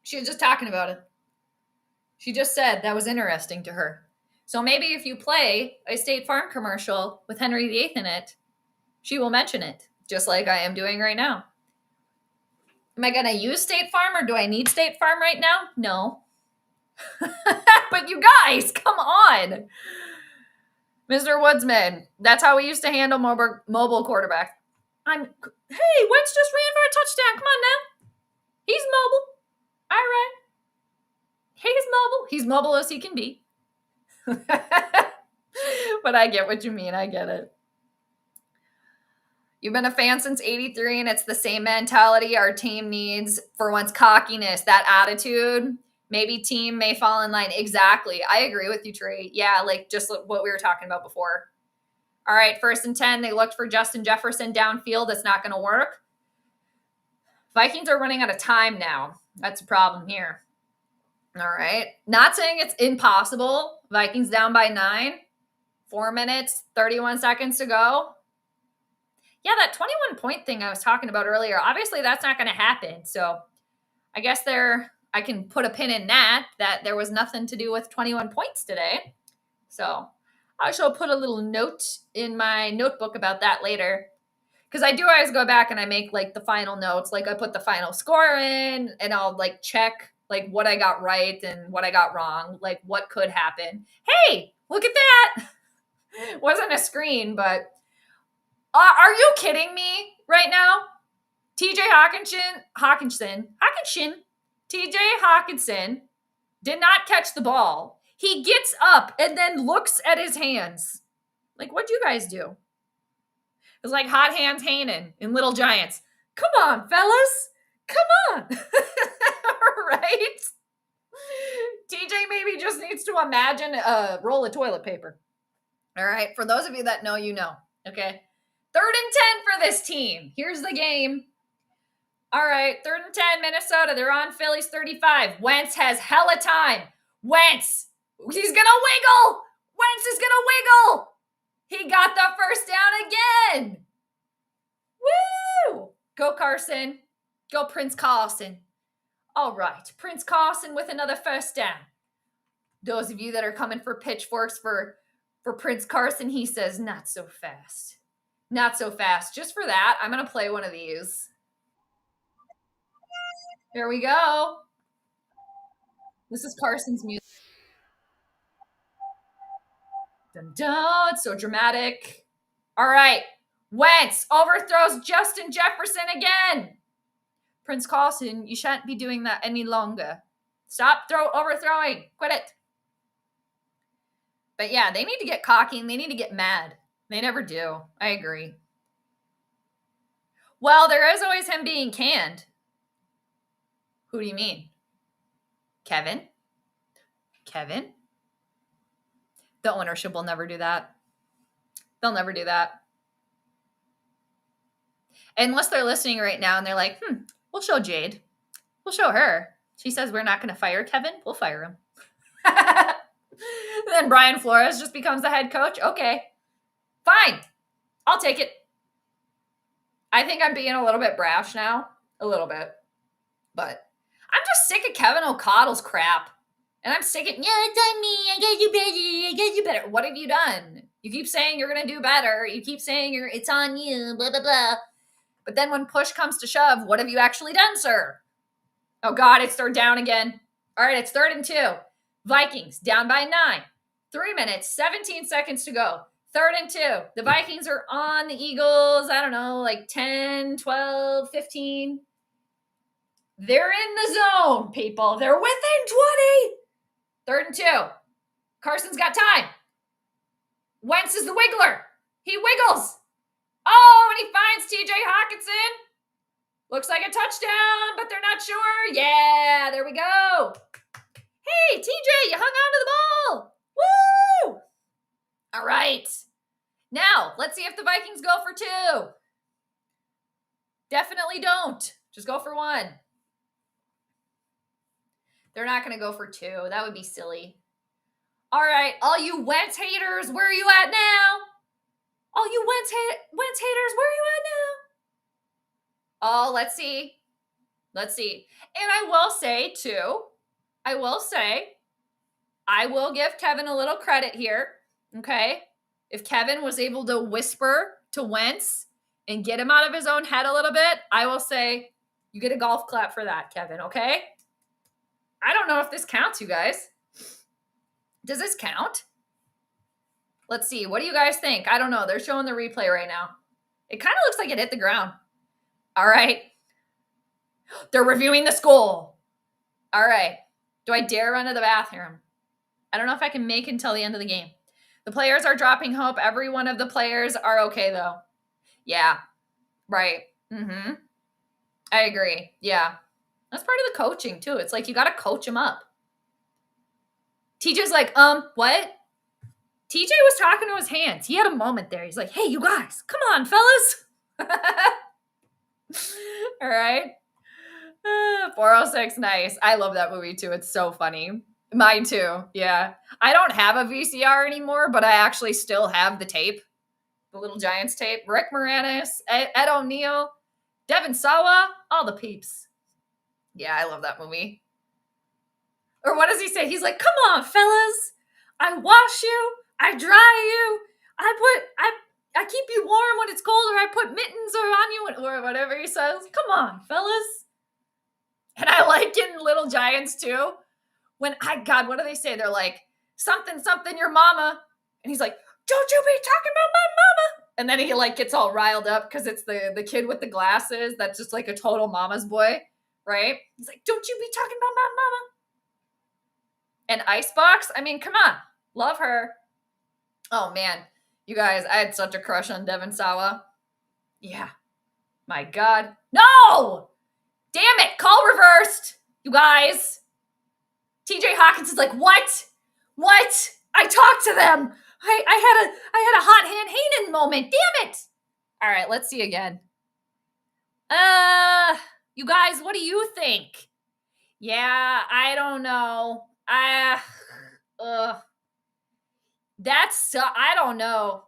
She was just talking about it. She just said that was interesting to her. So maybe if you play a State Farm commercial with Henry VIII in it, she will mention it, just like I am doing right now. Am I going to use State Farm, or do I need State Farm right now? No. But you guys, come on. Mr. Woodsman, that's how we used to handle mobile quarterback. Hey, Wentz just ran for a touchdown. Come on now. He's mobile. All right. He's mobile. He's mobile as he can be. But I get what you mean. I get it. You've been a fan since 83, and it's the same mentality our team needs for once cockiness, that attitude. Maybe team may fall in line. Exactly. I agree with you, Trey. Yeah, like just what we were talking about before. All right, 1st and 10. They looked for Justin Jefferson downfield. It's not going to work. Vikings are running out of time now. That's a problem here. All right. Not saying it's impossible. Vikings down by 9. 4 minutes, 31 seconds to go. Yeah, that 21-point thing I was talking about earlier, obviously that's not going to happen. So I guess I can put a pin in that there was nothing to do with 21 points today. So I shall put a little note in my notebook about that later. Because I do always go back and I make like the final notes. Like I put the final score in and I'll like check like what I got right and what I got wrong. Like what could happen. Hey, look at that. Wasn't a screen, but are you kidding me right now? TJ Hawkinson did not catch the ball. He gets up and then looks at his hands. Like, what'd you guys do? It was like Hot Hands Hanen in Little Giants. Come on, fellas. Come on. Right? TJ maybe just needs to imagine a roll of toilet paper. All right. For those of you that know, you know. Okay. 3rd and 10 for this team. Here's the game. All right. 3rd and 10, Minnesota. They're on Philly's 35. Wentz has hella time. Wentz. He's going to wiggle. Wentz is going to wiggle. He got the first down again. Woo! Go Carson. Go Prince Carson. All right. Prince Carson with another first down. Those of you that are coming for pitchforks for Prince Carson, he says, not so fast. Not so fast. Just for that, I'm going to play one of these. Here we go. This is Carson's music. Dun, dun, it's so dramatic. All right. Wentz overthrows Justin Jefferson again. Prince Carson, you shan't be doing that any longer. Stop overthrowing. Quit it. But yeah, they need to get cocky and they need to get mad. They never do. I agree. Well, there is always him being canned. Who do you mean? Kevin? Kevin? The ownership will never do that. They'll never do that. Unless they're listening right now and they're like, we'll show Jade. We'll show her. She says we're not going to fire Kevin. We'll fire him. Then Brian Flores just becomes the head coach. Okay, fine. I'll take it. I think I'm being a little bit brash now. A little bit. But I'm just sick of Kevin O'Connell's crap. And I'm sick of, yeah, it's on me. I got you better. I got you better. What have you done? You keep saying you're going to do better. You keep saying it's on you, blah, blah, blah. But then when push comes to shove, what have you actually done, sir? Oh, God, it's third down again. All right, it's 3rd and 2. Vikings down by 9. 3 minutes, 17 seconds to go. 3rd and 2. The Vikings are on the Eagles, I don't know, like 10, 12, 15. They're in the zone, people. They're within 20. 3rd and 2. Carson's got time. Wentz is the wiggler. He wiggles. Oh, and he finds TJ Hawkinson. Looks like a touchdown, but they're not sure. Yeah, there we go. Hey, TJ, you hung on to the ball. Woo! All right. Now, let's see if the Vikings go for 2. Definitely don't. Just go for 1. They're not going to go for 2. That would be silly. All right, all you Wentz haters, where are you at now? All you Wentz haters, where are you at now? Oh, let's see. Let's see. And I will say, too, I will give Kevin a little credit here, okay? If Kevin was able to whisper to Wentz and get him out of his own head a little bit, I will say you get a golf clap for that, Kevin, okay? I don't know if this counts, you guys. Does this count? Let's see. What do you guys think? I don't know. They're showing the replay right now. It kind of looks like it hit the ground. All right. They're reviewing the SKOL. All right. Do I dare run to the bathroom? I don't know if I can make it until the end of the game. The players are dropping hope. Every one of the players are okay, though. Yeah. Right. Mm-hmm. I agree. Yeah. That's part of the coaching, too. It's like you got to coach them up. TJ's like, what? TJ was talking to his hands. He had a moment there. He's like, hey, you guys, come on, fellas. All right. 406, nice. I love that movie, too. It's so funny. Mine, too. Yeah. I don't have a VCR anymore, but I actually still have the tape. The Little Giants tape. Rick Moranis, Ed O'Neill, Devin Sawa, all the peeps. Yeah, I love that movie. Or what does he say? He's like, come on, fellas. I wash you. I dry you. I keep you warm when it's cold, or I put mittens on you, or whatever he says. Come on, fellas. And I like in Little Giants, too. When, God, what do they say? They're like, something, your mama. And he's like, don't you be talking about my mama. And then he like gets all riled up because it's the kid with the glasses that's just like a total mama's boy, right? He's like, don't you be talking about my mama. And Icebox, I mean, come on. Love her. Oh, man. You guys, I had such a crush on Devin Sawa. Yeah. My God. No! Damn it. Call reversed. You guys. TJ Hawkins is like, what? What? I talked to them. I had a hot hand Hanen moment. Damn it. All right, let's see again. You guys, what do you think? Yeah, I don't know. I don't know.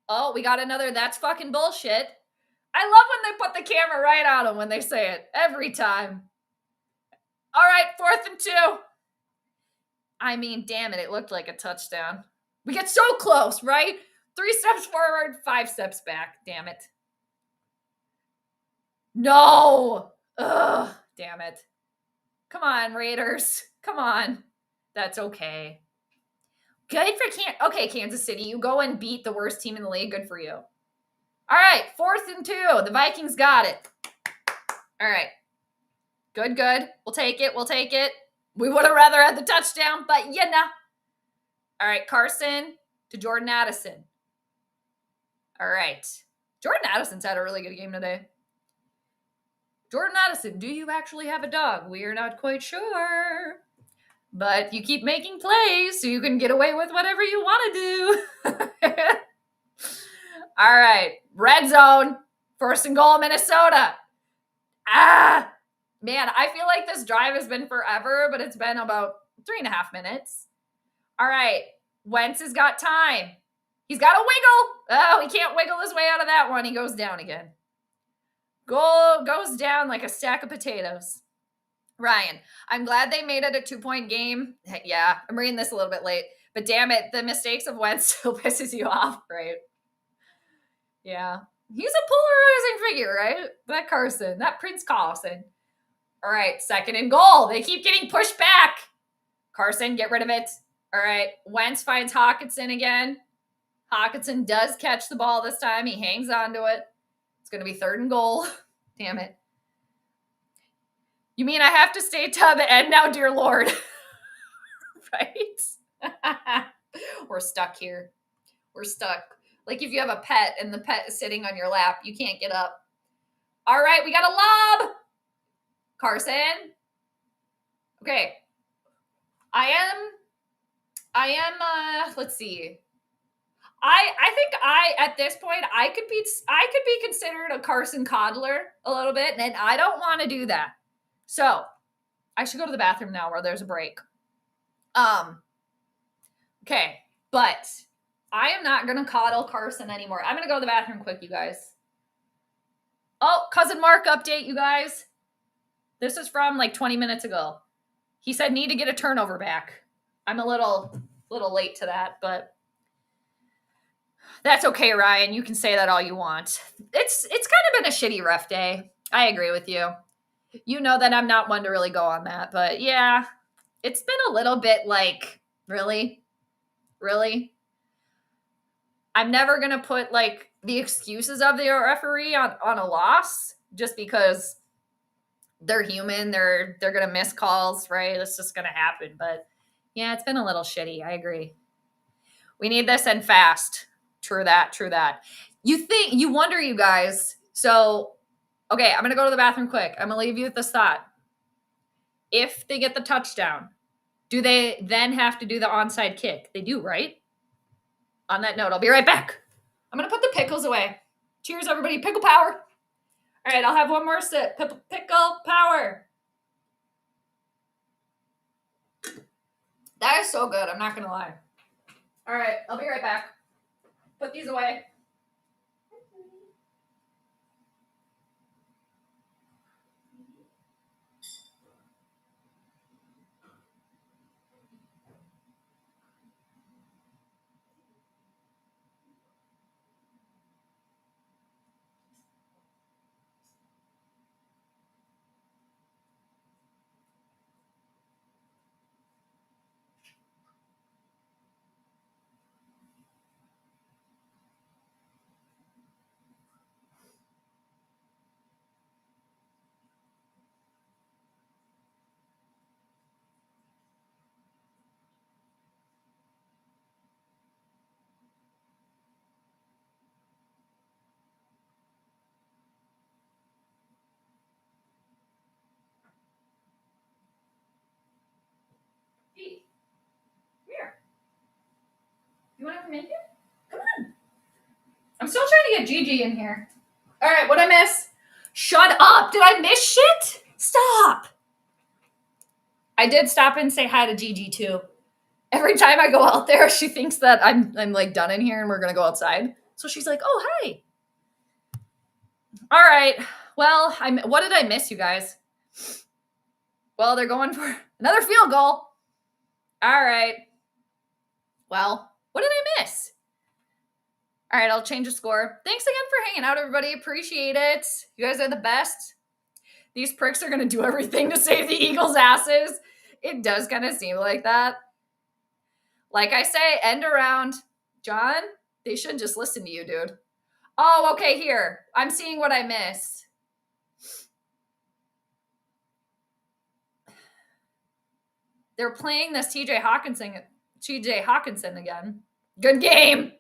Oh, we got another that's fucking bullshit. I love when they put the camera right on them when they say it. Every time. All right, 4th and 2. I mean, damn it, it looked like a touchdown. We get so close, right? 3 steps forward, 5 steps back. Damn it. No. Ugh, damn it. Come on, Raiders. Come on. That's okay. Good for Kansas City. You go and beat the worst team in the league. Good for you. All right, 4th and 2. The Vikings got it. All right. Good. We'll take it. We would have rather had the touchdown, but you know. All right, Carson to Jordan Addison. All right. Jordan Addison's had a really good game today. Jordan Addison, do you actually have a dog? We are not quite sure. But you keep making plays so you can get away with whatever you want to do. All right. Red zone. 1st and goal, Minnesota. Man, I feel like this drive has been forever, but it's been about 3.5 minutes. All right. Wentz has got time. He's got to wiggle. Oh, he can't wiggle his way out of that one. He goes down again. Goes down like a stack of potatoes. Ryan, I'm glad they made it a 2-point game. Yeah, I'm reading this a little bit late. But damn it, the mistakes of Wentz still pisses you off, right? Yeah. He's a polarizing figure, right? That Carson, that Prince Carson. All right, 2nd and goal. They keep getting pushed back. Carson, get rid of it. All right, Wentz finds Hawkinson again. Hawkinson does catch the ball this time. He hangs on to it. It's going to be 3rd and goal. Damn it. You mean I have to stay to the end now, dear Lord? Right? We're stuck here. We're stuck. Like if you have a pet and the pet is sitting on your lap, you can't get up. All right, we got a lob. Carson. Okay. I am, let's see. I think at this point, I could be considered a Carson coddler a little bit, and I don't want to do that. So I should go to the bathroom now where there's a break. Okay, but I am not going to coddle Carson anymore. I'm going to go to the bathroom quick, you guys. Oh, Cousin Mark update, you guys. This is from like 20 minutes ago. He said need to get a turnover back. I'm a little late to that, but that's okay, Ryan. You can say that all you want. It's kind of been a shitty ref day. I agree with you. You know that I'm not one to really go on that, but yeah, it's been a little bit like, really? I'm never going to put like the excuses of the referee on a loss just because they're human. They're going to miss calls, right? It's just going to happen. But yeah, it's been a little shitty. I agree. We need this and fast. True that. You wonder, you guys. So, okay, I'm going to go to the bathroom quick. I'm going to leave you with this thought. If they get the touchdown, do they then have to do the onside kick? They do, right? On that note, I'll be right back. I'm going to put the pickles away. Cheers, everybody. Pickle power. All right, I'll have one more sip. Pickle power. That is so good. I'm not going to lie. All right, I'll be right back. Put these away. Hey, come here. You want to come in here? Come on. I'm still trying to get Gigi in here. All right, what'd I miss? Shut up. Did I miss shit? Stop. I did stop and say hi to Gigi too. Every time I go out there, she thinks that I'm like done in here and we're going to go outside. So she's like, oh, hi. All right. Well, what did I miss, you guys? Well, they're going for another field goal. All right. Well, what did I miss? All right, I'll change the score. Thanks again for hanging out, everybody. Appreciate it. You guys are the best. These pricks are going to do everything to save the Eagles' asses. It does kind of seem like that. Like I say, end around. John, they should just listen to you, dude. Oh, okay, here. I'm seeing what I missed. They're playing this TJ Hawkinson again. Good game.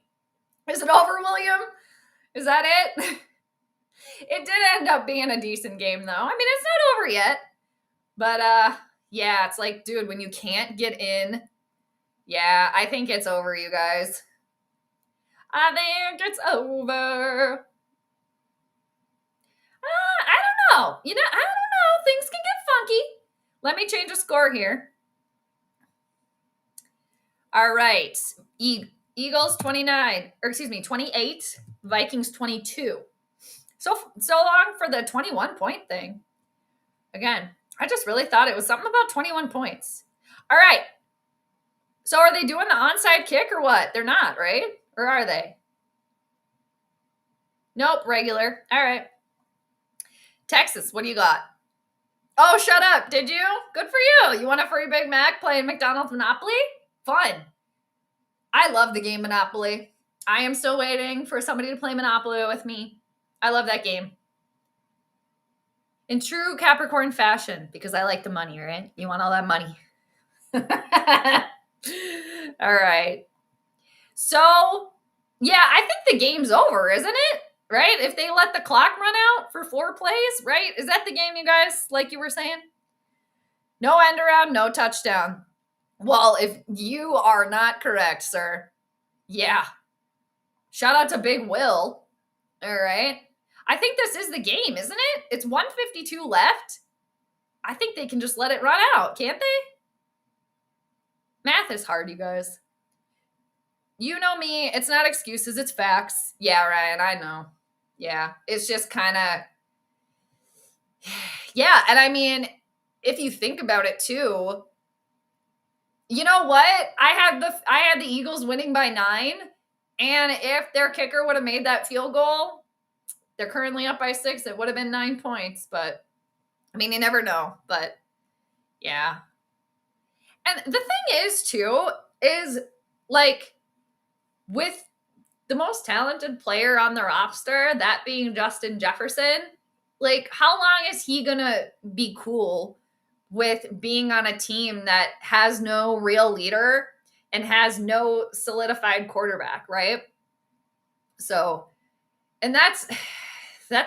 Is it over, William? Is that it? It did end up being a decent game, though. I mean, it's not over yet. But, yeah, it's like, dude, when you can't get in, yeah, I think it's over, you guys. I think it's over. I don't know. You know, I don't know. Things can get funky. Let me change the score here. All right. Eagles 28, Vikings 22. So long for the 21-point thing. Again, I just really thought it was something about 21 points. All right. So are they doing the onside kick or what? They're not, right? Or are they? Nope, regular. All right. Texas, what do you got? Oh, shut up. Did you? Good for you. You want a free Big Mac playing McDonald's Monopoly? Fun. I love the game Monopoly. I am still waiting for somebody to play Monopoly with me. I love that game. In true Capricorn fashion, because I like the money, right? You want all that money. All right. So, yeah, I think the game's over, isn't it? Right? If they let the clock run out for 4 plays, right? Is that the game, you guys, like you were saying? No end around, no touchdown. Well, if you are not correct, sir, yeah. Shout out to Big Will. All right. I think this is the game, isn't it? It's 152 left. I think they can just let it run out, can't they? Math is hard, you guys. You know me. It's not excuses. It's facts. Yeah, Ryan, I know. Yeah, it's just kind of... Yeah, and I mean, if you think about it too, you know what? I had the Eagles winning by 9, and if their kicker would have made that field goal, they're currently up by 6. It would have been 9 points, but I mean, you never know. But yeah, and the thing is too is like with the most talented player on the roster, that being Justin Jefferson, like how long is he gonna be cool with being on a team that has no real leader and has no solidified quarterback, right? So, and that's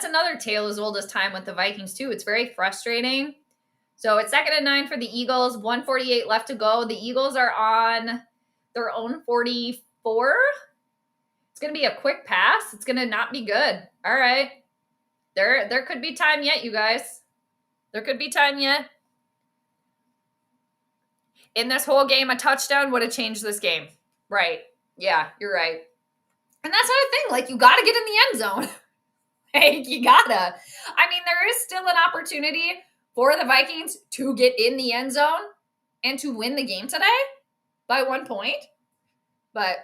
another tale as old as time with the Vikings too. It's very frustrating. So it's 2nd and 9 for the Eagles, 148 left to go. The Eagles are on their own 44. It's going to be a quick pass. It's going to not be good. All right. There could be time yet, you guys. There could be time yet. In this whole game, a touchdown would have changed this game. Right. Yeah, you're right. And that's another thing. Like, you got to get in the end zone. Like, you gotta. I mean, there is still an opportunity for the Vikings to get in the end zone and to win the game today by 1 point. But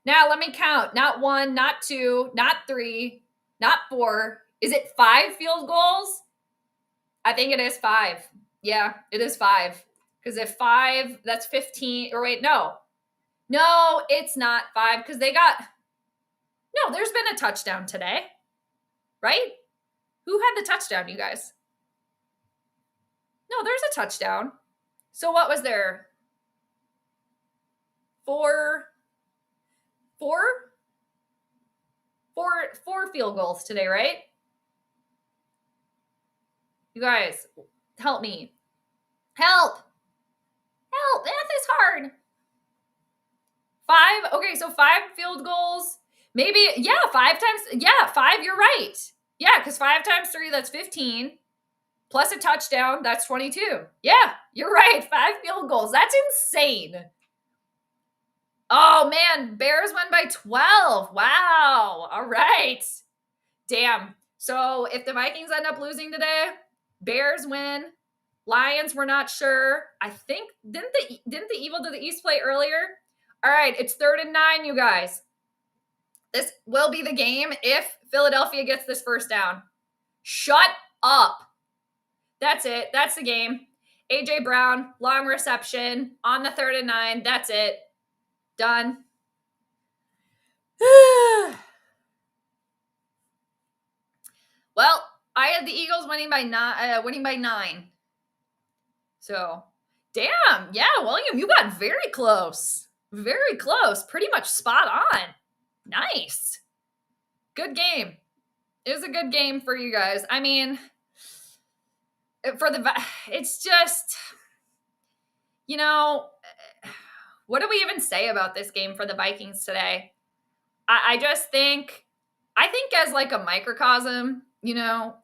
now let me count. Not 1, not 2, not 3, not 4. Is it 5 field goals? I think it is 5. Yeah, it is 5. Because if 5, that's 15. Or wait, no. No, it's not 5 because they got... No, there's been a touchdown today, right? Who had the touchdown, you guys? No, there's a touchdown. So what was there? 4 field goals today, right? You guys, help me. Help. Math is hard. 5. Okay, so 5 field goals. Maybe, yeah, 5 times. Yeah, 5, you're right. Yeah, because 5 times 3, that's 15. Plus a touchdown, that's 22. Yeah, you're right. 5 field goals. That's insane. Oh, man, Bears won by 12. Wow. All right. Damn. So if the Vikings end up losing today, Bears win. Lions, we're not sure. I think didn't the Evil to the East play earlier? All right, it's 3rd and 9, you guys. This will be the game if Philadelphia gets this first down. Shut up. That's it. That's the game. AJ Brown, long reception on the 3rd and 9. That's it. Done. Well, I had the Eagles winning by 9. So, damn. Yeah, William, you got very close. Very close. Pretty much spot on. Nice. Good game. It was a good game for you guys. I mean, it's just, you know, what do we even say about this game for the Vikings today? I just think, as like a microcosm, you know,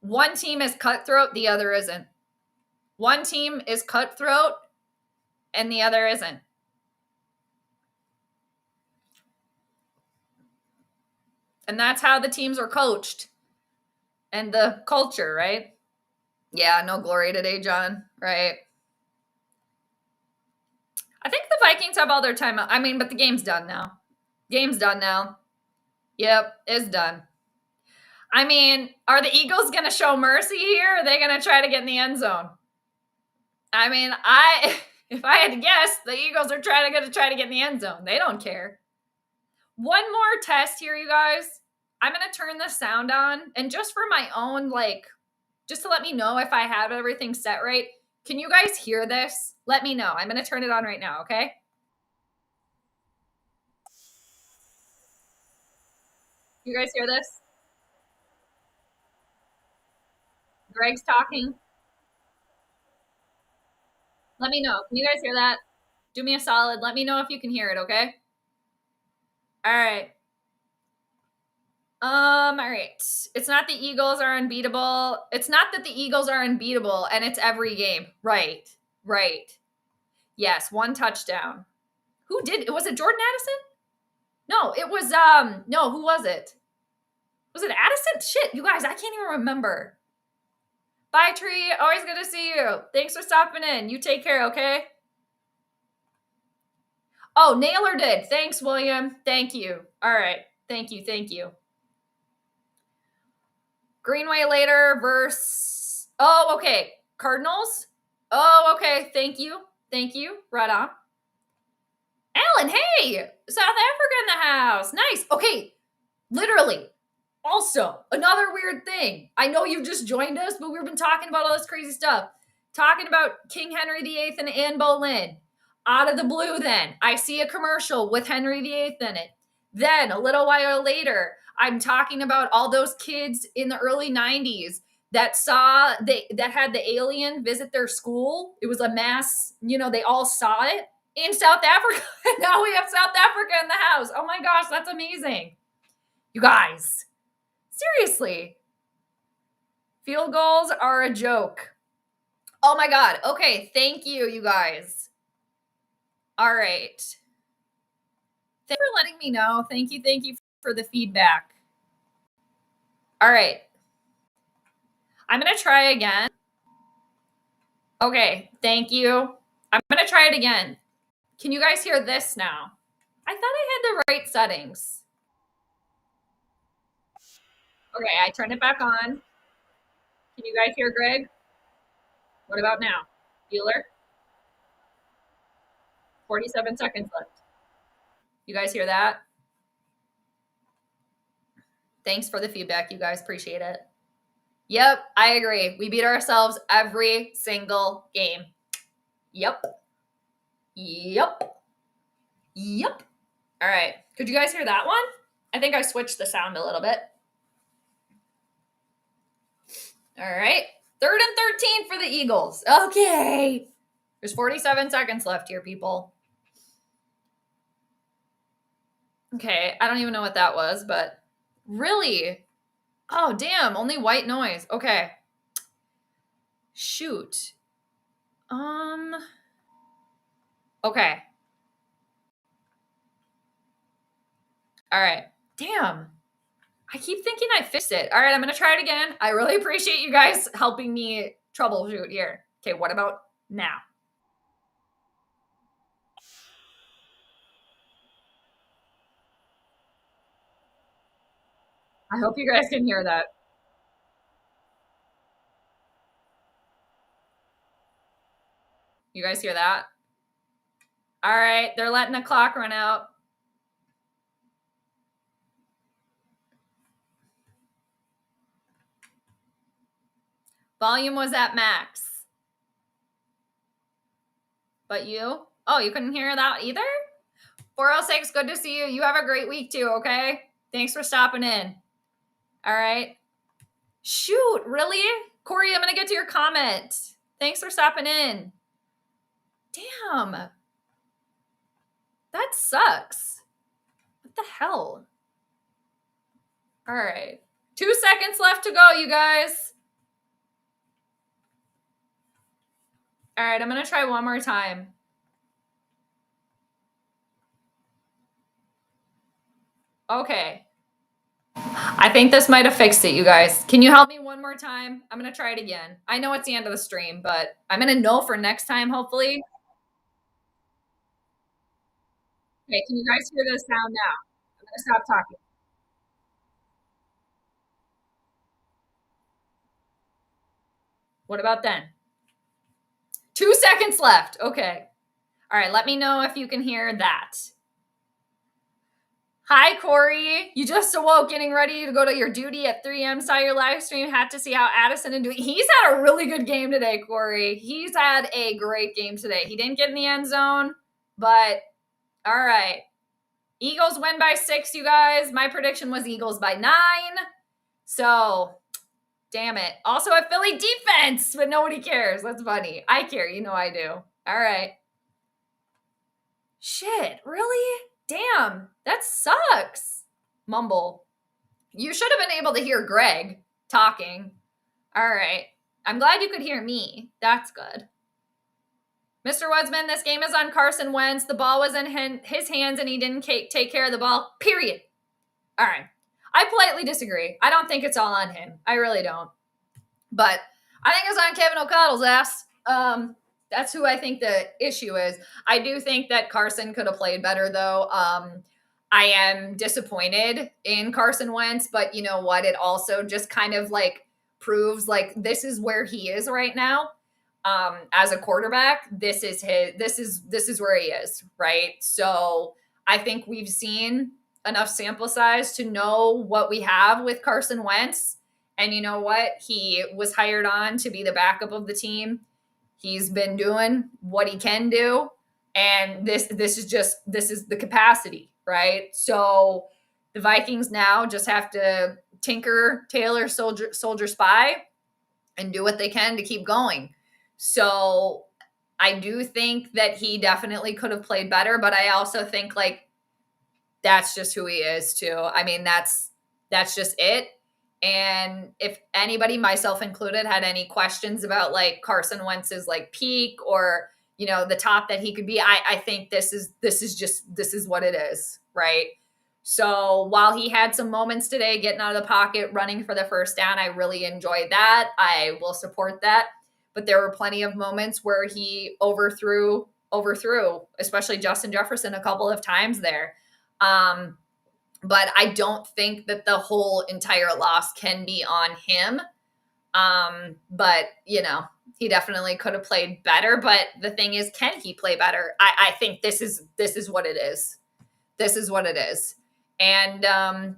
one team is cutthroat, the other isn't. One team is cutthroat and the other isn't. And that's how the teams are coached and the culture, right? Yeah, no glory today, John, right? I think the Vikings have all their time out. I mean, but the game's done now. Game's done now. Yep, it's done. I mean, are the Eagles going to show mercy here? Or are they going to try to get in the end zone? I mean, if I had to guess, the Eagles are going to try to get in the end zone. They don't care. One more test here, you guys. I'm going to turn the sound on. And just for my own, just to let me know if I have everything set right. Can you guys hear this? Let me know. I'm going to turn it on right now, okay? You guys hear this? Greg's talking. Let me know. Can you guys hear that? Do me a solid. Let me know if you can hear it, okay? All right. All right. It's not the Eagles are unbeatable. It's not that the Eagles are unbeatable and it's every game. Right. Yes, 1 touchdown. Who did? Was it Jordan Addison? No, it was no, who was it? Was it Addison? Shit, you guys, I can't even remember. Bye, Tree. Always good to see you. Thanks for stopping in. You take care, okay? Oh, Naylor did. Thanks, William. Thank you. All right. Thank you. Greenway later versus. Oh, okay. Cardinals. Oh, okay. Thank you. Right on. Alan, hey, South Africa in the house. Nice. Okay. Literally. Also, another weird thing. I know you just joined us, but we've been talking about all this crazy stuff. Talking about King Henry VIII and Anne Boleyn. Out of the blue, then, I see a commercial with Henry VIII in it. Then, a little while later, I'm talking about all those kids in the early 90s that had the alien visit their school. It was a mass, they all saw it in South Africa. And now we have South Africa in the house. Oh my gosh, that's amazing. You guys, seriously. Field goals are a joke. Oh my God. Okay, thank you, you guys. All right. Thanks for letting me know. Thank you for the feedback. All right. I'm going to try again. Okay, thank you. I'm going to try it again. Can you guys hear this now? I thought I had the right settings. Okay, I turned it back on. Can you guys hear Greg? What about now? Bueller? 47 seconds left. You guys hear that? Thanks for the feedback, you guys. Appreciate it. Yep, I agree. We beat ourselves every single game. Yep. All right. Could you guys hear that one? I think I switched the sound a little bit. All right. 3rd and 13 for the Eagles. Okay. There's 47 seconds left here, people. Okay. I don't even know what that was, but really? Oh, damn. Only white noise. Okay. Shoot. Okay. All right. Damn. I keep thinking I fixed it. All right, I'm going to try it again. I really appreciate you guys helping me troubleshoot here. Okay, what about now? I hope you guys can hear that. You guys hear that? All right, they're letting the clock run out. Volume was at max. But you? Oh, you couldn't hear that either? 406, good to see you. You have a great week too, okay? Thanks for stopping in. All right. Shoot, really? Corey, I'm going to get to your comment. Thanks for stopping in. Damn. That sucks. What the hell? All right. 2 seconds left to go, you guys. All right, I'm going to try one more time. Okay. I think this might have fixed it, you guys. Can you help me one more time? I'm going to try it again. I know it's the end of the stream, but I'm going to know for next time, hopefully. Okay, can you guys hear the sound now? I'm going to stop talking. What about then? 2 seconds left. Okay. All right, let me know if you can hear that. Hi, Corey. You just awoke, getting ready to go to your duty at 3 a.m. Saw your live stream. Had to see how Addison and Dewey. He's had a really good game today, Corey. He's had a great game today. He didn't get in the end zone, but all right. Eagles win by 6, you guys. My prediction was Eagles by 9. So, damn it. Also a Philly defense, but nobody cares. That's funny. I care. You know I do. All right. Shit, really? Damn, that sucks. Mumble. You should have been able to hear Greg talking. All right. I'm glad you could hear me. That's good. Mr. Woodsman, this game is on Carson Wentz. The ball was in his hands and he didn't take care of the ball. Period. All right. I politely disagree. I don't think it's all on him. I really don't. But I think it's on Kevin O'Connell's ass. That's who I think the issue is. I do think that Carson could have played better, though. I am disappointed in Carson Wentz, but you know what? It also just kind of like proves like this is where he is right now. As a quarterback, this is where he is, right? So I think we've seen enough sample size to know what we have with Carson Wentz. And you know what? He was hired on to be the backup of the team. He's been doing what he can do. And this is the capacity, right? So the Vikings now just have to tinker, tailor, soldier, spy, and do what they can to keep going. So I do think that he definitely could have played better, but I also think like that's just who he is too. I mean, that's just it. And if anybody, myself included, had any questions about like Carson Wentz's like peak or, you know, the top that he could be, I think this is what it is, right? So while he had some moments today getting out of the pocket, running for the first down, I really enjoyed that. I will support that. But there were plenty of moments where he overthrew, especially Justin Jefferson a couple of times there. But I don't think that the whole entire loss can be on him. But, you know, he definitely could have played better. But the thing is, can he play better? I think this is what it is. This is what it is. And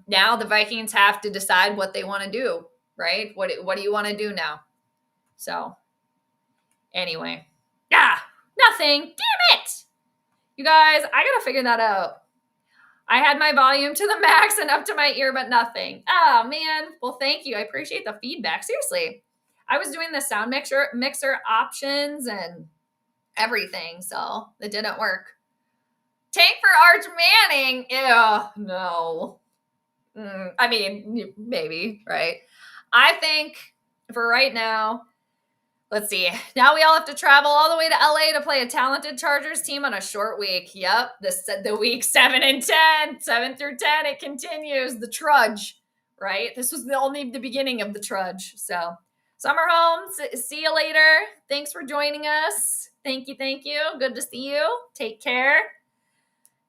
now the Vikings have to decide what they want to do, right? What do you want to do now? So anyway, nothing. Damn it. You guys, I got to figure that out. I had my volume to the max and up to my ear, but nothing. Oh, man. Well, thank you. I appreciate the feedback. Seriously. I was doing the sound mixer options and everything, so it didn't work. Tank for Arch Manning. Ew, no. I mean, maybe, right? I think for right now, let's see. Now we all have to travel all the way to LA to play a talented Chargers team on a short week. Yep. The week 7 and 10, 7 through 10, it continues. The trudge, right? This was only the beginning of the trudge. So Summer home. See you later. Thanks for joining us. Thank you. Good to see you. Take care.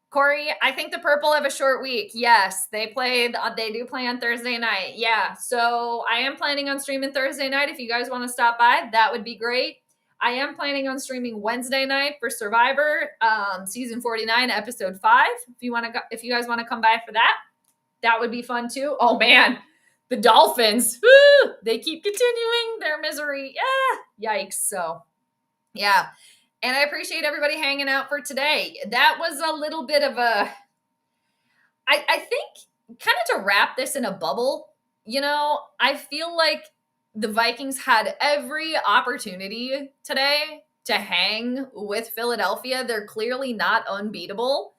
Corey, I think the Purple have a short week. Yes, they do play on Thursday night. Yeah, so I am planning on streaming Thursday night. If you guys want to stop by, that would be great. I am planning on streaming Wednesday night for Survivor, season 49, episode 5. If you guys want to come by for that, that would be fun too. Oh man, the Dolphins, woo, they keep continuing their misery. Yeah, yikes. So, yeah. And I appreciate everybody hanging out for today. That was a little bit of I think, kind of to wrap this in a bubble, I feel like the Vikings had every opportunity today to hang with Philadelphia. They're clearly not unbeatable.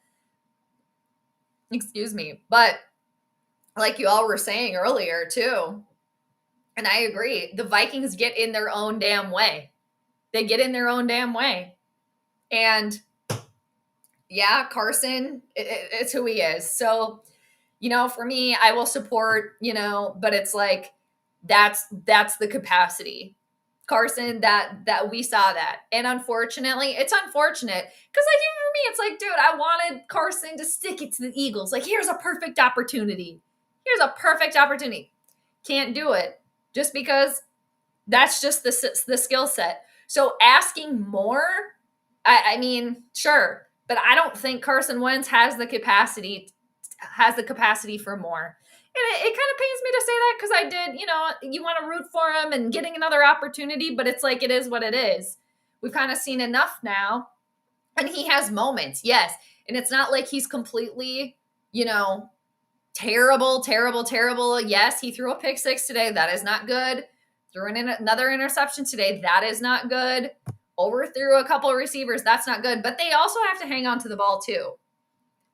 Excuse me. But like you all were saying earlier too, and I agree, the Vikings get in their own damn way. They get in their own damn way. And yeah, Carson, it's who he is. So, for me, I will support, but it's like, that's the capacity. Carson, that we saw that. And unfortunately, it's unfortunate because like for me, it's like, dude, I wanted Carson to stick it to the Eagles. Like, here's a perfect opportunity. Can't do it just because that's just the skill set. So asking more, I mean, sure, but I don't think Carson Wentz has the capacity for more. And it kind of pains me to say that because I did, you want to root for him and getting another opportunity, but it's like, it is what it is. We've kind of seen enough now. And he has moments, yes. And it's not like he's completely, terrible. Yes, he threw a pick 6 today. That is not good. Threw in another interception today. That is not good. Overthrew a couple of receivers. That's not good. But they also have to hang on to the ball too.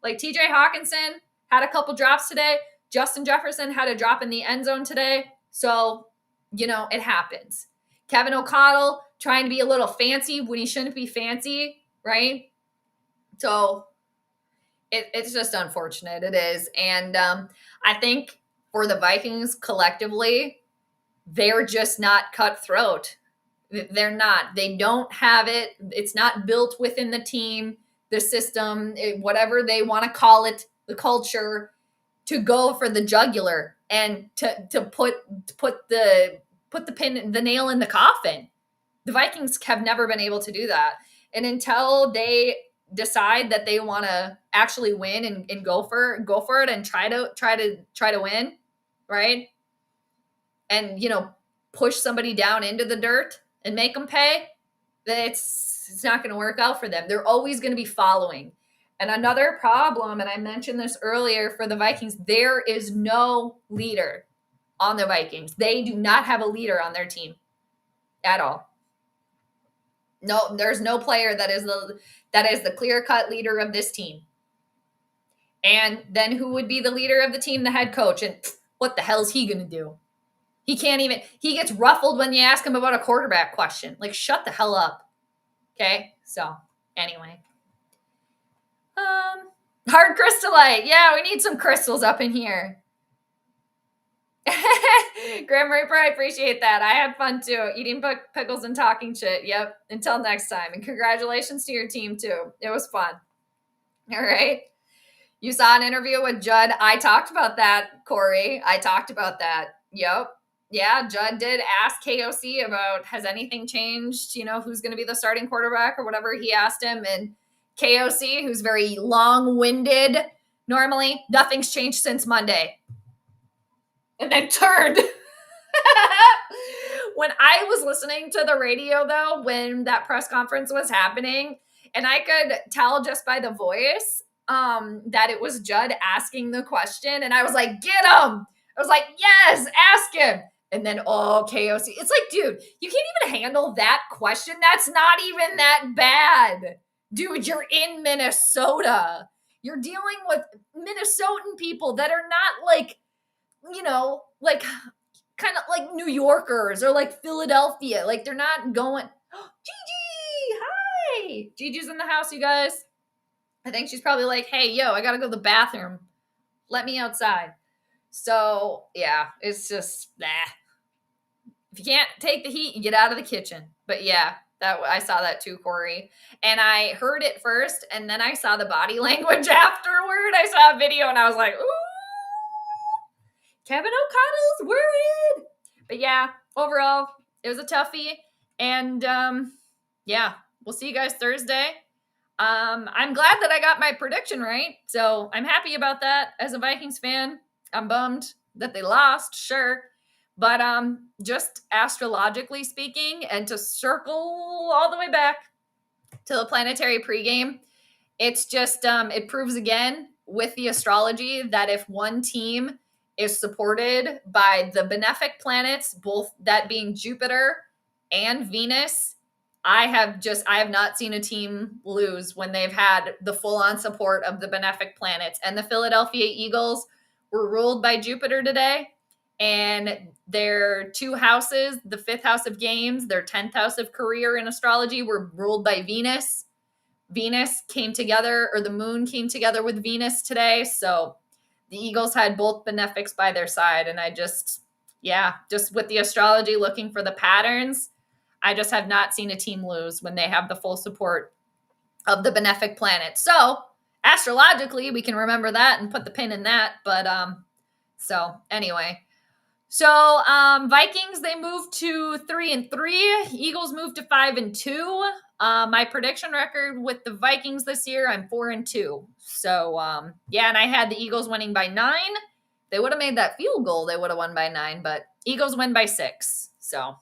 Like TJ Hawkinson had a couple drops today. Justin Jefferson had a drop in the end zone today. So, it happens. Kevin O'Connell trying to be a little fancy when he shouldn't be fancy, right? So it's just unfortunate. It is. And I think for the Vikings collectively, they're just not cutthroat. They're not. They don't have it. It's not built within the team, the system, whatever they want to call it, the culture, to go for the jugular and to put the nail in the coffin. The Vikings have never been able to do that. And until they decide that they want to actually win and go for it and try to win, right? And push somebody down into the dirt and make them pay, it's not going to work out for them. They're always going to be following. And another problem, and I mentioned this earlier for the Vikings, there is no leader on the Vikings. They do not have a leader on their team at all. No, there's no player that is the clear-cut leader of this team. And then who would be the leader of the team? The head coach. And what the hell is he going to do? He gets ruffled when you ask him about a quarterback question. Like, shut the hell up. Okay? So, anyway. Hard crystallite. Yeah, we need some crystals up in here. Graham Reaper, I appreciate that. I had fun too. Eating pickles and talking shit. Yep. Until next time. And congratulations to your team too. It was fun. All right. You saw an interview with Judd. I talked about that, Corey. I talked about that. Yep. Yeah, Judd did ask KOC about, has anything changed? Who's going to be the starting quarterback or whatever he asked him. And KOC, who's very long-winded, normally, nothing's changed since Monday. And then turned. When I was listening to the radio, though, when that press conference was happening, and I could tell just by the voice that it was Judd asking the question, and I was like, get him! I was like, yes, ask him! And then, KOC. It's like, dude, you can't even handle that question. That's not even that bad. Dude, you're in Minnesota. You're dealing with Minnesotan people that are not like, like kind of like New Yorkers or like Philadelphia. Like they're not going, Gigi, hi. Gigi's in the house, you guys. I think she's probably like, hey, yo, I got to go to the bathroom. Let me outside. So, yeah, it's just, If you can't take the heat, you get out of the kitchen. But yeah, that I saw that too, Corey. And I heard it first, and then I saw the body language afterward. I saw a video, and I was like, ooh, Kevin O'Connell's worried. But yeah, overall, it was a toughie. And yeah, we'll see you guys Thursday. I'm glad that I got my prediction right. So I'm happy about that as a Vikings fan. I'm bummed that they lost, sure. But just astrologically speaking, and to circle all the way back to the planetary pregame, it's just it proves again with the astrology that if one team is supported by the benefic planets, both that being Jupiter and Venus, I have not seen a team lose when they've had the full-on support of the benefic planets. And the Philadelphia Eagles were ruled by Jupiter today, and their 2 houses, the 5th house of games, their 10th house of career in astrology, were ruled by Venus. Venus came together, or the moon came together with Venus today. So the Eagles had both benefics by their side. And I just with the astrology looking for the patterns, I just have not seen a team lose when they have the full support of the benefic planet. So astrologically, we can remember that and put the pin in that. But so anyway. So Vikings, they moved to 3-3. Eagles moved to 5-2. My prediction record with the Vikings this year, I'm 4-2. So and I had the Eagles winning by 9. They would have made that field goal. They would have won by 9, but Eagles win by 6. So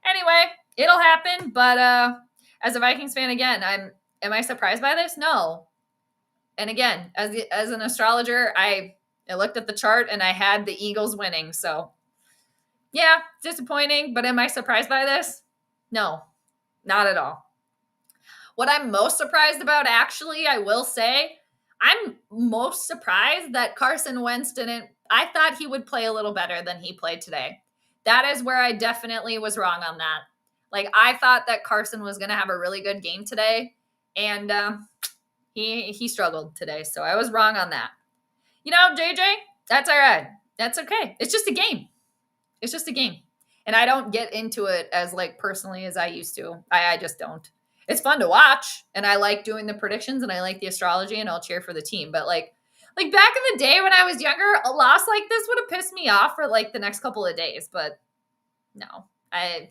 anyway, it'll happen. But as a Vikings fan, again, am I surprised by this? No. And again, as an astrologer, I looked at the chart and I had the Eagles winning. So yeah, disappointing, but am I surprised by this? No, not at all. What I'm most surprised about, actually, I will say, I'm most surprised that Carson Wentz I thought he would play a little better than he played today. That is where I definitely was wrong on that. Like, I thought that Carson was going to have a really good game today, and he struggled today, so I was wrong on that. You know, JJ, that's all right. That's okay. It's just a game. It's just a game. And I don't get into it as like personally as I used to. I just don't. It's fun to watch, and I like doing the predictions, and I like the astrology, and I'll cheer for the team. But like back in the day when I was younger, a loss like this would have pissed me off for like the next couple of days. But no, I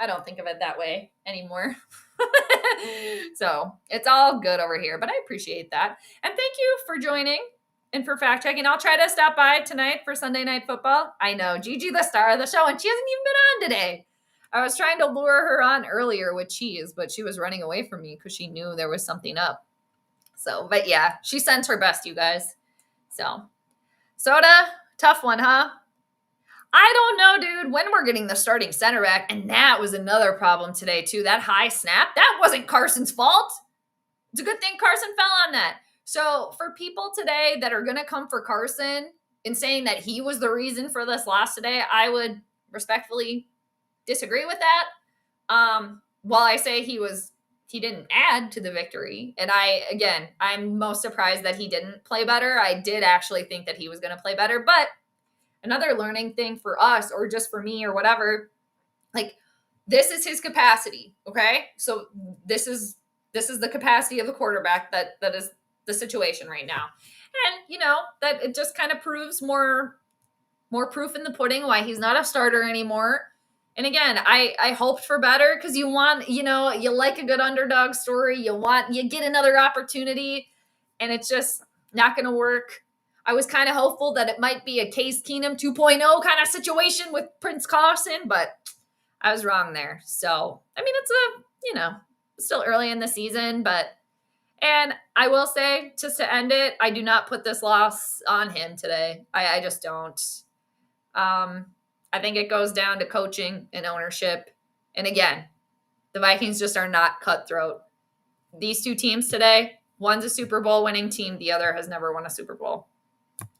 don't think of it that way anymore. So it's all good over here, but I appreciate that. And thank you for joining and for fact checking. I'll try to stop by tonight for Sunday Night Football. I know, Gigi, the star of the show, and she hasn't even been on today. I was trying to lure her on earlier with cheese, but she was running away from me because she knew there was something up. So, but yeah, she sends her best, you guys. So, Soda, tough one, huh? I don't know, dude, when we're getting the starting center back, and that was another problem today, too. That high snap, that wasn't Carson's fault. It's a good thing Carson fell on that. So for people today that are going to come for Carson and saying that he was the reason for this loss today, I would respectfully disagree with that. While I say he didn't add to the victory. And I'm most surprised that he didn't play better. I did actually think that he was going to play better, but another learning thing for us, or just for me or whatever, like, this is his capacity. Okay. So this is the capacity of the quarterback that is the situation right now. And you know, that it just kind of proves more proof in the pudding why he's not a starter anymore. And again, I hoped for better, because you want, you know, you like a good underdog story. You get another opportunity, and it's just not going to work. I was kind of hopeful that it might be a Case Keenum 2.0 kind of situation with Prince Carson, but I was wrong there. So, I mean, it's still early in the season, and I will say, just to end it, I do not put this loss on him today. I just don't. I think it goes down to coaching and ownership. And again, the Vikings just are not cutthroat. These two teams today, one's a Super Bowl winning team. The other has never won a Super Bowl.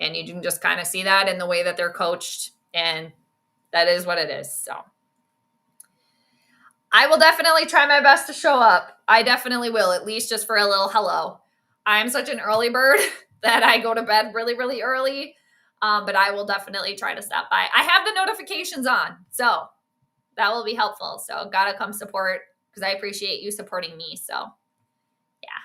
And you can just kind of see that in the way that they're coached. And that is what it is. So I will definitely try my best to show up. I definitely will, at least just for a little hello. I'm such an early bird that I go to bed really, really early. But I will definitely try to stop by. I have the notifications on. So that will be helpful. So gotta come support because I appreciate you supporting me. So yeah.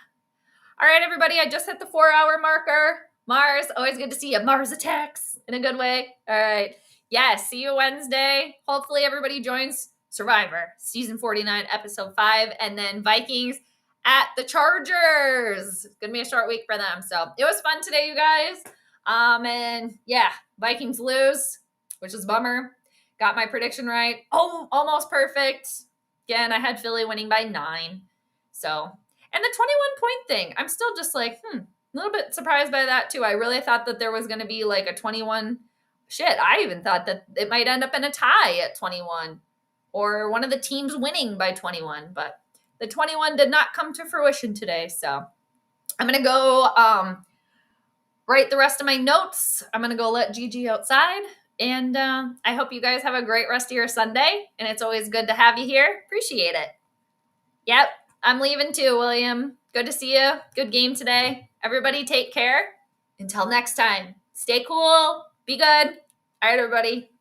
All right, everybody, I just hit the 4-hour marker. Mars, always good to see you. Mars attacks in a good way. All right. Yes, see you Wednesday. Hopefully everybody joins Survivor, season 49, episode 5, and then Vikings at the Chargers. It's going to be a short week for them. So it was fun today, you guys. And yeah, Vikings lose, which is a bummer. Got my prediction right. Oh, almost perfect. Again, I had Philly winning by 9. So, and the 21-point thing, I'm still just like, a little bit surprised by that too. I really thought that there was going to be like a 21. Shit, I even thought that it might end up in a tie at 21 or one of the teams winning by 21. But the 21 did not come to fruition today. So I'm going to go write the rest of my notes. I'm going to go let Gigi outside. And I hope you guys have a great rest of your Sunday. And it's always good to have you here. Appreciate it. Yep, I'm leaving too, William. Good to see you. Good game today. Everybody take care. Until next time, stay cool. Be good. All right, everybody.